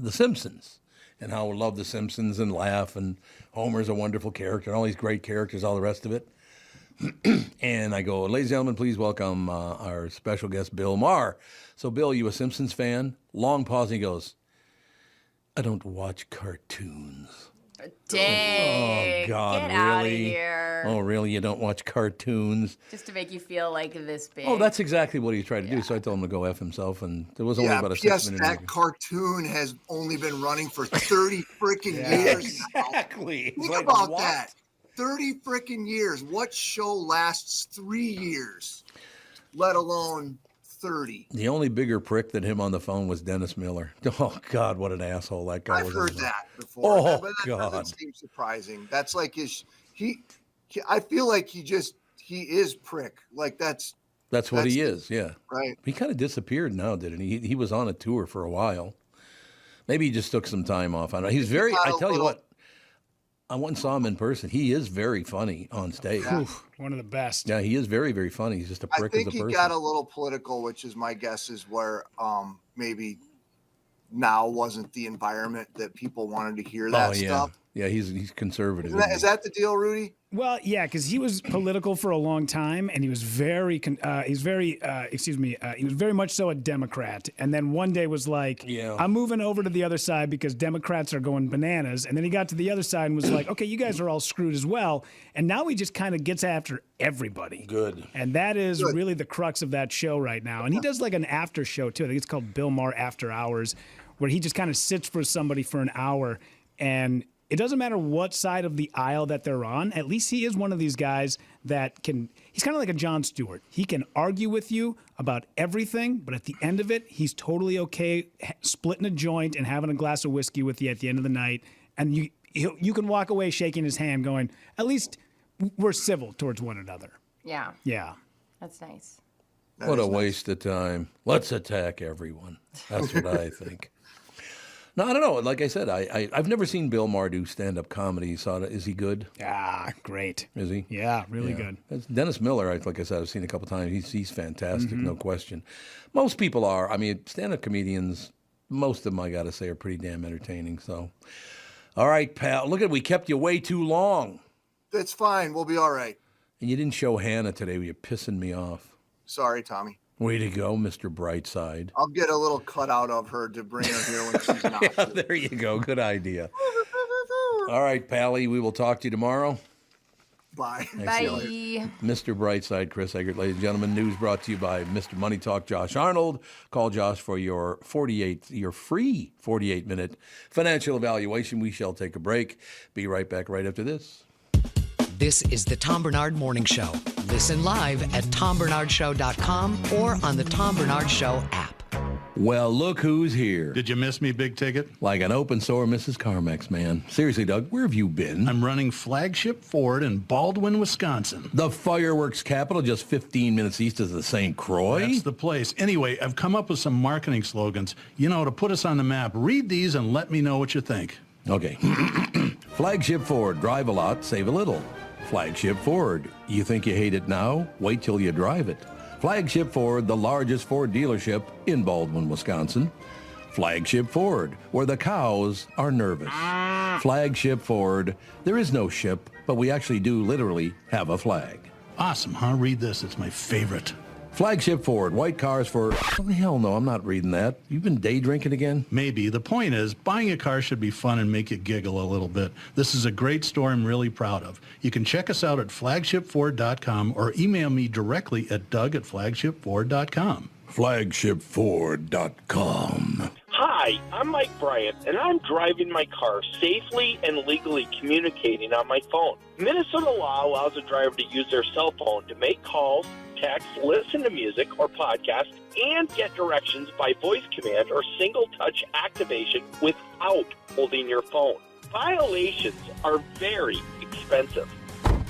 Simpsons and how we love The Simpsons and laugh, and Homer's a wonderful character and all these great characters, all the rest of it. And I go, ladies and gentlemen, please welcome our special guest, Bill Maher. So, Bill, you a Simpsons fan? Long pause, and he goes, I don't watch cartoons. Dang. Oh, God, Get really? out of here. humor. Oh, really? You don't watch cartoons? Just to make you feel like this big. Oh, that's exactly what he tried to do. So I told him to go F himself, and there was only about a 6-minute that cartoon has only been running for 30 freaking years now. Exactly. Think Like, about what? that. 30 freaking years. What show lasts 3 years, let alone 30? The only bigger prick than him on the phone was Dennis Miller. Oh, God, what an asshole that guy was. I've heard that before. Oh, but that God. doesn't seem surprising. That's like I feel like he is prick. Like that's what he is, yeah. Right. He kind of disappeared now, didn't he? He was on a tour for a while. Maybe he just took some time off. I know. He's very, I tell you what, I went and saw him in person. He is very funny on stage. Yeah. One of the best. Yeah, he is very, very funny. He's just a prick I as think a person. he got a little political, which is my guess is where maybe now wasn't the environment that people wanted to hear that stuff. Yeah, he's conservative. Is that the deal, Rudy? Well, yeah, because he was political for a long time, and he was very much so a Democrat. And then one day was like, I'm moving over to the other side because Democrats are going bananas. And then he got to the other side and was like, okay, you guys are all screwed as well. And now he just kind of gets after everybody. Good. And that is really the crux of that show right now. And he does like an after show too. I think it's called Bill Maher After Hours, where he just kind of sits for somebody for an hour, and it doesn't matter what side of the aisle that they're on. At least he is one of these guys that he's kind of like a Jon Stewart. He can argue with you about everything, but at the end of it, he's totally okay splitting a joint and having a glass of whiskey with you at the end of the night. And you can walk away shaking his hand going, at least we're civil towards one another. Yeah. Yeah. That's nice. What a waste of time. Let's attack everyone. That's what I think. No, I don't know. Like I said, I've never seen Bill Maher do stand-up comedy. Is he good? Yeah, great. Is he? Yeah, really good. Dennis Miller, like I said, I've seen a couple times. He's fantastic, no question. Most people are. I mean, stand-up comedians, most of them, I got to say, are pretty damn entertaining. So, all right, pal. Look we kept you way too long. That's fine. We'll be all right. And you didn't show Hannah today. You're pissing me off. Sorry, Tommy. Way to go, Mr. Brightside. I'll get a little cutout of her to bring her here when she's not. Yeah, there you go. Good idea. All right, Pally, we will talk to you tomorrow. Bye. Bye. Mr. Brightside, Chris Egert. Ladies and gentlemen, news brought to you by Mr. Money Talk, Josh Arnold. Call Josh for your free 48-minute financial evaluation. We shall take a break. Be right back right after this. This is the Tom Bernard Morning Show. Listen live at tombernardshow.com or on the Tom Bernard Show app. Well, look who's here. Did you miss me, Big Ticket? Like an open sore Mrs. Carmex, man. Seriously, Doug, where have you been? I'm running Flagship Ford in Baldwin, Wisconsin. The fireworks capital, just 15 minutes east of the St. Croix? That's the place. Anyway, I've come up with some marketing slogans, to put us on the map. Read these and let me know what you think. Okay. Flagship Ford, drive a lot, save a little. Flagship Ford, you think you hate it now? Wait till you drive it. Flagship Ford, the largest Ford dealership in Baldwin, Wisconsin. Flagship Ford, where the cows are nervous. Flagship Ford, there is no ship, but we actually do literally have a flag. Awesome, huh? Read this. It's my favorite. Flagship Ford, white cars for... Oh, hell no, I'm not reading that. You've been day drinking again? Maybe. The point is, buying a car should be fun and make you giggle a little bit. This is a great store I'm really proud of. You can check us out at flagshipford.com or email me directly at doug@flagshipford.com. Flagshipford.com. Hi, I'm Mike Bryant, and I'm driving my car safely and legally communicating on my phone. Minnesota law allows a driver to use their cell phone to make calls, text, listen to music or podcasts, and get directions by voice command or single-touch activation without holding your phone. Violations are very expensive.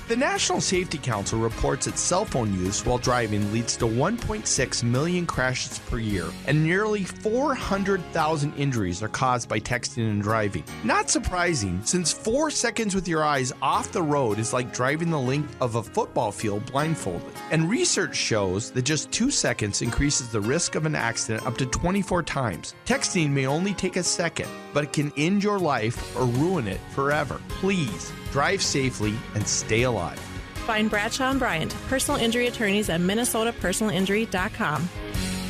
The National Safety Council reports that cell phone use while driving leads to 1.6 million crashes per year, and nearly 400,000 injuries are caused by texting and driving. Not surprising, since 4 seconds with your eyes off the road is like driving the length of a football field blindfolded. And research shows that just 2 seconds increases the risk of an accident up to 24 times. Texting may only take a second, but it can end your life or ruin it forever. Please, drive safely and stay alive. Find Bradshaw and Bryant, personal injury attorneys at minnesotapersonalinjury.com.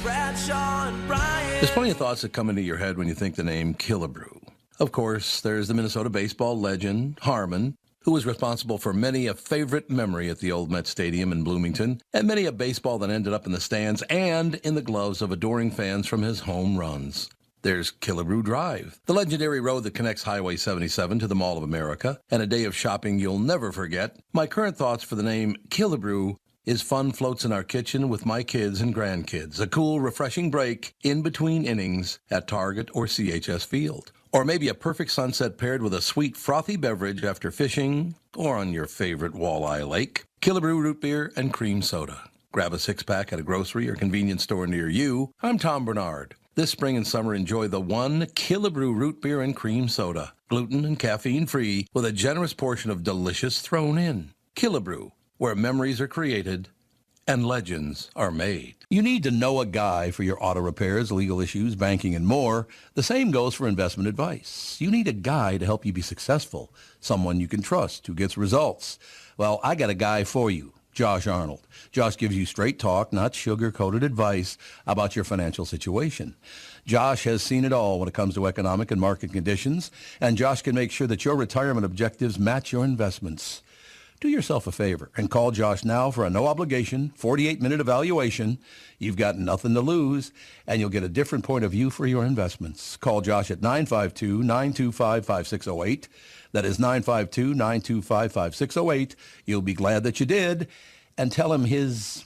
Bradshaw and Bryant. There's plenty of thoughts that come into your head when you think the name Killebrew. Of course, there's the Minnesota baseball legend, Harmon. who was responsible for many a favorite memory at the old Met Stadium in Bloomington, and many a baseball that ended up in the stands and in the gloves of adoring fans from his home runs. There's Killebrew Drive, the legendary road that connects Highway 77 to the Mall of America, and a day of shopping you'll never forget. My current thoughts for the name Killebrew is fun floats in our kitchen with my kids and grandkids, a cool, refreshing break in between innings at Target or CHS Field. Or maybe a perfect sunset paired with a sweet, frothy beverage after fishing or on your favorite walleye lake. Killebrew root beer and cream soda. Grab a six-pack at a grocery or convenience store near you. I'm Tom Barnard. This spring and summer, enjoy the one Killebrew root beer and cream soda, gluten and caffeine-free, with a generous portion of delicious thrown in. Killebrew, where memories are created and legends are made. You need to know a guy for your auto repairs, legal issues, banking, and more. The same goes for investment advice. You need a guy to help you be successful, someone you can trust, who gets results. Well, I got a guy for you. Josh Arnold. Josh gives you straight talk, not sugar-coated advice about your financial situation. Josh has seen it all when it comes to economic and market conditions, and Josh can make sure that your retirement objectives match your investments. Do yourself a favor and call Josh now for a no-obligation, 48-minute evaluation. You've got nothing to lose, and you'll get a different point of view for your investments. Call Josh at 952-925-5608. That is 952-925-5608. You'll be glad that you did. And tell him his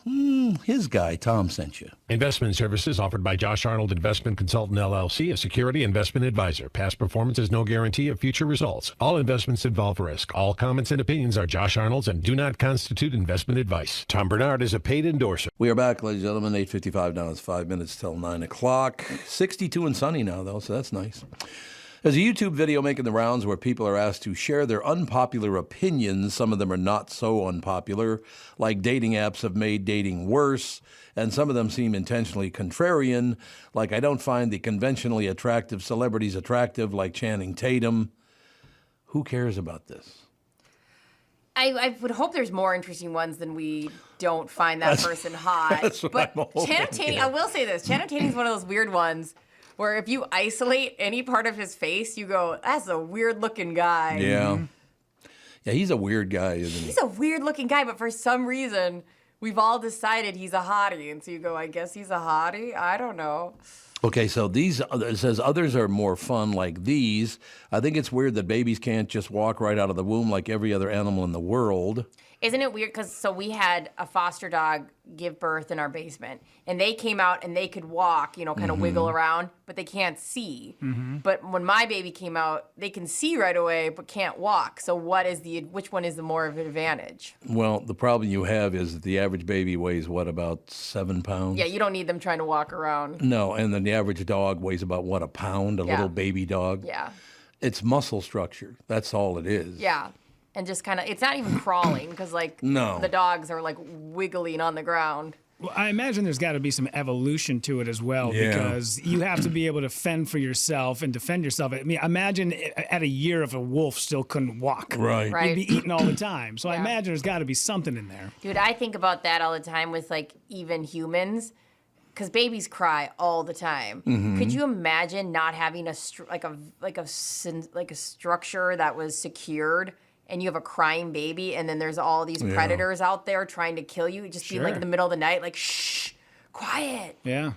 guy, Tom, sent you. Investment services offered by Josh Arnold Investment Consultant, LLC, a security investment advisor. Past performance is no guarantee of future results. All investments involve risk. All comments and opinions are Josh Arnold's and do not constitute investment advice. Tom Barnard is a paid endorser. We are back, ladies and gentlemen. 8:55 now. It's 5 minutes till 9 o'clock. 62 and sunny now, though, so that's nice. There's a YouTube video making the rounds where people are asked to share their unpopular opinions. Some of them are not so unpopular, like dating apps have made dating worse, and some of them seem intentionally contrarian, like I don't find the conventionally attractive celebrities attractive, like Channing Tatum. Who cares about this? I would hope there's more interesting ones than we don't find that person hot. But Channing Tatum, I will say this, Channing Tatum's one of those weird ones where if you isolate any part of his face, you go, that's a weird-looking guy. Yeah. Yeah, he's a weird guy, isn't he? He's a weird-looking guy, but for some reason, we've all decided he's a hottie. And so you go, I guess he's a hottie? I don't know. Okay, so it says others are more fun like these. I think it's weird that babies can't just walk right out of the womb like every other animal in the world. Isn't it weird? Because we had a foster dog give birth in our basement, and they came out and they could walk, kind of wiggle around, but they can't see. But when my baby came out, they can see right away, but can't walk. So which one is the more of an advantage? Well, the problem you have is that the average baby weighs, about 7 pounds? Yeah, you don't need them trying to walk around. No, and then the average dog weighs about, a pound, a little baby dog? Yeah. It's muscle structure. That's all it is. Yeah. And just kind of, it's not even crawling because, no. The dogs are, wiggling on the ground. Well, I imagine there's got to be some evolution to it as well, because you have to be able to fend for yourself and defend yourself. I mean, imagine at a year if a wolf still couldn't walk. Right. He'd be eaten all the time. So I imagine there's got to be something in there. Dude, I think about that all the time with, even humans. Because babies cry all the time. Could you imagine not having a structure that was secured, and you have a crying baby, and then there's all these predators out there trying to kill you, just being in the middle of the night, shh, quiet. Yeah.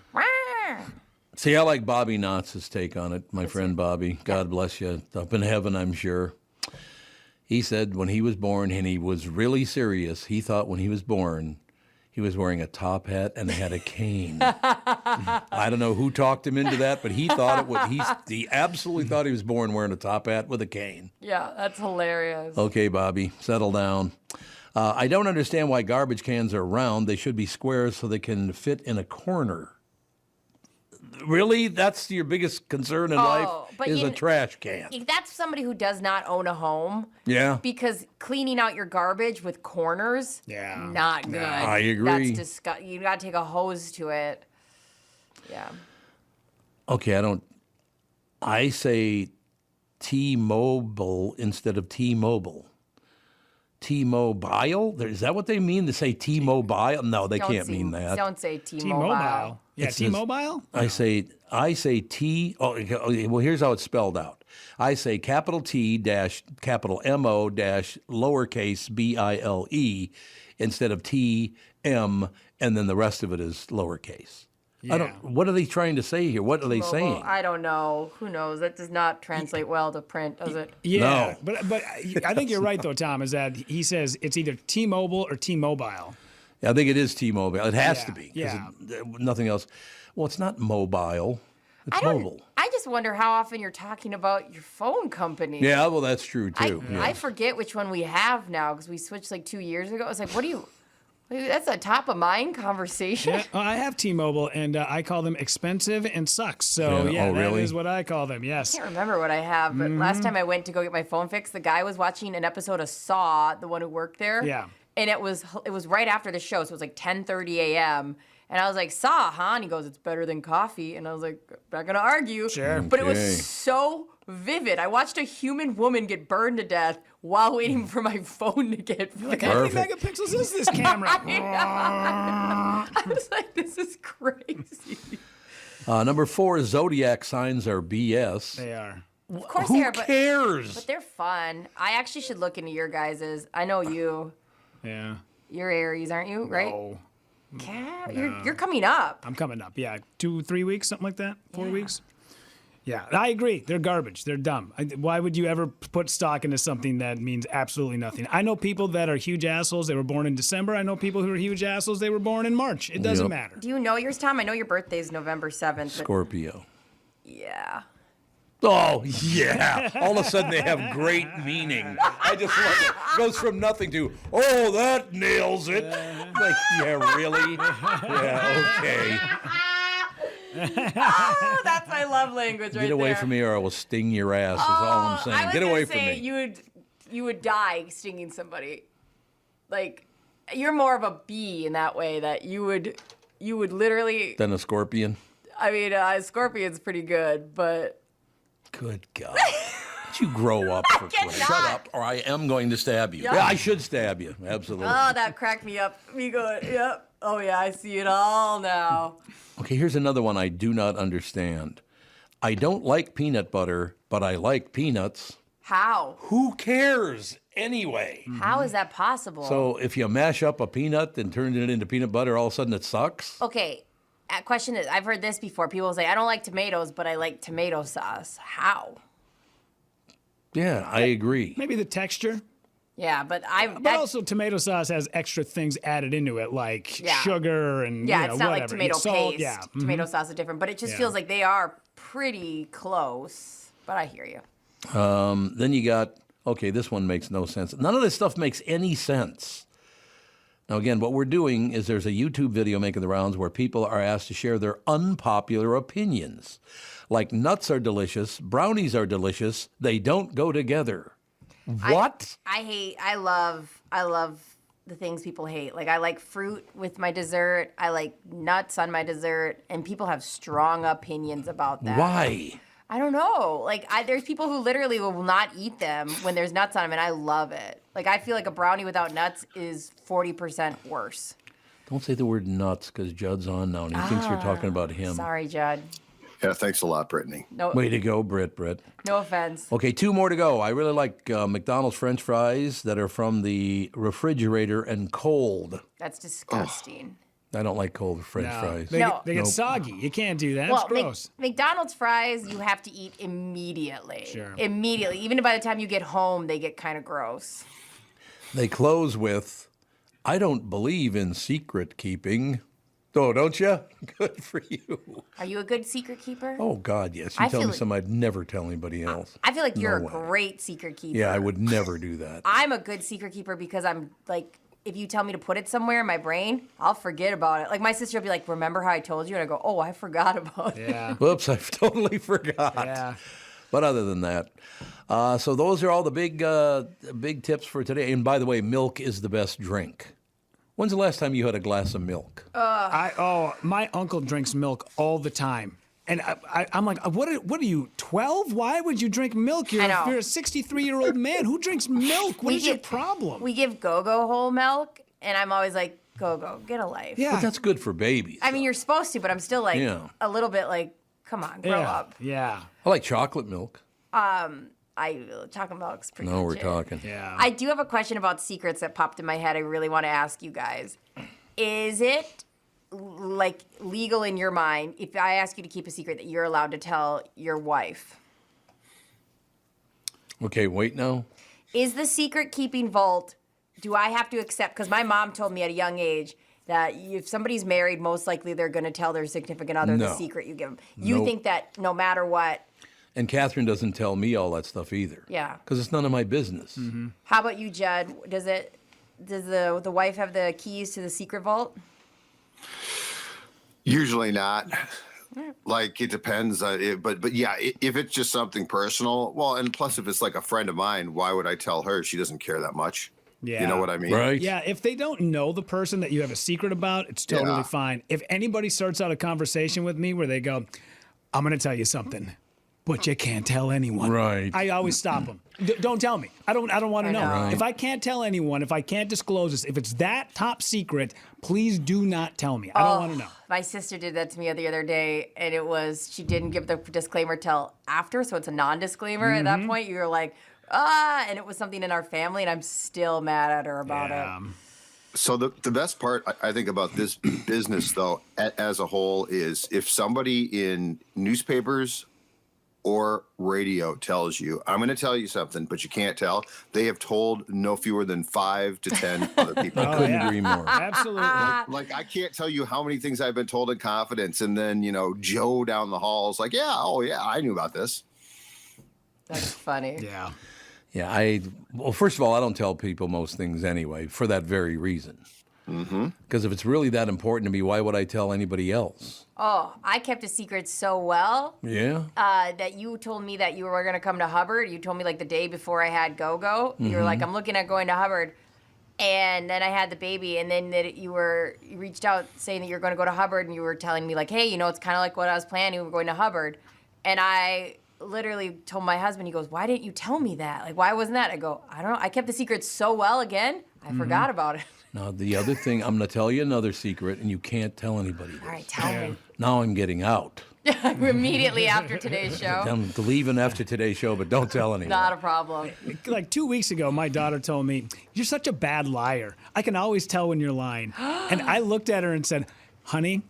See, I like Bobby Knott's take on it. My friend Bobby, God bless you, up in heaven, I'm sure. He said when he was born, and he was really serious, he thought when he was born, he was wearing a top hat and had a cane. I don't know who talked him into that, but he thought he absolutely thought he was born wearing a top hat with a cane. Yeah, that's hilarious. Okay, Bobby, settle down. I don't understand why garbage cans are round. They should be square so they can fit in a corner. Really? That's your biggest concern in life is a trash can? That's somebody who does not own a home. Yeah. Because cleaning out your garbage with corners, not good. I agree. That's disgusting. You got to take a hose to it. Yeah. Okay, I say T-Mobile instead of T-Mobile. T-Mobile? Is that what they mean to say T-Mobile? No, they can't mean that. Don't say T-Mobile. Yeah, It says- T-Mobile? I say T. Oh, well, here's how it's spelled out. I say capital T dash capital MO dash lowercase BILE instead of T M, and then the rest of it is lowercase. What are they trying to say here? What are they saying? I don't know. Who knows? That does not translate well to print, does it? Yeah, but I think you're right though, Tom. Is that he says it's either T-Mobile or T-Mobile. Yeah, I think it is T-Mobile. It has to be. 'Cause Yeah. Nothing else. Well, it's not mobile. It's mobile. I just wonder how often you're talking about your phone company. Yeah, well, that's true too. I forget which one we have now because we switched like 2 years ago. I was like, what do you? That's a top of mind conversation. Yeah, I have T-Mobile, and I call them expensive and sucks. So Yeah. Oh, that really? is what I call them. Yes. I can't remember what I have, but last time I went to go get my phone fixed, the guy was watching an episode of Saw, the one who worked there. Yeah. And it was right after the show, so it was like 10:30 a.m. And I was like, Saw, huh? And he goes, it's better than coffee. And I was like, not gonna argue. Sure. But it Okay. was so vivid. I watched a human woman get burned to death while waiting for my phone to get fixed. Like, how many megapixels is this camera? I was like, this is crazy. Number 4, zodiac signs are BS. They are. Of course Who they are, cares? but they're fun. I actually should look into your guys's. I know you. Yeah. You're Aries, aren't you? Right? No. Cat, you're coming up. I'm coming up. Yeah, 2-3 weeks, something like that. 4 weeks. Yeah, I agree. They're garbage. They're dumb. Why would you ever put stock into something that means absolutely nothing? I know people that are huge assholes. They were born in December. I know people who are huge assholes. They were born in March. It doesn't matter. Do you know yours, Tom? I know your birthday is November 7th. But Scorpio. yeah. Oh, yeah. All of a sudden they have great meaning. I just love it. Goes from nothing to, oh, that nails it. Like, yeah, really? Yeah, okay. Oh, that's my love language right there. Get away from me or I will sting your ass is all I'm saying. I was Get gonna away from say me. you would die stinging somebody. Like, you're more of a bee in that way that you would literally. Then a scorpion. I mean, scorpion's pretty good, but. Good God. Don't you grow up for Christ. Shut up or I am going to stab you. Yeah. Yeah, I should stab you. Absolutely. Oh, that cracked me up. Me going, yep. Oh, yeah, I see it all now. Okay, here's another one I do not understand. I don't like peanut butter, but I like peanuts. How? Who cares anyway? How is that possible? So if you mash up a peanut and turn it into peanut butter, all of a sudden it sucks? Okay, question is, I've heard this before. People say, I don't like tomatoes, but I like tomato sauce. How? Yeah, I agree. Maybe the texture. Yeah, but But also, tomato sauce has extra things added into it, like sugar and it's not whatever. like tomato Salt, paste. Yeah, Tomato sauce is different, but it just feels like they are pretty close. But I hear you. Then you got, okay, this one makes no sense. None of this stuff makes any sense. Now, again, what we're doing is there's a YouTube video making the rounds where people are asked to share their unpopular opinions. Like nuts are delicious, brownies are delicious, they don't go together. What? I love the things people hate. Like, I like fruit with my dessert. I like nuts on my dessert. And people have strong opinions about that. Why? I don't know. Like, there's people who literally will not eat them when there's nuts on them, and I love it. Like, I feel like a brownie without nuts is 40% worse. Don't say the word nuts because Judd's on now and he thinks you're talking about him. Sorry, Judd. Yeah, thanks a lot, Brittany. No, Way to go, Britt. no offense. Okay, 2 more to go. I really like McDonald's French fries that are from the refrigerator and cold. That's disgusting. I don't like cold French fries. They get soggy. You can't do that. Well, it's gross. McDonald's fries you have to eat immediately. Sure. Immediately. Even by the time you get home, they get kind of gross. They close with, I don't believe in secret keeping. Oh, don't you? Good for you. Are you a good secret keeper? Oh, God, yes. I You tell feel me like- something I'd never tell anybody else. I feel like you're No a way. great secret keeper. Yeah, I would never do that. I'm a good secret keeper because I'm like, if you tell me to put it somewhere in my brain, I'll forget about it. Like, my sister will be like, remember how I told you? And I go, oh, I forgot about it. Whoops, I totally forgot. Yeah. But other than that, so those are all the big tips for today. And by the way, milk is the best drink. When's the last time you had a glass of milk? My uncle drinks milk all the time. And I'm like, what are you, 12? Why would you drink milk? You're a 63-year-old man. Who drinks milk? What is your problem? We give Go-Go whole milk, and I'm always like, Go, get a life. Yeah. But that's good for babies. I mean, you're supposed to, but I'm still like Yeah. a little bit like, come on, grow up. Yeah. I like chocolate milk. Chocolate milk's pretty No, we're legit. talking. Yeah. I do have a question about secrets that popped in my head. I really want to ask you guys. Is it like legal in your mind if I ask you to keep a secret that you're allowed to tell your wife? Okay, wait now. Is the secret keeping vault, do I have to accept, because my mom told me at a young age that if somebody's married, most likely they're going to tell their significant other the No. secret you give them. You Nope. think that no matter what, And Catherine doesn't tell me all that stuff either. Yeah. Because it's none of my business. How about you, Judd? Does the wife have the keys to the secret vault? Usually not. Like, it depends. But yeah, if it's just something personal, well, and plus if it's like a friend of mine, why would I tell her? She doesn't care that much. Yeah. You know what I mean? Right. Yeah, if they don't know the person that you have a secret about, it's totally Yeah. fine. If anybody starts out a conversation with me where they go, I'm going to tell you something, but you can't tell anyone. Right. I always stop them. Don't tell me. I don't want to know. Right. If I can't tell anyone, if I can't disclose this, if it's that top secret, please do not tell me. I don't want to know. My sister did that to me the other day, and she didn't give the disclaimer till after, so it's a non-disclaimer. At that point, you're like, and it was something in our family, and I'm still mad at her about it. So the best part I think about this business, though, as a whole, is if somebody in newspapers or radio tells you, I'm going to tell you something, but you can't tell, they have told no fewer than 5 to 10 other people. I couldn't agree more. Absolutely. Like, I can't tell you how many things I've been told in confidence, and then, Joe down the hall is like, yeah, I knew about this. That's funny. Yeah. Yeah, well, first of all, I don't tell people most things anyway for that very reason. Because if it's really that important to me, why would I tell anybody else? Oh, I kept a secret so well Yeah. that you told me that you were going to come to Hubbard. You told me like the day before I had Go-Go. You were like, I'm looking at going to Hubbard. And then I had the baby, and then you reached out saying that you're going to go to Hubbard, and you were telling me like, hey, it's kind of like what I was planning. We're going to Hubbard. And I literally told my husband, he goes, why didn't you tell me that? Like, why wasn't that? I go, I don't know. I kept the secret so well again, I forgot about it. Now, the other thing, I'm going to tell you another secret, and you can't tell anybody this. All right, tell me. Now I'm getting out. Immediately after today's show. I'm leaving after today's show, but don't tell anyone. Not a problem. Like 2 weeks ago, my daughter told me, you're such a bad liar. I can always tell when you're lying. And I looked at her and said, honey,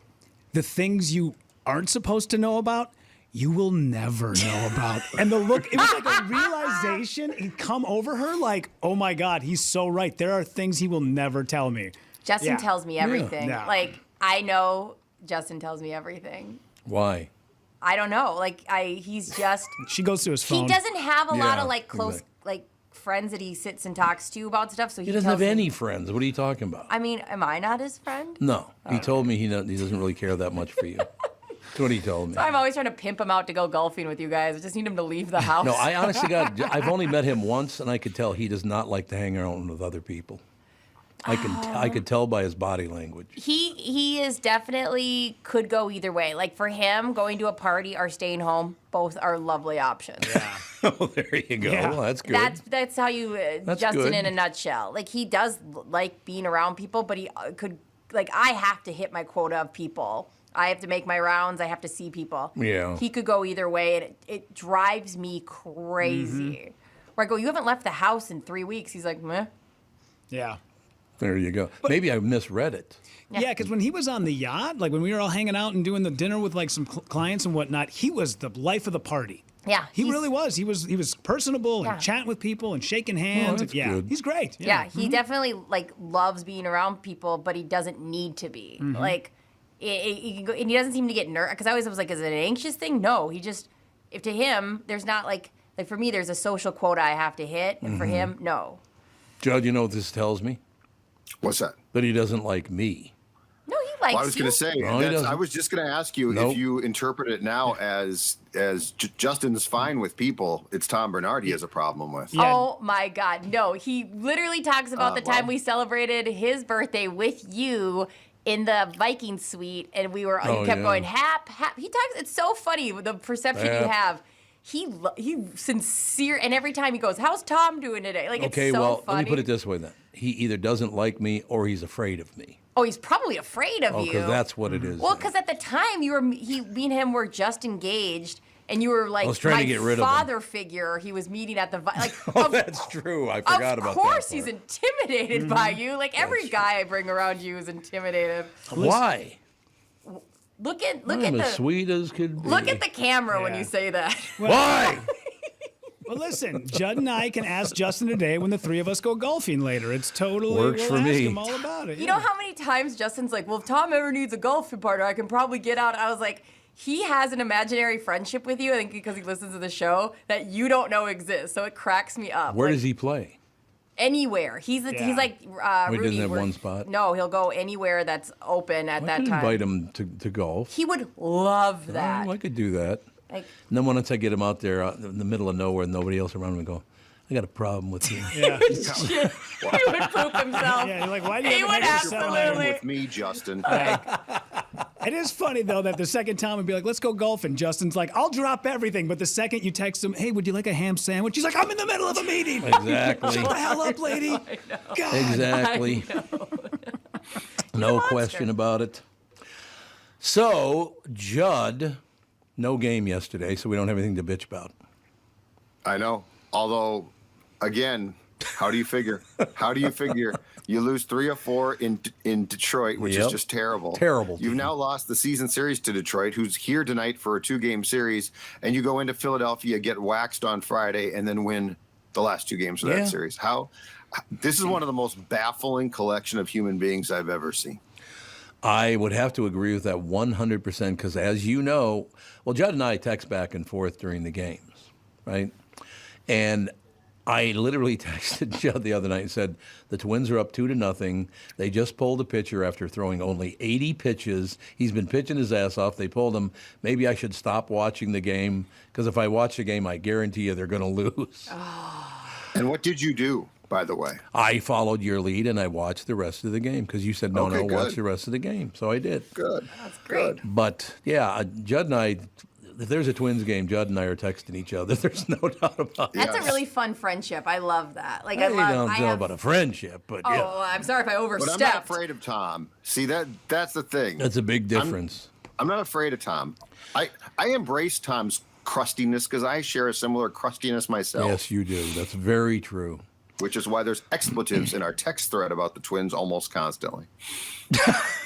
the things you aren't supposed to know about, you will never know about. And the look, it was like a realization. It come over her like, oh my God, he's so right. There are things he will never tell me. Justin tells me everything. Yeah. Like, I know Justin tells me everything. Why? I don't know. Like, he's just... She goes to his phone. He doesn't have a lot Yeah, of, like, close, like, friends that he sits and talks to about stuff, so He doesn't tells have me- any friends. What are you talking about? I mean, am I not his friend? No. He told me he doesn't really care that much for you. That's what he told me. So I'm always trying to pimp him out to go golfing with you guys. I just need him to leave the house. No, I honestly I've only met him once, and I could tell he does not like to hang around with other people. I could tell by his body language. He is definitely could go either way. Like, for him, going to a party or staying home, both are lovely options. Oh, there you go. Yeah. Well, that's good. That's how you, That's Justin good. in a nutshell. Like, he does like being around people, but he could, like, I have to hit my quota of people. I have to make my rounds. I have to see people. Yeah. He could go either way, and it drives me crazy. Where I go, you haven't left the house in 3 weeks. He's like, meh. Yeah. There you go. Maybe I misread it. Yeah, because when he was on the yacht, like when we were all hanging out and doing the dinner with like some clients and whatnot, he was the life of the party. Yeah. He really was. He was personable and chatting with people and shaking hands. that's yeah, good. he's great. Yeah, he definitely like loves being around people, but he doesn't need to be. Like, he can go, and he doesn't seem to get nervous. Because I always was like, is it an anxious thing? No, he just, if to him, there's not like for me, there's a social quota I have to hit, and for him, no. Judd, you know what this tells me? What's that? That he doesn't like me. No, he likes Well, I was you. going to say, No, he doesn't. I was just going to ask you Nope. if you interpret it now as Justin's fine with people, it's Tom Bernard he has a problem with. Yeah. Oh my God, no! He literally talks about the time we celebrated his birthday with you in the Viking suite, and we were. Oh, he kept yeah. going hap. He talks. It's so funny the perception you Hap. have. He sincere, and every time he goes, "How's Tom doing today?" Like, Okay, it's so well, funny. let me put it this way then. he either doesn't like me or he's afraid of me. Oh, he's probably afraid of you. because that's what it is. Well, because at the time me and him were just engaged, and you were like I was trying my to get rid of him. father figure. He was meeting at the like. Oh, that's true. I forgot about that. Of course, he's intimidated by you. Like every guy I bring around you is intimidated. Why? Look at I'm the as sweet as could be. look at the camera when you say that. Why? Well, listen, Judd and I can ask Justin today when the three of us go golfing later. It's totally Works we'll for ask me. him all about it. You know how many times Justin's like, well, if Tom ever needs a golfing partner, I can probably get out. I was like, he has an imaginary friendship with you, I think because he listens to the show, that you don't know exists. So it cracks me up. Where Like, does he play? anywhere. He's like We Rudy. didn't have where- one spot. No, he'll go anywhere that's open at I that could time. invite him to golf. He would love that. Oh, I could do that. Like, And then once I get him out there in the middle of nowhere and nobody else around him, I go, I got a problem with you. he would poop himself. Yeah, you're like, why do you He have would an extra absolutely. With me, Justin. It is funny, though, that the second Tom would be like, let's go golfing. Justin's like, I'll drop everything. But the second you text him, hey, would you like a ham sandwich? He's like, I'm in the middle of a meeting. Exactly. Shut the hell up, lady. God. Exactly. No question about it. So, Judd, no game yesterday, so we don't have anything to bitch about. I know. Although, again, how do you figure? How do you figure? You lose 3 or 4 in Detroit, which is Yep. just terrible. Terrible You've team. now lost the season series to Detroit, who's here tonight for a 2-game series, and you go into Philadelphia, get waxed on Friday, and then win the last 2 games of Yeah. that series. How? This is one of the most baffling collection of human beings I've ever seen. I would have to agree with that 100% because, as you know, well, Judd and I text back and forth during the games, right? And I literally texted Judd the other night and said, the Twins are up 2-0. They just pulled a pitcher after throwing only 80 pitches. He's been pitching his ass off. They pulled him. Maybe I should stop watching the game because if I watch the game, I guarantee you they're going to lose. And what did you do, by the way? I followed your lead and I watched the rest of the game because you said, no, Okay, watch good. the rest of the game. So I did. Good. That's great. But, yeah, Judd and I, if there's a Twins game, Judd and I are texting each other. There's no doubt about it. That's a really fun friendship. I love that. Like I I don't love. know about a friendship, but Oh, yeah. I'm sorry if I But overstepped. I'm not afraid of Tom. See, that's the thing. That's a big difference. I'm not afraid of Tom. I embrace Tom's crustiness because I share a similar crustiness myself. Yes, you do. That's very true. Which is why there's expletives in our text thread about the Twins almost constantly.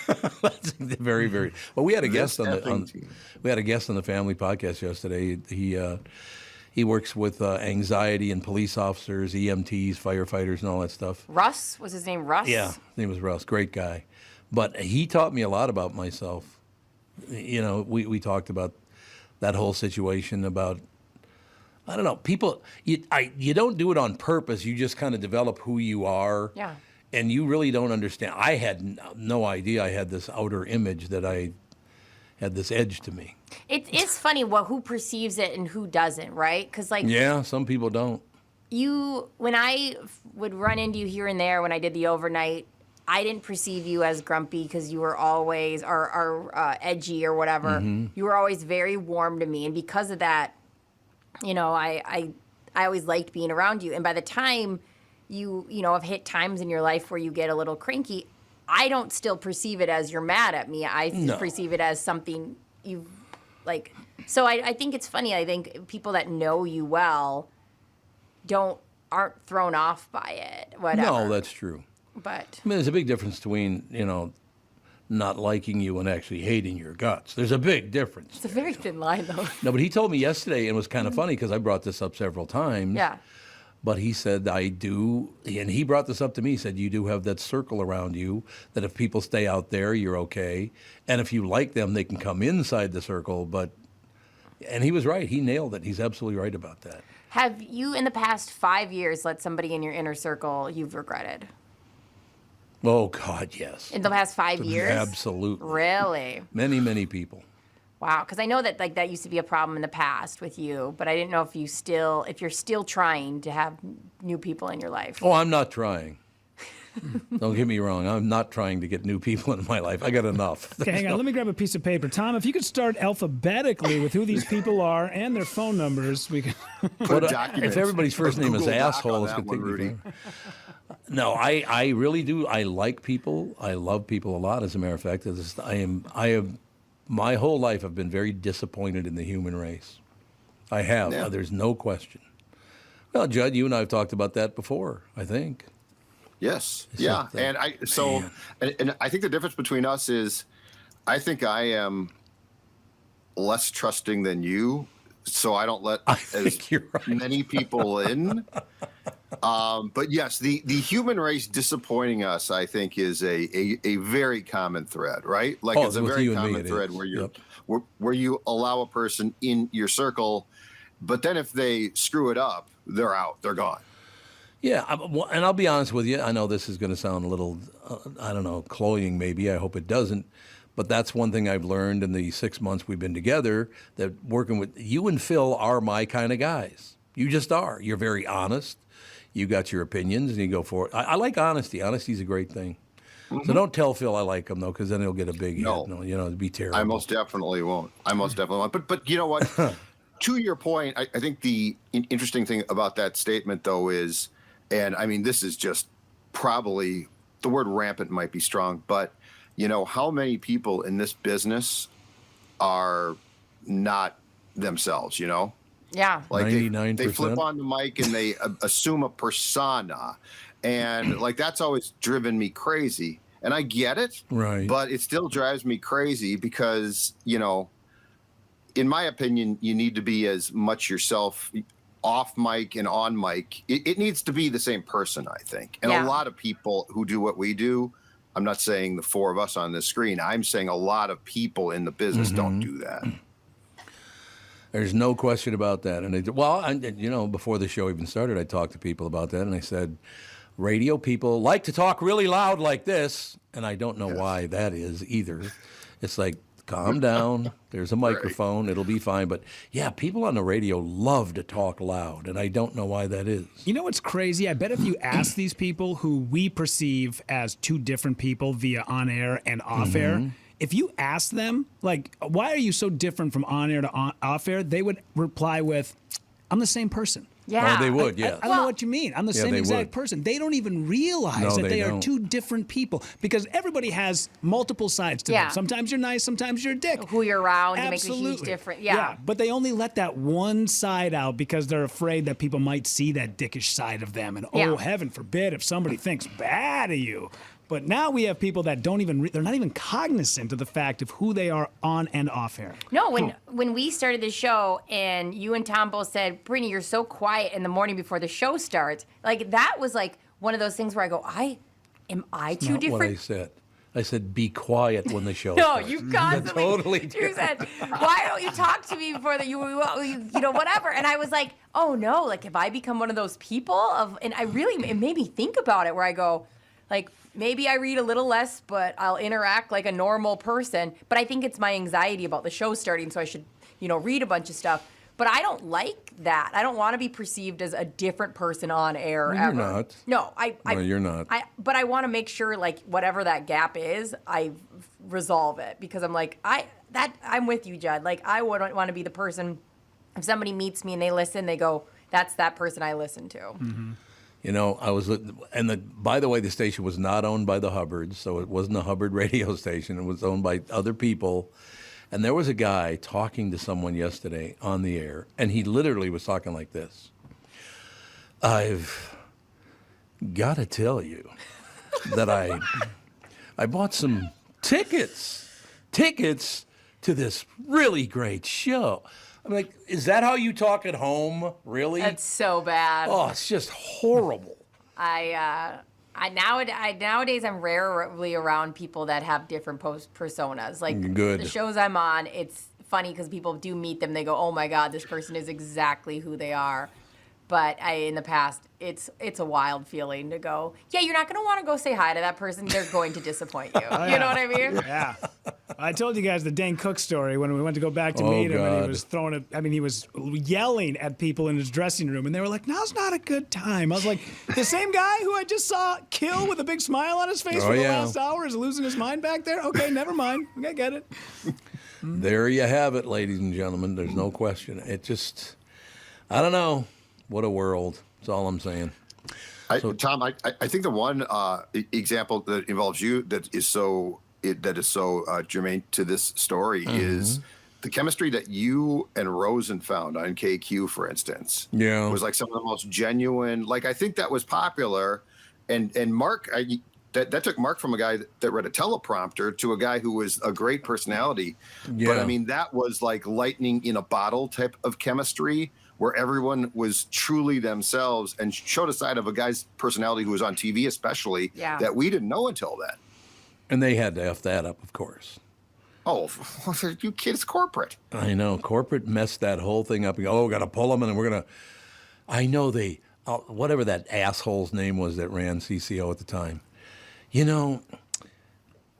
That's very, very. Well, we had a guest on effing the team. we had a guest on the family podcast yesterday. He works with anxiety and police officers, EMTs, firefighters, and all that stuff. Russ was his name. Russ. Yeah, his name was Russ. Great guy, but he taught me a lot about myself. You know, we talked about that whole situation about. I don't know. People, you don't do it on purpose. You just kind of develop who you are. Yeah. And you really don't understand. I had no idea I had this outer image that I had this edge to me. It is funny who perceives it and who doesn't, right? Because like Yeah, some people don't. when I would run into you here and there when I did the overnight, I didn't perceive you as grumpy because you were always or edgy or whatever. Mm-hmm. You were always very warm to me, and because of that, you know, I always liked being around you. And by the time you have hit times in your life where you get a little cranky, I don't still perceive it as you're mad at me. I No. perceive it as something you like. So I think it's funny. I think people that know you well aren't thrown off by it. Whatever. No, that's true. But I mean, there's a big difference between, not liking you and actually hating your guts. There's a big difference. it's a very thin line, though. No, but he told me yesterday, and it was kind of funny because I brought this up several times. Yeah. But he said, I do, and he brought this up to me. He said, you do have that circle around you that if people stay out there, you're okay. And if you like them, they can come inside the circle. And he was right. He nailed it. He's absolutely right about that. Have you, in the past 5 years, let somebody in your inner circle you've regretted? Oh, God, yes. In the past 5 years? Absolutely. Really? Many, many people. Wow, because I know that that used to be a problem in the past with you, but I didn't know if you're still trying to have new people in your life. Oh, I'm not trying. Don't get me wrong. I'm not trying to get new people in my life. I got enough. Okay, hang on. Let me grab a piece of paper. Tom, if you could start alphabetically with who these people are and their phone numbers, we can. If everybody's first name is Google Doc asshole, on it's that going to one, take me Rudy. forever. No, I really do. I like people. I love people a lot. As a matter of fact, I have my whole life I've been very disappointed in the human race. I have. Yeah. There's no question. Well, Judd, you and I have talked about that before, I think. Yes. It's Yeah. like that. And I think the difference between us is I think I am less trusting than you, so I don't let many people in. But yes, the human race disappointing us, I think, is a very common thread, right? Like it's a very common thread where you allow a person in your circle, but then if they screw it up, they're out, they're gone. Yeah, and I'll be honest with you. I know this is going to sound a little, I don't know, cloying maybe. I hope it doesn't. But that's one thing I've learned in the 6 months we've been together, that working with you and Phil are my kind of guys. You just are. You're very honest. You got your opinions and you go for it. I like honesty. Honesty is a great thing. Mm-hmm. So don't tell Phil I like him, though, because then he'll get a big hit. No, it'd be terrible. I most definitely won't. But you know what? To your point, I think the interesting thing about that statement, though, is, and I mean, this is just probably, the word rampant might be strong, but, how many people in this business are not themselves, Yeah. Like 99%. they flip on the mic and they assume a persona. And like, that's always driven me crazy. And I get it. Right. But it still drives me crazy because, in my opinion, you need to be as much yourself off mic and on mic. It needs to be the same person, I think. And a lot of people who do what we do, I'm not saying the four of us on this screen, I'm saying a lot of people in the business don't do that. There's no question about that. And before the show even started, I talked to people about that, and I said, radio people like to talk really loud like this, and I don't know why that is either. It's like, calm down. There's a microphone. It'll be fine. But, yeah, people on the radio love to talk loud, and I don't know why that is. You know what's crazy? I bet if you ask these people who we perceive as two different people via on-air and off-air, if you ask them, like, why are you so different from on-air to off-air, they would reply with, I'm the same person. Yeah. Oh, they would, yeah. I don't know what you mean. I'm the same exact person. They don't even realize that they are two different people because everybody has multiple sides to them. Sometimes you're nice, sometimes you're a dick. Who you're around to make a huge difference. Yeah. But they only let that one side out because they're afraid that people might see that dickish side of them. And oh, heaven forbid if somebody thinks bad of you. But now we have people that don't even, they're not even cognizant of the fact of who they are on and off air. No, when we started the show and you and Tom both said, Brittany, you're so quiet in the morning before the show starts. Like, that was like one of those things where I go, am I too different? What I said. I said, be quiet when the show No, starts. you constantly, Totally you said, why don't you talk to me before you whatever. And I was like, oh no, like, have I become one of those people and it made me think about it where I go, like, maybe I read a little less, but I'll interact like a normal person. But I think it's my anxiety about the show starting, so I should, read a bunch of stuff. But I don't like that. I don't want to be perceived as a different person on air ever. You're not. No, you're not. But I want to make sure, like, whatever that gap is, I resolve it because I'm like, I'm with you, Judd. Like, I wouldn't want to be the person. If somebody meets me and they listen, they go, "That's that person I listen to." Mm-hmm. By the way, the station was not owned by the Hubbards, so it wasn't a Hubbard radio station. It was owned by other people. And there was a guy talking to someone yesterday on the air, and he literally was talking like this. I've got to tell you that I bought some tickets to this really great show. I'm like, is that how you talk at home? Really? That's so bad. Oh, it's just horrible. Nowadays I'm rarely around people that have different personas. Like the shows I'm on, it's funny because people do meet them. They go, "Oh my God, this person is exactly who they are." But in the past, it's a wild feeling to go, yeah, you're not going to want to go say hi to that person. They're going to disappoint you. You know what I mean? Yeah. I told you guys the Dane Cook story when we went to go back to meet him, and he was he was yelling at people in his dressing room, and they were like, "Now's not a good time." I was like, the same guy who I just saw kill with a big smile on his face for the last hour is losing his mind back there? Okay, never mind. I get it. There you have it, ladies and gentlemen. There's no question. It just, I don't know. What a world. That's all I'm saying. Tom, I think the one example that involves you that is so germane to this story is the chemistry that you and Rosen found on KQ, for instance. Yeah, was like some of the most genuine. Like, I think that was popular, and Mark, that took Mark from a guy that read a teleprompter to a guy who was a great personality. Yeah. But I mean, that was like lightning in a bottle type of chemistry, where everyone was truly themselves and showed a side of a guy's personality who was on TV, especially that we didn't know until then. And they had to F that up, of course. Oh, you kids, corporate. I know. Corporate messed that whole thing up. Oh, got to pull them, and we're going to... I know they... whatever that asshole's name was that ran CCO at the time. You know,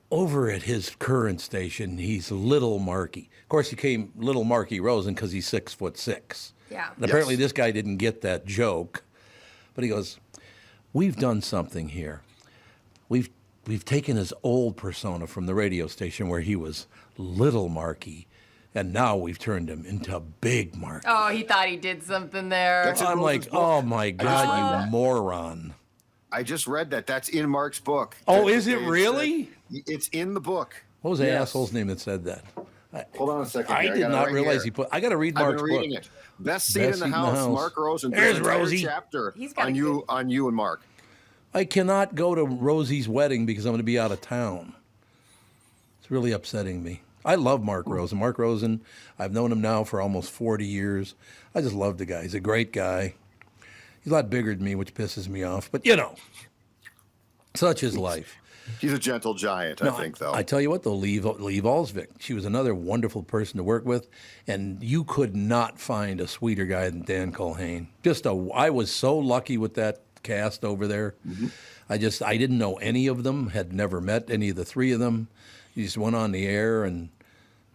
over at his current station, he's Little Marky. Of course, he came Little Marky Rosen because he's 6'6". Yeah. And apparently this guy didn't get that joke. But he goes, we've done something here. We've taken his old persona from the radio station where he was Little Marky, and now we've turned him into Big Marky. Oh, he thought he did something there. I'm like, oh my God, you moron. I just read that. That's in Mark's book. Oh, is it really? It's in the book. What was the asshole's name that said that? Hold on a second. I did not realize he put. I got to read Mark's book. I've been reading it. Best seat in the house. Mark Rosen. There's Rosie. Chapter on you and Mark. I cannot go to Rosie's wedding because I'm going to be out of town. It's really upsetting me. I love Mark Rosen. Mark Rosen, I've known him now for almost 40 years. I just love the guy. He's a great guy. He's a lot bigger than me, which pisses me off. But, you know, such is life. He's a gentle giant, I think, though. I tell you what, though, Lee Alsvik, she was another wonderful person to work with, and you could not find a sweeter guy than Dan Culhane. I was so lucky with that cast over there. I didn't know any of them, had never met any of the three of them. You just went on the air and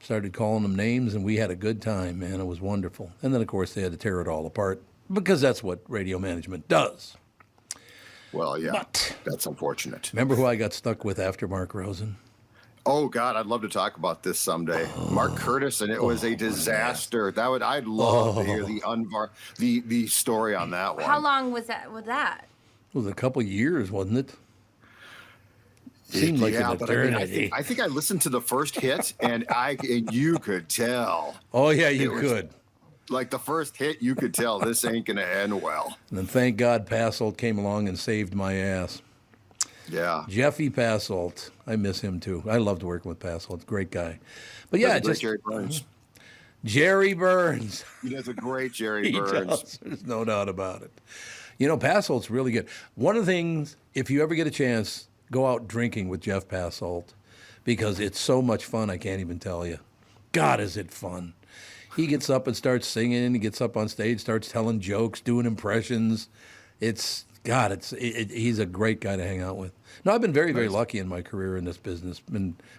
started calling them names, and we had a good time, man. It was wonderful. And then, of course, they had to tear it all apart because that's what radio management does. Well, yeah, that's unfortunate. Remember who I got stuck with after Mark Rosen? Oh God, I'd love to talk about this someday. Mark Curtis, and it was a disaster. I'd love to hear the story on that one. How long was that? It was a couple years, wasn't it? Seemed like an eternity. I think I listened to the first hit, and you could tell. Oh yeah, you could. Like the first hit, you could tell this ain't gonna end well. And then thank God Passolt came along and saved my ass. Yeah. Jeffy Passolt. I miss him too. I loved working with Passolt. Great guy. But yeah, just Jerry Burns. Jerry Burns. He does a great Jerry Burns. Does. There's no doubt about it. You know, Passolt's really good. One of the things, if you ever get a chance, go out drinking with Jeff Passolt because it's so much fun, I can't even tell you. God, is it fun. He gets up and starts singing. He gets up on stage, starts telling jokes, doing impressions. He's a great guy to hang out with. No, I've been very, very lucky in my career in this business.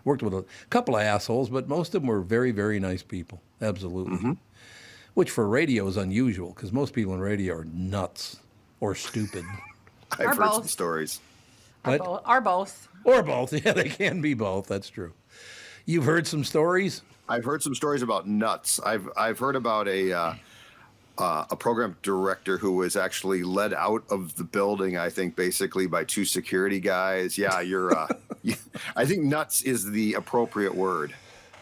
Worked with a couple of assholes, but most of them were very, very nice people. Absolutely. Which for radio is unusual because most people in radio are nuts or stupid. I've heard some stories. Are both. Or both. Yeah, they can be both. That's true. You've heard some stories? I've heard some stories about nuts. I've heard about a program director who was actually led out of the building, I think, basically by two security guys. Yeah, I think nuts is the appropriate word.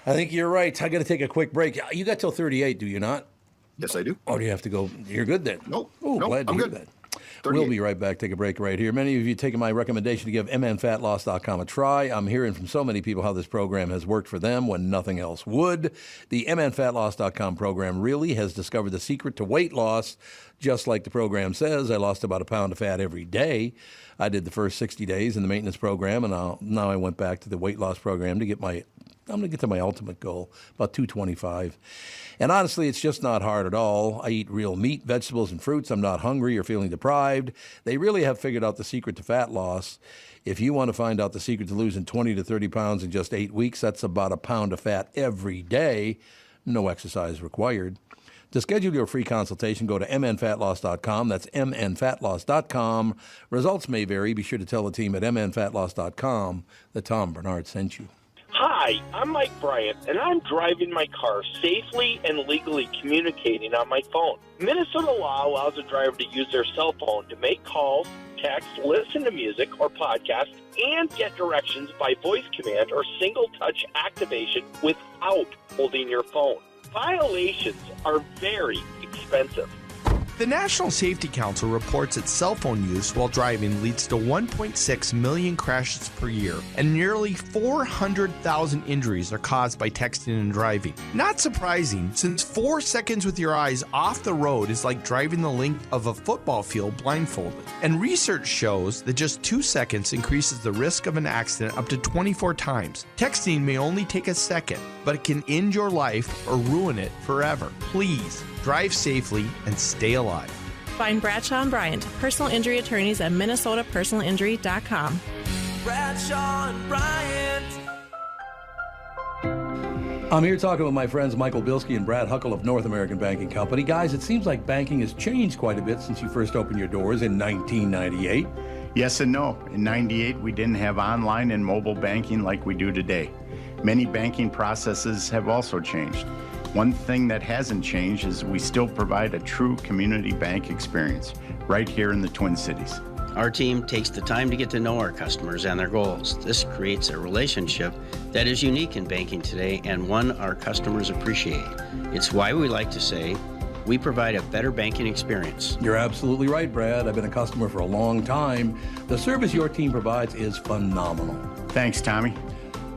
I think you're right. I got to take a quick break. You got till 38, do you not? Yes, I do. Oh, do you have to go? You're good then. Nope. Glad to I'm hear good. that. We'll be right back. Take a break right here. Many of you taking my recommendation to give mnfatloss.com a try. I'm hearing from so many people how this program has worked for them when nothing else would. The mnfatloss.com program really has discovered the secret to weight loss. Just like the program says, I lost about a pound of fat every day. I did the first 60 days in the maintenance program, and now I went back to the weight loss program to get I'm going to get to my ultimate goal, about 225. And honestly, it's just not hard at all. I eat real meat, vegetables, and fruits. I'm not hungry or feeling deprived. They really have figured out the secret to fat loss. If you want to find out the secret to losing 20 to 30 pounds in just 8 weeks, that's about a pound of fat every day. No exercise required. To schedule your free consultation, go to mnfatloss.com. That's mnfatloss.com. Results may vary. Be sure to tell the team at mnfatloss.com that Tom Barnard sent you. Hi, I'm Mike Bryant, and I'm driving my car safely and legally communicating on my phone. Minnesota law allows a driver to use their cell phone to make calls, text, listen to music or podcast, and get directions by voice command or single touch activation without holding your phone. Violations are very expensive. The National Safety Council reports that cell phone use while driving leads to 1.6 million crashes per year, and nearly 400,000 injuries are caused by texting and driving. Not surprising, since 4 seconds with your eyes off the road is like driving the length of a football field blindfolded. And research shows that just 2 seconds increases the risk of an accident up to 24 times. Texting may only take a second, but it can end your life or ruin it forever. Please drive safely and stay alive. Find Bradshaw and Bryant, personal injury attorneys at minnesotapersonalinjury.com. Bradshaw and Bryant. I'm here talking with my friends Michael Bilski and Brad Huckle of North American Banking Company. Guys, it seems like banking has changed quite a bit since you first opened your doors in 1998. Yes and no. In 98, we didn't have online and mobile banking like we do today. Many banking processes have also changed. One thing that hasn't changed is we still provide a true community bank experience right here in the Twin Cities. Our team takes the time to get to know our customers and their goals. This creates a relationship that is unique in banking today and one our customers appreciate. It's why we like to say we provide a better banking experience. You're absolutely right, Brad. I've been a customer for a long time. The service your team provides is phenomenal. Thanks, Tommy.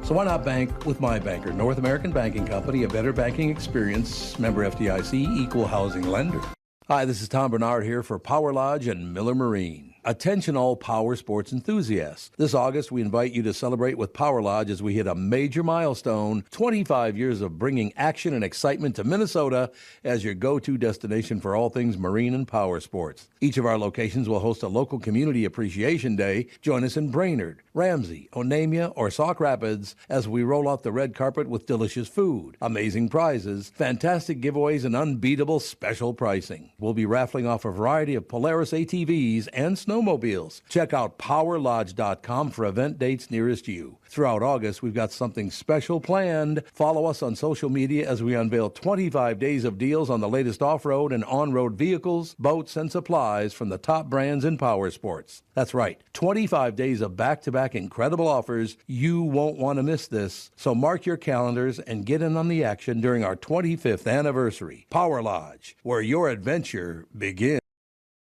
So why not bank with my banker, North American Banking Company, a better banking experience, member FDIC, equal housing lender. Hi, this is Tom Bernard here for Power Lodge and Miller Marine. Attention all power sports enthusiasts. This August, we invite you to celebrate with Power Lodge as we hit a major milestone, 25 years of bringing action and excitement to Minnesota as your go-to destination for all things marine and power sports. Each of our locations will host a local community appreciation day. Join us in Brainerd, Ramsey, Onamia, or Sauk Rapids as we roll out the red carpet with delicious food, amazing prizes, fantastic giveaways, and unbeatable special pricing. We'll be raffling off a variety of Polaris ATVs and snowmobiles. Check out powerlodge.com for event dates nearest you. Throughout August, we've got something special planned. Follow us on social media as we unveil 25 days of deals on the latest off-road and on-road vehicles, boats, and supplies from the top brands in power sports. That's right, 25 days of back-to-back incredible offers. You won't want to miss this. So mark your calendars and get in on the action during our 25th anniversary. Power Lodge, where your adventure begins.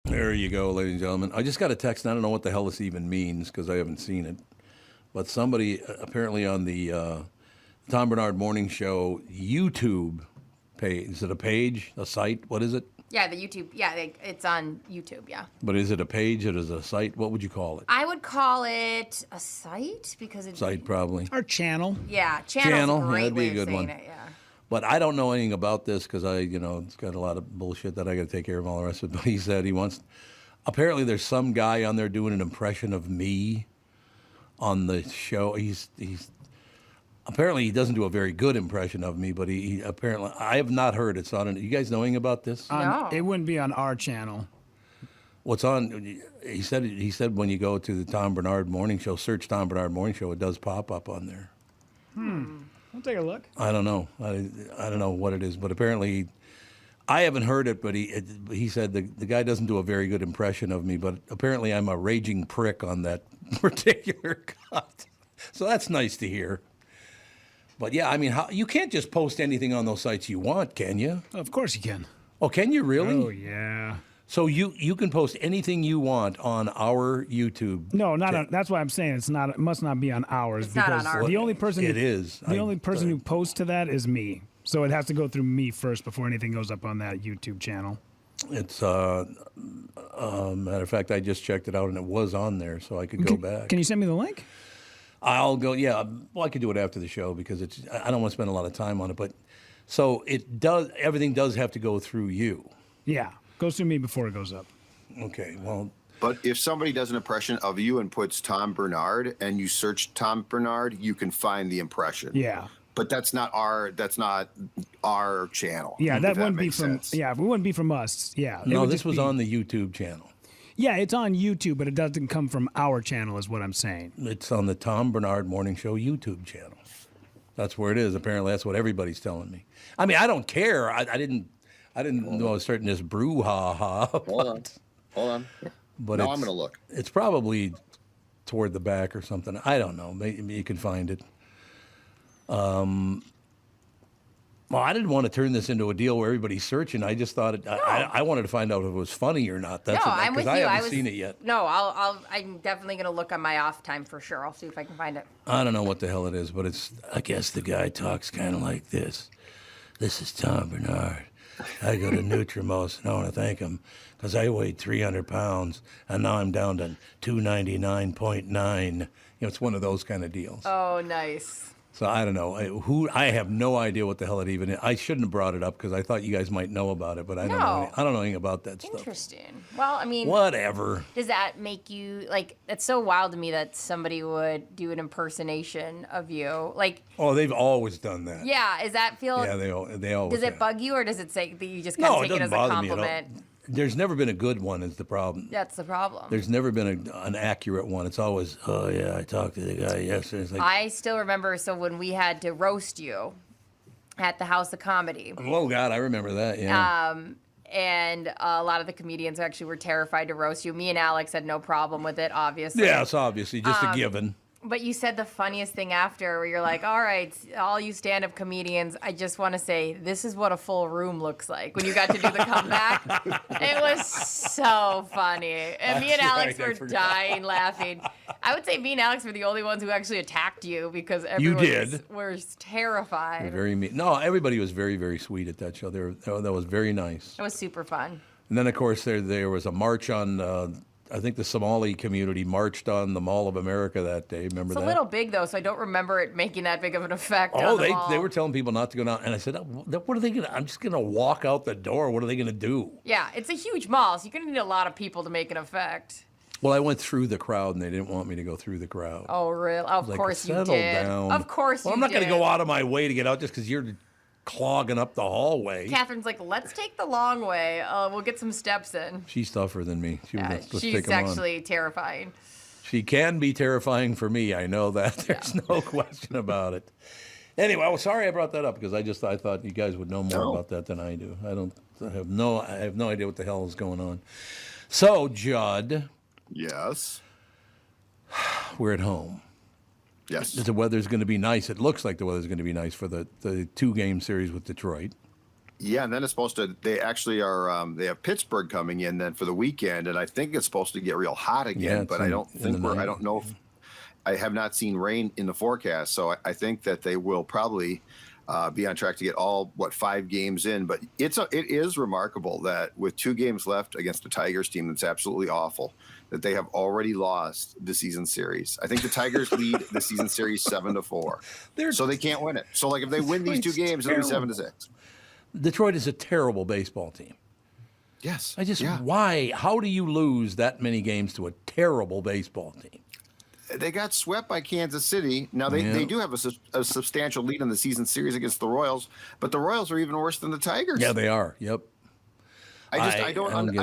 There you go, ladies and gentlemen. I just got a text, and I don't know what the hell this even means because I haven't seen it. But somebody apparently on the Tom Bernard Morning Show YouTube page. Is it a page, a site? What is it? Yeah, the YouTube. Yeah, it's on YouTube, yeah. But is it a page? It is a site? What would you call it? I would call it a site because it's... Site, probably. Our channel. Yeah, channel's a great that'd be way a good of saying one. it, yeah. But I don't know anything about this because it's got a lot of bullshit that I got to take care of and all the rest of it. But he said he wants... Apparently there's some guy on there doing an impression of me on the show. He's apparently he doesn't do a very good impression of me, but he apparently, I have not heard it. So you guys know anything about this? No. It wouldn't be on our channel. What's on? He said when you go to the Tom Bernard Morning Show, search Tom Bernard Morning Show, it does pop up on there. I'll take a look. I don't know. I don't know what it is, but apparently I haven't heard it. But he said the guy doesn't do a very good impression of me. But apparently I'm a raging prick on that particular cut. So that's nice to hear. But yeah, I mean, you can't just post anything on those sites you want, can you? Of course you can. Oh, can you really? Oh, yeah. So you can post anything you want on our YouTube. No, not on, that's why I'm saying it's not. It must not be on ours It's because not on our the only person It is. the only person who posts to that is me. So it has to go through me first before anything goes up on that YouTube channel. It's matter of fact, I just checked it out and it was on there, so I could go back. Can you send me the link? I'll go. Yeah, well, I could do it after the show because I don't want to spend a lot of time on it. But so everything does have to go through you. Yeah, goes through me before it goes up. Okay, well. But if somebody does an impression of you and puts Tom Bernard and you search Tom Bernard, you can find the impression. Yeah. But that's not our channel. Yeah, that wouldn't be makes from sense. it wouldn't be from us. Yeah. No, this was on the YouTube channel. Yeah, it's on YouTube, but it doesn't come from our channel is what I'm saying. It's on the Tom Bernard Morning Show YouTube channel. That's where it is. Apparently that's what everybody's telling me. I mean, I don't care. I didn't know I was starting this brouhaha. Hold on. But No, I'm going to look. It's probably toward the back or something. I don't know. Maybe you can find it. Well, I didn't want to turn this into a deal where everybody's searching. I just thought I wanted to find out if it was funny or not. That's I'm with you. I haven't seen it yet. No, I'm definitely gonna look on my off time for sure. I'll see if I can find it. I don't know what the hell it is, but I guess the guy talks kind of like this. This is Tom Barnard. I go to Nutrimos, and I want to thank him because I weighed 300 pounds, and now I'm down to 299.9. It's one of those kind of deals. Oh, nice. So I don't know. I have no idea what the hell it even is. I shouldn't have brought it up because I thought you guys might know about it, but I don't know. I don't know anything about that stuff. Interesting. Well, I mean, whatever. Does that make you like? It's so wild to me that somebody would do an impersonation of you. Like, oh, they've always done that. Yeah. Does that feel? Yeah, they always. Does it bug you, or does it say that you just kind of take it as a compliment? There's never been a good one. Is the problem? That's the problem. There's never been an accurate one. It's always, oh yeah, I talked to the guy yesterday. It's like, I still remember. So when we had to roast you at the House of Comedy. Oh God, I remember that. Yeah. And a lot of the comedians actually were terrified to roast you. Me and Alex had no problem with it, obviously. Yeah, it's obviously just a given. But you said the funniest thing after, where you're like, all right, all you stand-up comedians, I just want to say, this is what a full room looks like. When you got to do the comeback, it was so funny. And me and Alex were dying laughing. I would say me and Alex were the only ones who actually attacked you because everyone was terrified. Very mean. No, everybody was very, very sweet at that show. That was very nice. It was super fun. And then, of course, there was a march on... I think the Somali community marched on the Mall of America that day. Remember that? It's a little big, though, so I don't remember it making that big of an effect. Oh, they were telling people not to go down. And I said, what are they going to... I'm just going to walk out the door. What are they going to do? Yeah, it's a huge mall, so you're going to need a lot of people to make an effect. Well, I went through the crowd, and they didn't want me to go through the crowd. Oh, really? Of course you did. Settle down. Of course you did. Well, I'm not going to go out of my way to get out just because you're clogging up the hallway. Catherine's like, let's take the long way. We'll get some steps in. She's tougher than me. She's actually terrifying. She can be terrifying for me. I know that. There's no question about it. Anyway, well, sorry I brought that up because I thought you guys would know more about that than I do. I have no idea what the hell is going on. So, Judd. Yes. We're at home. Yes. The weather's going to be nice. It looks like the weather's going to be nice for the 2-game series with Detroit. Yeah, and then it's supposed to. They actually are. They have Pittsburgh coming in then for the weekend, and I think it's supposed to get real hot again. Yeah, but I don't think I don't know. I have not seen rain in the forecast, so I think that they will probably be on track to get all 5 games in. But it is remarkable that with 2 games left against the Tigers team that's absolutely awful, that they have already lost the season series. I think the Tigers lead the season series 7-4, so they can't win it. So like if they win these 2 games, it'll be 7-6. Detroit is a terrible baseball team. Yes. Why? How do you lose that many games to a terrible baseball team? They got swept by Kansas City. Now, they do have a substantial lead in the season series against the Royals, but the Royals are even worse than the Tigers. Yeah, they are. Yep. I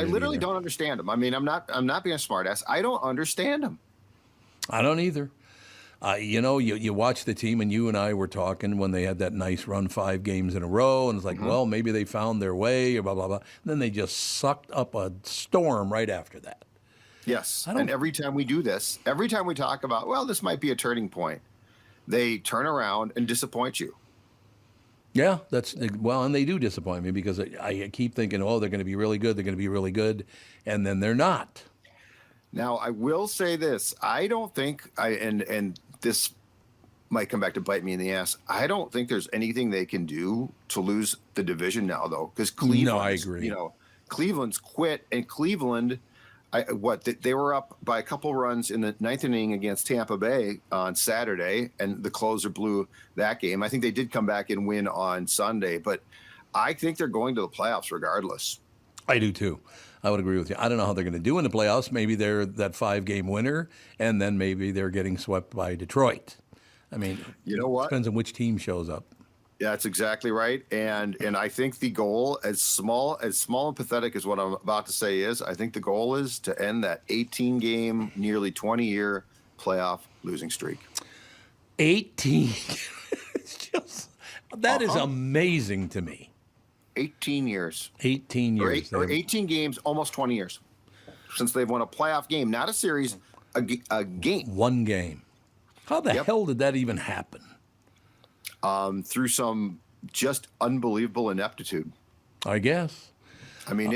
literally don't understand them. I mean, I'm not being a smartass. I don't understand them. I don't either. You watch the team, and you and I were talking when they had that nice run 5 games in a row, and it's like, well, maybe they found their way, or blah, blah, blah. And then they just sucked up a storm right after that. Yes, and every time we do this, every time we talk about, well, this might be a turning point, they turn around and disappoint you. Yeah, and they do disappoint me because I keep thinking, oh, they're going to be really good, and then they're not. Now, I will say this. I don't think, and this might come back to bite me in the ass, I don't think there's anything they can do to lose the division now, though, because Cleveland, no, I agree. Cleveland's quit, and Cleveland, they were up by a couple runs in the 9th inning against Tampa Bay on Saturday, and the closer blew that game. I think they did come back and win on Sunday, but I think they're going to the playoffs regardless. I do too. I would agree with you. I don't know how they're going to do in the playoffs. Maybe they're that 5-game winner, and then maybe they're getting swept by Detroit. I mean, you know what? It depends on which team shows up. Yeah, that's exactly right. And I think the goal, as small and pathetic as what I'm about to say is, I think the goal is to end that 18-game, nearly 20-year playoff losing streak. 18. That is amazing to me. 18 years. 18 years. Or 18 games, almost 20 years. since they've won a playoff game, not a series, a game. One game. How the hell did that even happen? Through some just unbelievable ineptitude. I guess. I mean,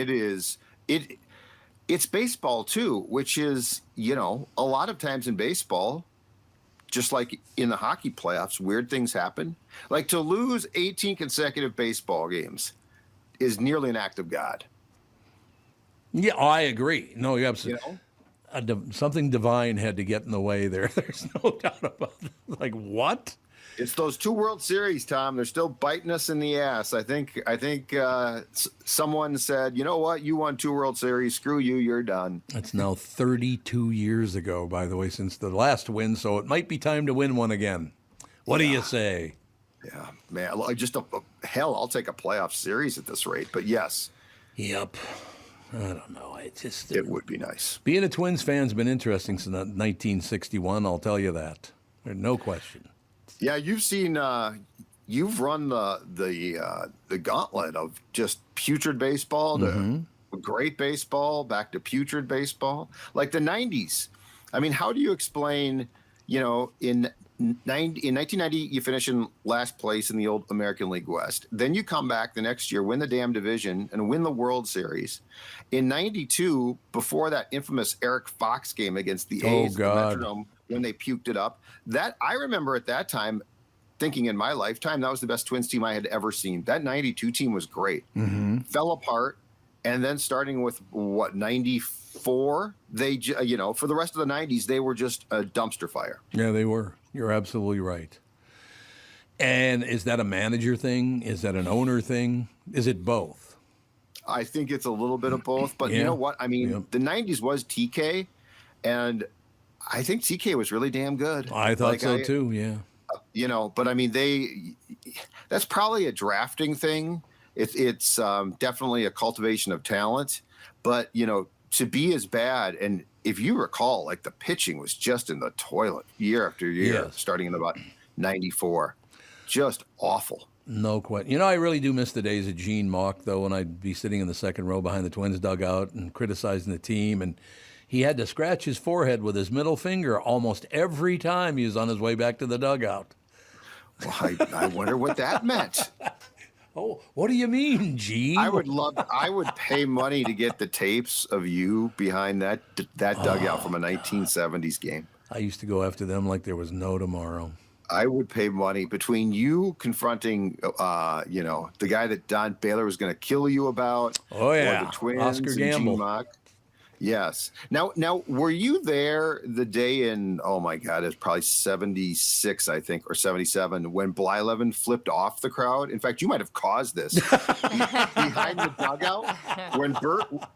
it's baseball too, which is, a lot of times in baseball, just like in the hockey playoffs, weird things happen. Like to lose 18 consecutive baseball games is nearly an act of God. Yeah, I agree. No, you're absolutely. Something divine had to get in the way there. There's no doubt about it. Like, what? It's those 2 World Series, Tom. They're still biting us in the ass. I think someone said, you know what? You won 2 World Series. Screw you. You're done. It's now 32 years ago, by the way, since the last win. So it might be time to win one again. What do you say? Yeah, man. Hell, I'll take a playoff series at this rate. But yes. Yep. I don't know. It would be nice. Being a Twins fan's been interesting since 1961. I'll tell you that. There's no question. Yeah, you've seen, you've run the gauntlet of just putrid baseball to great baseball, back to putrid baseball, like the 90s. I mean, how do you explain, in 1990, you finish in last place in the old American League West. Then you come back the next year, win the damn division, and win the World Series. In 92, before that infamous Eric Fox game against the A's, the Metrodome, when they puked it up, that I remember at that time thinking in my lifetime, that was the best Twins team I had ever seen. That 92 team was great. Fell apart. And then starting with 94, they, for the rest of the 90s, they were just a dumpster fire. Yeah, they were. You're absolutely right. And is that a manager thing? Is that an owner thing? Is it both? I think it's a little bit of both. But you know what? I mean, the 90s was TK, and I think TK was really damn good. I thought so too, yeah. But I mean, that's probably a drafting thing. It's definitely a cultivation of talent. But, to be as bad, and if you recall, like the pitching was just in the toilet year after year, starting in about 94. Just awful. No question. I really do miss the days of Gene Mauch, though, when I'd be sitting in the second row behind the Twins dugout and criticizing the team. And he had to scratch his forehead with his middle finger almost every time he was on his way back to the dugout. Well, I wonder what that meant. Oh, what do you mean, Gene? I would pay money to get the tapes of you behind that dugout from a 1970s game. I used to go after them like there was no tomorrow. I would pay money between you confronting, the guy that Don Baylor was going to kill you about. Oh, yeah. Or the Twins, Oscar Gamble. Gene Mauch. Yes. Now, were you there the day in, oh my God, it's probably 76, I think, or 77, when Blyleven flipped off the crowd? In fact, you might have caused this. Behind the dugout,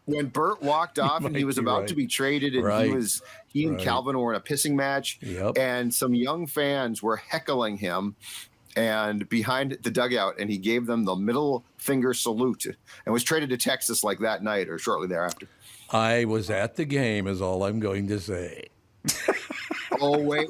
when Burt walked off and he was about to be traded, and he and Calvin were in a pissing match, and some young fans were heckling him and behind the dugout, and he gave them the middle finger salute and was traded to Texas like that night or shortly thereafter. I was at the game is all I'm going to say. Oh, wait.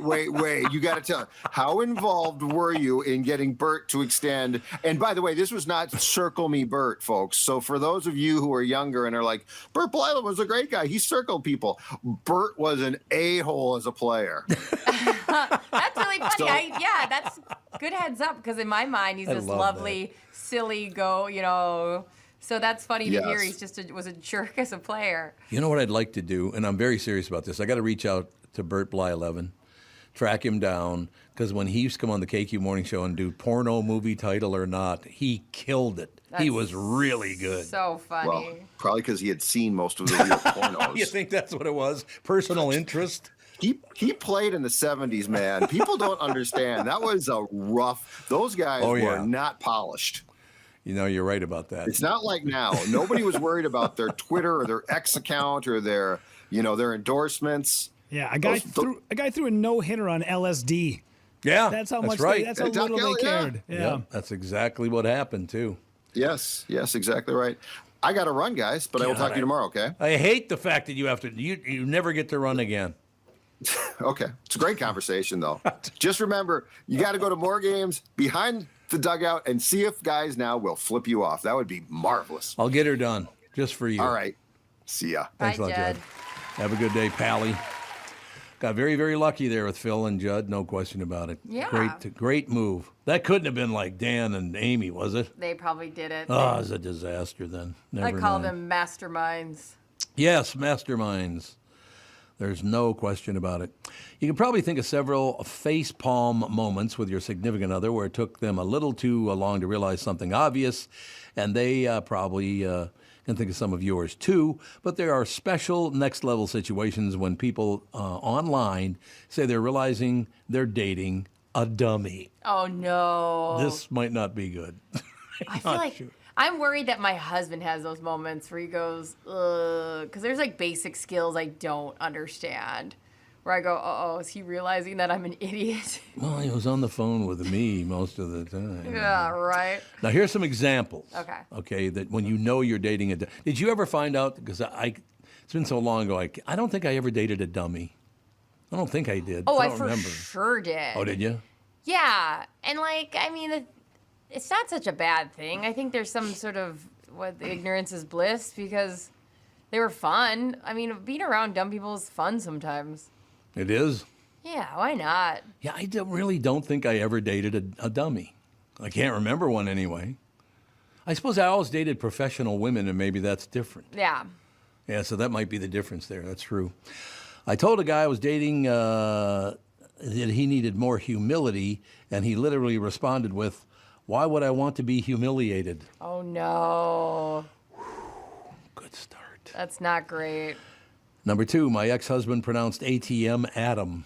You got to tell. How involved were you in getting Burt to extend? And by the way, this was not Circle Me Burt, folks. So for those of you who are younger and are like, Burt Blyleven was a great guy. He circled people. Burt was an a-hole as a player. That's really funny. That's good heads up, because in my mind, he's this lovely, silly So that's funny to hear. He's was a jerk as a player. You know what I'd like to do, and I'm very serious about this. I got to reach out to Burt Blyleven, track him down, because when he used to come on the KQ Morning Show and do porno movie title or not, he killed it. He was really good. So funny. Well, probably because he had seen most of the real pornos. You think that's what it was? Personal interest? He played in the 70s, man. People don't understand. That was a rough. Those guys were not polished. You're right about that. It's not like now. Nobody was worried about their Twitter or their X account or their endorsements. Yeah, a guy threw a no-hitter on LSD. Yeah, that's how much. That's how little they cared. Yeah, that's exactly what happened too. Yes, exactly right. I got to run, guys, but I will talk to you tomorrow. Okay. I hate the fact that you have to. You never get to run again. Okay, it's a great conversation though. Just remember, you got to go to more games behind the dugout and see if guys now will flip you off. That would be marvelous. I'll get her done just for you. All right. See ya. Bye, Thanks a lot, Judd. Judd. Have a good day, Pally. Got very, very lucky there with Phil and Judd, no question about it. Yeah. Great move. That couldn't have been like Dan and Amy, was it? They probably did it. Oh, it was a disaster then. I call mind. them masterminds. Yes, masterminds. There's no question about it. You can probably think of several facepalm moments with your significant other where it took them a little too long to realize something obvious, and they probably can think of some of yours too. But there are special next-level situations when people online say they're realizing they're dating a dummy. Oh, no. This might not be good. I feel like I'm worried that my husband has those moments where he goes, ugh, because there's like basic skills I don't understand. Where I go, uh-oh, is he realizing that I'm an idiot? Well, he was on the phone with me most of the time. Yeah, right. Now, here's some examples. Okay. Okay, that when you know you're dating a... Did you ever find out, because it's been so long ago, I don't think I ever dated a dummy. I don't think I did. Oh, I don't for remember. sure did. Oh, did you? Yeah, and like, I mean, it's not such a bad thing. I think there's some sort of, ignorance is bliss, because they were fun. I mean, being around dumb people is fun sometimes. It is? Yeah, why not? Yeah, I really don't think I ever dated a dummy. I can't remember one anyway. I suppose I always dated professional women, and maybe that's different. Yeah. Yeah, so that might be the difference there. That's true. I told a guy I was dating that he needed more humility, and he literally responded with, "Why would I want to be humiliated?" Oh, no. Good start. That's not great. Number 2, my ex-husband pronounced ATM Adam.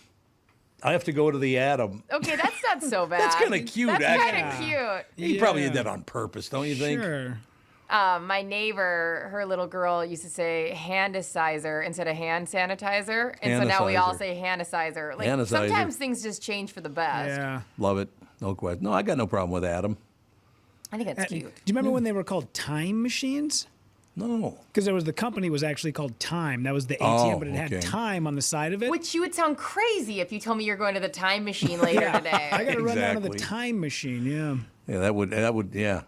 I have to go to the Adam. Okay, that's not so bad. That's kind of cute, That's actually. kind of cute. He probably did that on purpose, don't you think? Sure. My neighbor, her little girl used to say handicizer instead of hand sanitizer. And so now we all say handicizer. Like, Handicizer. sometimes things just change for the best. Yeah. Love it. No question. No, I got no problem with Adam. I think that's cute. Do you remember when they were called time machines? No. Because the company was actually called Time. That was the ATM, but it okay. had time on the side of it. Which you would sound crazy if you told me you're going to the time machine later today. I got to run down to the Exactly. time machine, yeah. Yeah, that would, yeah.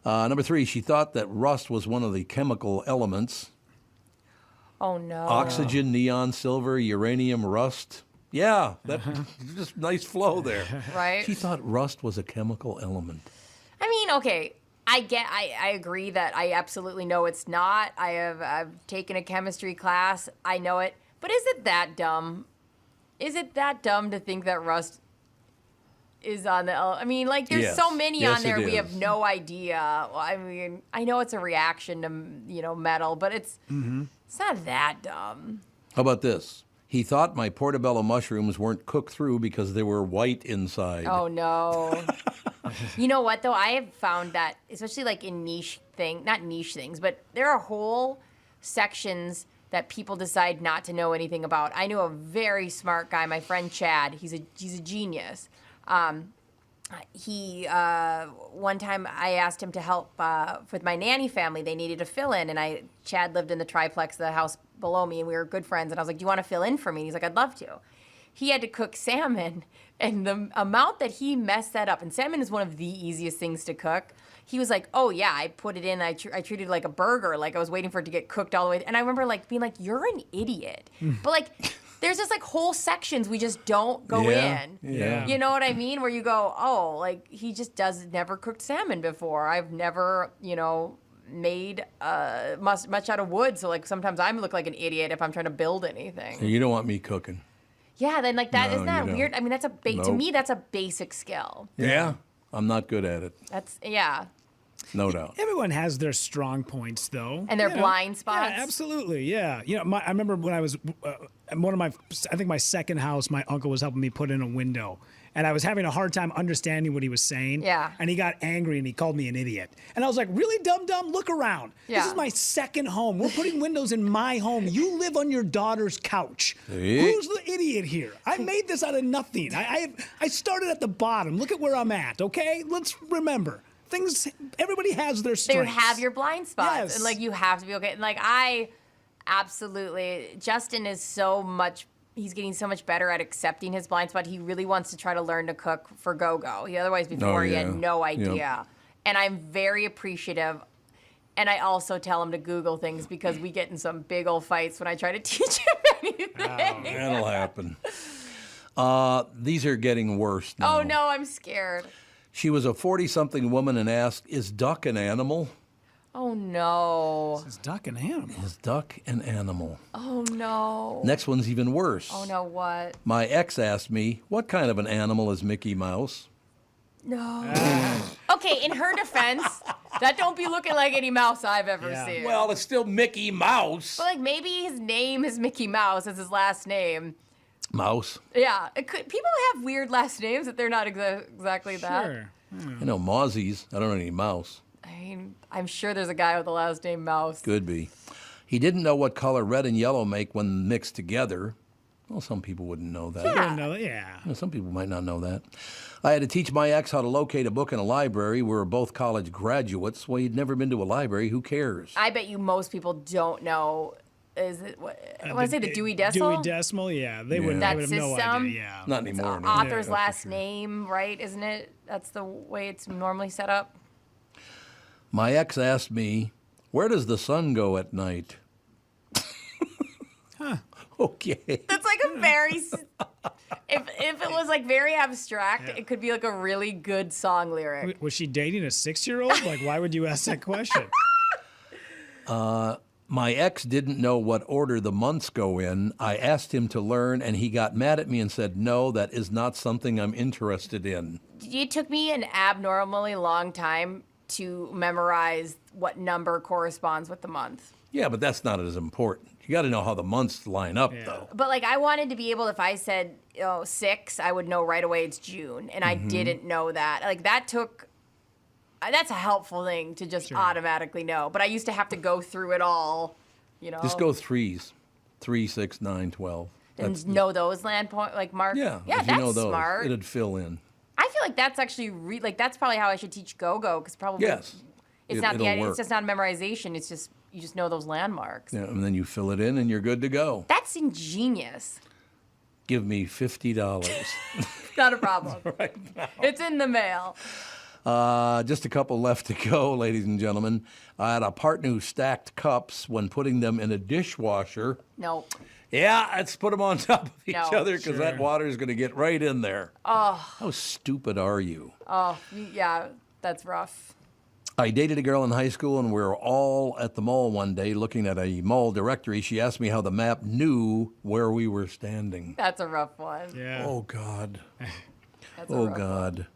Number 3, she thought that rust was one of the chemical elements. Oh, no. Oxygen, neon, silver, uranium, rust. Yeah, that just nice flow there. Right? She thought rust was a chemical element. I mean, okay, I agree that I absolutely know it's not. I've taken a chemistry class. I know it. But is it that dumb? Is it that dumb to think that rust is on the... I mean, like, there's so many on there we have no idea. Well, I mean, I know it's a reaction to, metal, but it's not that dumb. How about this? He thought my portobello mushrooms weren't cooked through because they were white inside. Oh, no. You know what, though? I have found that, especially like in not niche things, but there are whole sections that people decide not to know anything about. I knew a very smart guy, my friend Chad. He's a genius. One time I asked him to help with my nanny family. They needed a fill-in, and Chad lived in the triplex of the house below me, and we were good friends. And I was like, "Do you want to fill in for me?" And he's like, "I'd love to." He had to cook salmon, and the amount that he messed that up, and salmon is one of the easiest things to cook. He was like, "Oh yeah, I put it in. I treated it like a burger, like I was waiting for it to get cooked all the way." And I remember like being like, "You're an idiot," but like. There's just like whole sections we just don't go in. Yeah. You know what I mean? Where you go, oh, like he just never cooked salmon before. I've never, made much out of wood. So like sometimes I look like an idiot if I'm trying to build anything. You don't want me cooking. Yeah, then like that, No, isn't that you weird? don't. I mean, to me, that's a basic skill. Yeah. I'm not good at it. Yeah. No doubt. Everyone has their strong points, though. And their blind spots. Yeah, absolutely. Yeah. I remember when I was I think my second house, my uncle was helping me put in a window. And I was having a hard time understanding what he was saying. Yeah. And he got angry and he called me an idiot. And I was like, really, dumb? Look around. Yeah. This is my second home. We're putting windows in my home. You live on your daughter's couch. See? Who's the idiot here? I made this out of nothing. I started at the bottom. Look at where I'm at, okay? Let's remember. Everybody has their strengths. They have your blind spots. Yes. And like you have to be okay. And like Justin is he's getting so much better at accepting his blind spot. He really wants to try to learn to cook for go-go. Otherwise before he had no idea. Yep. And I'm very appreciative. And I also tell him to Google things because we get in some big old fights when I try to teach him anything. That'll happen. These are getting worse now. Oh, no, I'm scared. She was a 40-something woman and asked, is duck an animal? Oh, no. Is duck an animal? Is duck an animal? Oh, no. Next one's even worse. Oh, no, what? My ex asked me, what kind of an animal is Mickey Mouse? No. Okay, in her defense, that don't be looking like any mouse I've ever seen. Well, it's still Mickey Mouse. But, like, maybe his name is Mickey Mouse as his last name. Mouse. Yeah. People have weird last names that they're not exactly that. Sure. I know Mozzies. I don't know any mouse. I mean, I'm sure there's a guy with the last name Mouse. Could be. He didn't know what color red and yellow make when mixed together. Well, some people wouldn't know that. Yeah. Some people might not know that. I had to teach my ex how to locate a book in a library. We were both college graduates. Well, he'd never been to a library. Who cares? I bet you most people don't know. Is it? I want to say the Dewey Decimal. Dewey Decimal, yeah. They would That have no system. idea. Yeah. Not anymore. no. Author's Yeah, last name, right? Isn't it? That's the way it's normally set up. My ex asked me, where does the sun go at night? Okay. That's like a very. If it was like very abstract, it could be like a really good song lyric. Was she dating a 6-year-old? Like, why would you ask that question? My ex didn't know what order the months go in. I asked him to learn, and he got mad at me and said, no, that is not something I'm interested in. It took me an abnormally long time to memorize what number corresponds with the month. Yeah, but that's not as important. You got to know how the months line up, though. But like, I wanted to be able, if I said 6, I would know right away it's June, and I didn't know that. Like that took. That's a helpful thing to just automatically know. But I used to have to go through it all, Just go threes. 3, 6, 9, 12. And know those land point marks. Yeah, Yeah, if that's you know those, smart. it'd fill in. I feel like that's actually that's probably how I should teach go-go, because probably Yes. it's not it'll work. it's just not memorization. It's just you just know those landmarks. Yeah, and then you fill it in, and you're good to go. That's ingenious. Give me $50. Not a problem. Right now. It's in the mail. Just a couple left to go, ladies and gentlemen. I had a partner who stacked cups when putting them in a dishwasher. No. Yeah, let's put them on top of each No. other because that water is going to get right in there. Oh. How stupid are you? Oh, yeah, that's rough. I dated a girl in high school, and we were all at the mall one day looking at a mall directory. She asked me how the map knew where we were standing. That's a rough one. Yeah. Oh, God. That's a Oh, rough God.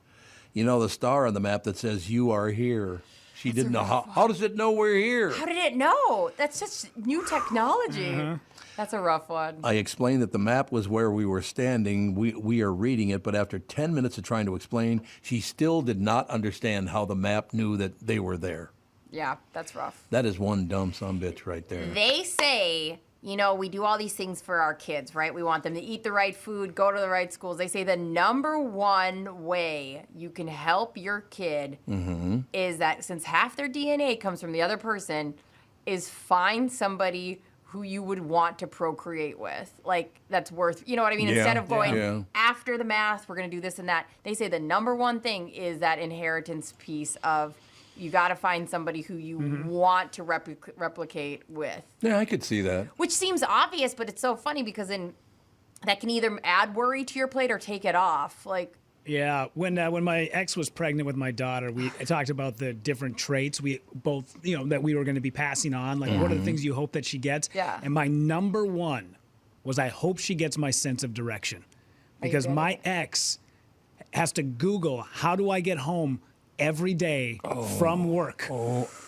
You know the star on the map that says you are here. She didn't know how does it know we're here? How did it know? That's just new technology. That's a rough one. I explained that the map was where we were standing. We are reading it, but after 10 minutes of trying to explain, she still did not understand how the map knew that they were there. Yeah, that's rough. That is one dumb sumbitch right there. They say, we do all these things for our kids, right? We want them to eat the right food, go to the right schools. They say the number one way you can help your kid is that since half their DNA comes from the other person, is find somebody who you would want to procreate with. Like, that's worth, you know what I mean? Yeah, Instead of going yeah. after the math, we're going to do this and that. They say the number one thing is that inheritance piece of you got to find somebody who you want to replicate with. Yeah, I could see that. Which seems obvious, but it's so funny because that can either add worry to your plate or take it off. Like, Yeah, when my ex was pregnant with my daughter, we talked about the different traits we both, that we were going to be passing on. Like, what are the things you hope that she gets? Yeah. And my number one was I hope she gets my sense of direction, because my ex has to Google how do I get home every day from work.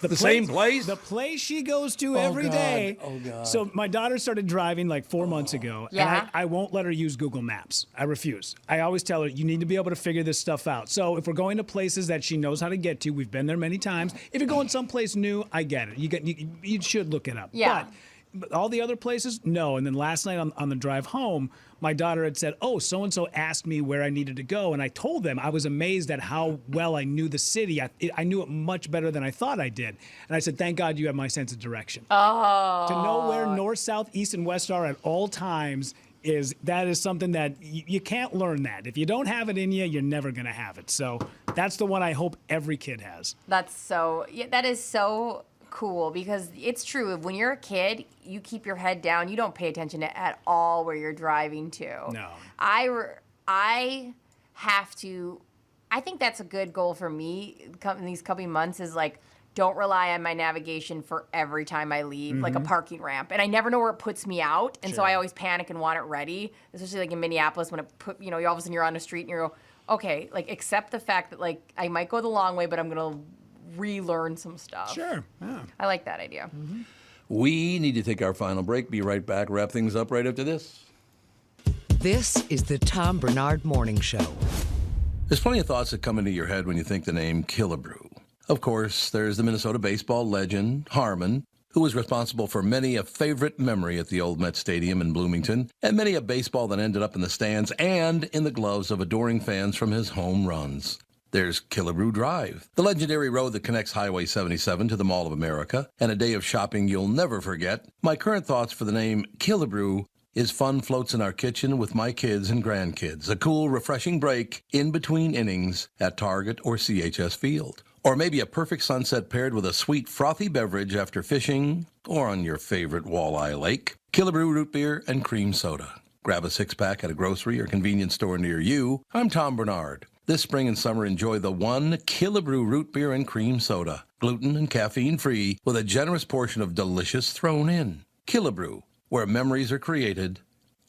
The same place? The place she goes to every day. Oh, God. So my daughter started driving like 4 months ago, Yeah. and I won't let her use Google Maps. I refuse. I always tell her, you need to be able to figure this stuff out. So if we're going to places that she knows how to get to, we've been there many times. If you're going someplace new, I get it. You should look it up. Yeah. But all the other places, no. And then last night on the drive home, my daughter had said, so-and-so asked me where I needed to go. And I told them I was amazed at how well I knew the city. I knew it much better than I thought I did. And I said, thank God you have my sense of direction. oh. To know where north, south, east, and west are at all times is something that you can't learn that. If you don't have it in you, you're never going to have it. So that's the one I hope every kid has. That is so cool because it's true. When you're a kid, you keep your head down. You don't pay attention to at all where you're driving to. No. I have to. I think that's a good goal for me in these coming months. Is like, don't rely on my navigation for every time I leave, like a parking ramp. And I never know where it puts me out, and so I always panic and want it ready. Especially like in Minneapolis when it put, all of a sudden you're on the street and you go, okay, like accept the fact that like I might go the long way, but I'm gonna relearn some stuff. Sure. Yeah. I like that idea. We need to take our final break. Be right back. Wrap things up right after this. This is the Tom Barnard Morning Show. There's plenty of thoughts that come into your head when you think the name Killebrew. Of course, there's the Minnesota baseball legend, Harmon, who was responsible for many a favorite memory at the old Met Stadium in Bloomington, and many a baseball that ended up in the stands and in the gloves of adoring fans from his home runs. There's Killebrew Drive, the legendary road that connects Highway 77 to the Mall of America, and a day of shopping you'll never forget. My current thoughts for the name Killebrew is fun floats in our kitchen with my kids and grandkids, a cool, refreshing break in between innings at Target or CHS Field. Or maybe a perfect sunset paired with a sweet, frothy beverage after fishing or on your favorite walleye lake. Killebrew root beer and cream soda. Grab a six-pack at a grocery or convenience store near you. I'm Tom Barnard. This spring and summer, enjoy the one Killebrew root beer and cream soda, gluten and caffeine-free, with a generous portion of delicious thrown in. Killebrew, where memories are created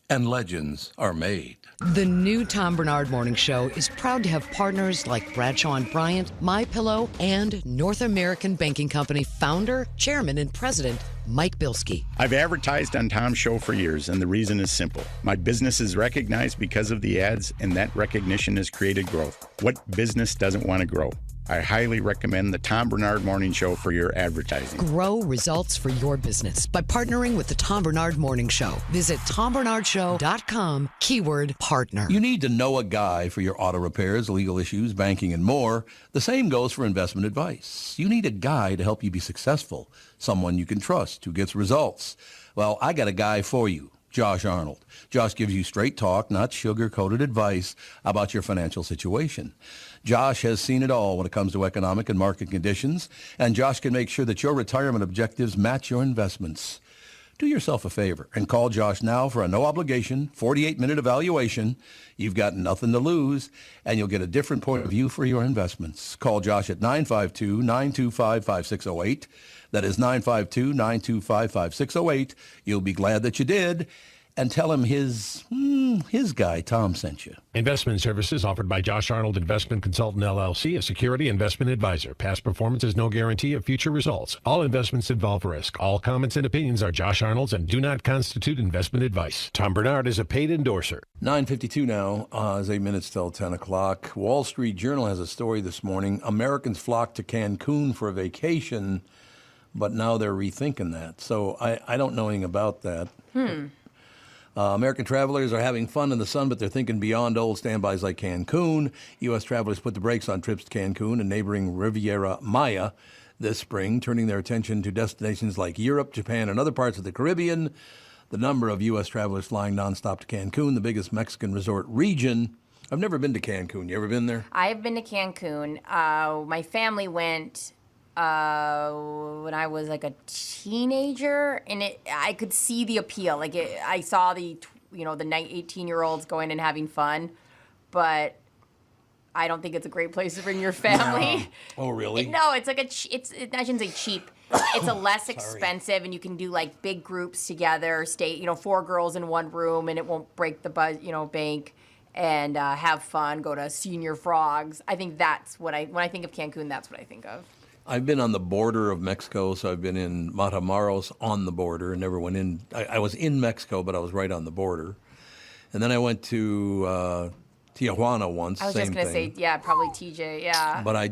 and legends are made. The new Tom Barnard Morning Show is proud to have partners like Bradshaw & Bryant, MyPillow, and North American Banking Company founder, chairman, and president, Mike Bilski. I've advertised on Tom's show for years, and the reason is simple. My business is recognized because of the ads, and that recognition has created growth. What business doesn't want to grow? I highly recommend the Tom Barnard Morning Show for your advertising. Grow results for your business by partnering with the Tom Barnard Morning Show. Visit TomBarnardShow.com, keyword partner. You need to know a guy for your auto repairs, legal issues, banking, and more. The same goes for investment advice. You need a guy to help you be successful, someone you can trust who gets results. Well, I got a guy for you. Josh Arnold. Josh gives you straight talk, not sugar-coated advice about your financial situation. Josh has seen it all when it comes to economic and market conditions, and Josh can make sure that your retirement objectives match your investments. Do yourself a favor and call Josh now for a no-obligation, 48-minute evaluation. You've got nothing to lose, and you'll get a different point of view for your investments. Call Josh at 952-925-5608. That is 952-925-5608. You'll be glad that you did. And tell him his guy, Tom, sent you. Investment services offered by Josh Arnold Investment Consultant, LLC, a security investment advisor. Past performance is no guarantee of future results. All investments involve risk. All comments and opinions are Josh Arnold's and do not constitute investment advice. Tom Barnard is a paid endorser. 9:52 now, is 8 minutes till 10 o'clock. Wall Street Journal has a story this morning. Americans flocked to Cancun for a vacation, but now they're rethinking that. So I don't know anything about that. American travelers are having fun in the sun, but they're thinking beyond old standbys like Cancun. U.S. travelers put the brakes on trips to Cancun and neighboring Riviera Maya this spring, turning their attention to destinations like Europe, Japan, and other parts of the Caribbean. The number of U.S. travelers flying nonstop to Cancun, the biggest Mexican resort region. I've never been to Cancun. You ever been there? I've been to Cancun. My family went when I was like a teenager, and I could see the appeal. I saw the 18-year-olds going and having fun, but I don't think it's a great place to bring your family. No. Oh, really? No, it's like I shouldn't say cheap. It's a less expensive, and you can do like big groups together. Stay, 4 girls in one room, and it won't break the bank. And have fun. Go to Senior Frogs. I think that's when I think of Cancun, that's what I think of. I've been on the border of Mexico, so I've been in Matamoros on the border and never went in. I was in Mexico, but I was right on the border. And then I went to Tijuana once. I was just going to say, yeah, probably TJ, yeah. But I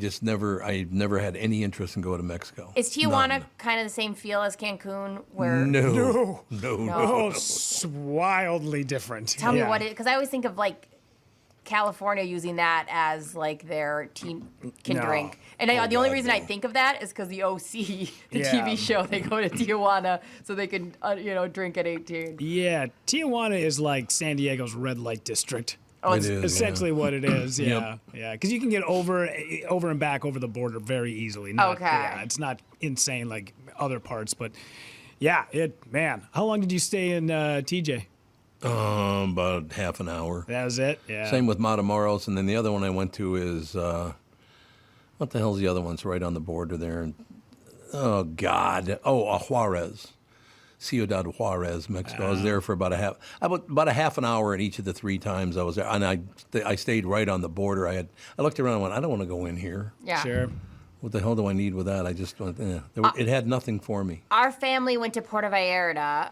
never had any interest in going to Mexico. Is Tijuana kind of the same feel as Cancun? Where No. It's wildly different. Tell me what it, because I always think of like California using that as like their teen can drink. And the only reason I think of that is because the OC, the TV show, they go to Tijuana so they can, drink at 18. Yeah, Tijuana is like San Diego's red light district. Oh, it's essentially what it is. Yeah, yeah, because you can get over and back over the border very easily. Okay. Yeah, it's not insane like other parts. But yeah, man. How long did you stay in TJ? About half an hour. That was it? Yeah. Same with Matamoros, and then the other one I went to is, what the hell's the other one? It's right on the border there. Oh, God. Juarez. Ciudad Juarez, Mexico. I was there for about a half an hour in each of the 3 times I was there, and I stayed right on the border. I looked around and went, I don't want to go in here. Yeah. Sure. What the hell do I need with that? I just went, it had nothing for me. Our family went to Puerto Vallarta.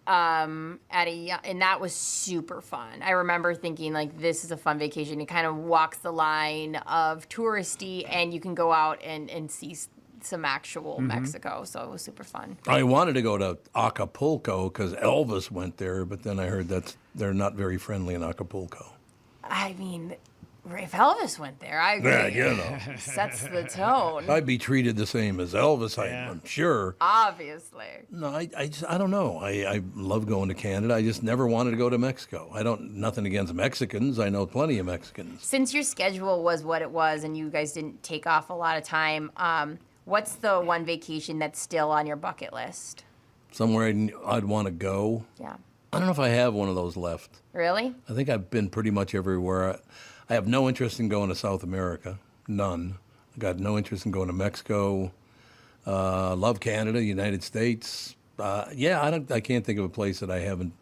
And that was super fun. I remember thinking, like, this is a fun vacation. It kind of walks the line of touristy, and you can go out and see some actual Mexico. So it was super fun. I wanted to go to Acapulco because Elvis went there, but then I heard that they're not very friendly in Acapulco. I mean, if Elvis went there, I agree. Yeah, Sets the tone. I'd be treated the same as Elvis, I'm sure. Obviously. No, I don't know. I love going to Canada. I just never wanted to go to Mexico. Nothing against Mexicans. I know plenty of Mexicans. Since your schedule was what it was and you guys didn't take off a lot of time, what's the one vacation that's still on your bucket list? Somewhere I'd want to go. Yeah. I don't know if I have one of those left. Really? I think I've been pretty much everywhere. I have no interest in going to South America. None. I got no interest in going to Mexico. Love Canada, United States. I can't think of a place that I haven't.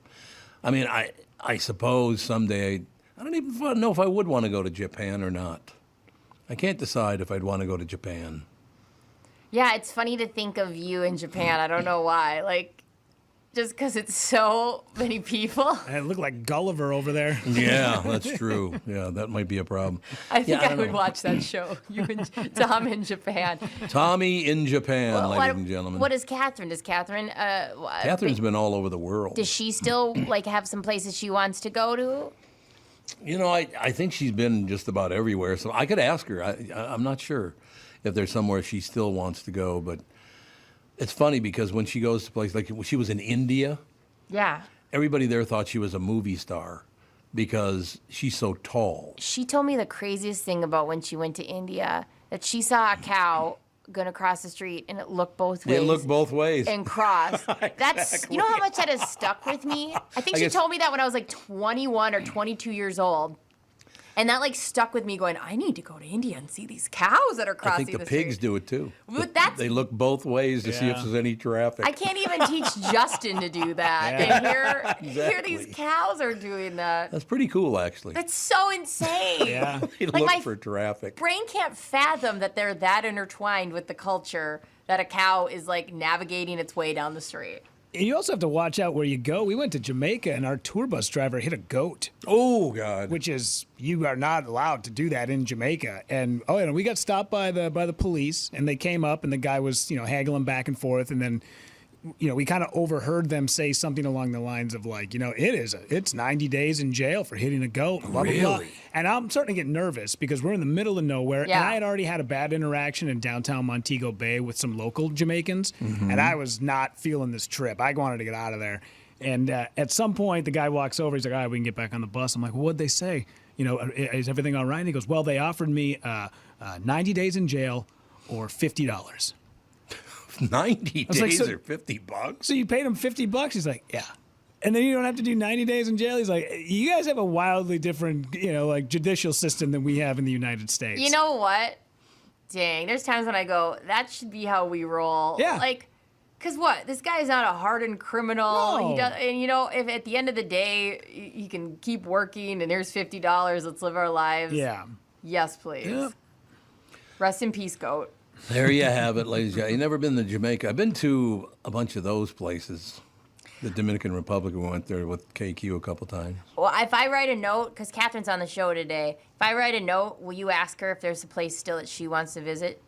I mean, I suppose someday, I don't even know if I would want to go to Japan or not. I can't decide if I'd want to go to Japan. Yeah, it's funny to think of you in Japan. I don't know why. Like, just because it's so many people. I look like Gulliver over there. Yeah, that's true. Yeah, that might be a problem. I think I would know. watch that show. You and Tom in Japan. Tommy in Japan, ladies and gentlemen. What is Catherine? Does Catherine? Catherine's been all over the world. Does she still have some places she wants to go to? You know, I think she's been just about everywhere. So I could ask her. I'm not sure if there's somewhere she still wants to go, but it's funny because when she goes to places, like she was in India, Yeah. everybody there thought she was a movie star because she's so tall. She told me the craziest thing about when she went to India, that she saw a cow going to cross the street and it looked both ways. It looked both ways. And crossed. That's, you know how much that has stuck with me? I think she told me that when I was like 21 or 22 years old. And that stuck with me going, I need to go to India and see these cows that are crossing the street. I think the pigs do it too. But they look both ways to see if there's any traffic. I can't even teach Justin to do that. Yeah. And here these cows are doing that. That's pretty cool, actually. That's so insane. Yeah. They look for traffic. Brain can't fathom that they're that intertwined with the culture that a cow is navigating its way down the street. And you also have to watch out where you go. We went to Jamaica, and our tour bus driver hit a goat. Oh, God. Which is, you are not allowed to do that in Jamaica. And, we got stopped by the police, and they came up, and the guy was, haggling back and forth, and then, we kind of overheard them say something along the lines of it's 90 days in jail for hitting a goat. Blah, really? blah, blah. And I'm starting to get nervous because we're in the middle of nowhere. Yeah. And I had already had a bad interaction in downtown Montego Bay with some local Jamaicans. Mm-hmm. And I was not feeling this trip. I wanted to get out of there. And at some point, the guy walks over. He's like, all right, we can get back on the bus. I'm like, well, what'd they say? Is everything all right? And he goes, well, they offered me 90 days in jail or $50. 90 days or $50? So you paid him $50? He's like, yeah. And then you don't have to do 90 days in jail? He's like, you guys have a wildly different, judicial system than we have in the United States. You know what? Dang, there's times when I go, that should be how we roll. Yeah. Because what? This guy is not a hardened criminal. No. He does, and if at the end of the day, he can keep working and here's $50, let's live our lives. Yeah. Yes, please. Yeah. Rest in peace, goat. There you have it, ladies and gentlemen. You've never been to Jamaica. I've been to a bunch of those places. The Dominican Republic, we went there with KQ a couple times. Well, if I write a note, because Catherine's on the show today, if I write a note, will you ask her if there's a place still that she wants to visit?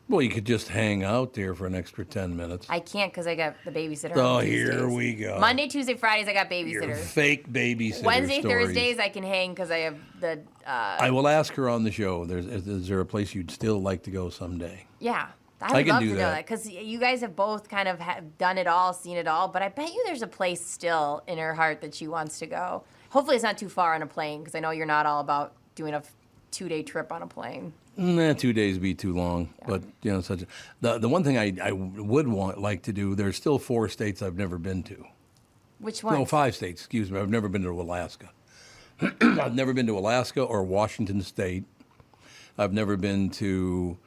Well, you could just hang out there for an extra 10 minutes. I can't because I got the babysitter. Oh, on here Tuesdays. we go. Monday, Tuesday, Fridays, I got Your babysitters. fake babysitter Wednesday, stories. Thursdays, I can hang because I have the. I will ask her on the show. Is there a place you'd still like to go someday? Yeah. I would can love do to know that. that because you guys have both kind of done it all, seen it all. But I bet you there's a place still in her heart that she wants to go. Hopefully, it's not too far on a plane because I know you're not all about doing a 2-day trip on a plane. 2 days would be too long. But, the one thing I would like to do, there's still 4 states I've never been to. Which one? No, 5 states, excuse me. I've never been to Alaska. I've never been to Alaska or Washington State. I've never been to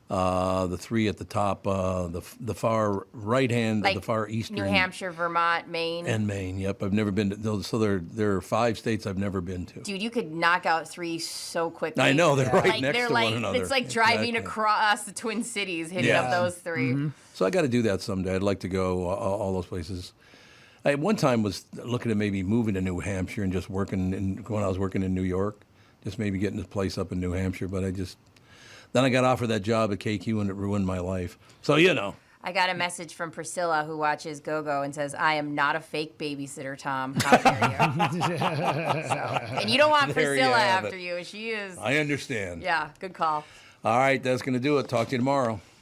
the 3 at the top, the far right hand, Like the far eastern. New Hampshire, Vermont, Maine. And Maine, yep. I've never been to those. So there are 5 states I've never been to. Dude, you could knock out 3 so quickly. I know, they're right next they're to like, one another. It's like driving Exactly. across the Twin Cities, hitting up those 3. So I got to do that someday. I'd like to go all those places. I at one time was looking at maybe moving to New Hampshire and just working when I was working in New York, just maybe getting this place up in New Hampshire. But then I got offered that job at KQ and it ruined my life. So, I got a message from Priscilla who watches Go-Go and says, I am not a fake babysitter, Tom. How dare you? And you don't want There you Priscilla have after it. you. She is. I understand. Yeah, good call. All right, that's going to do it. Talk to you tomorrow.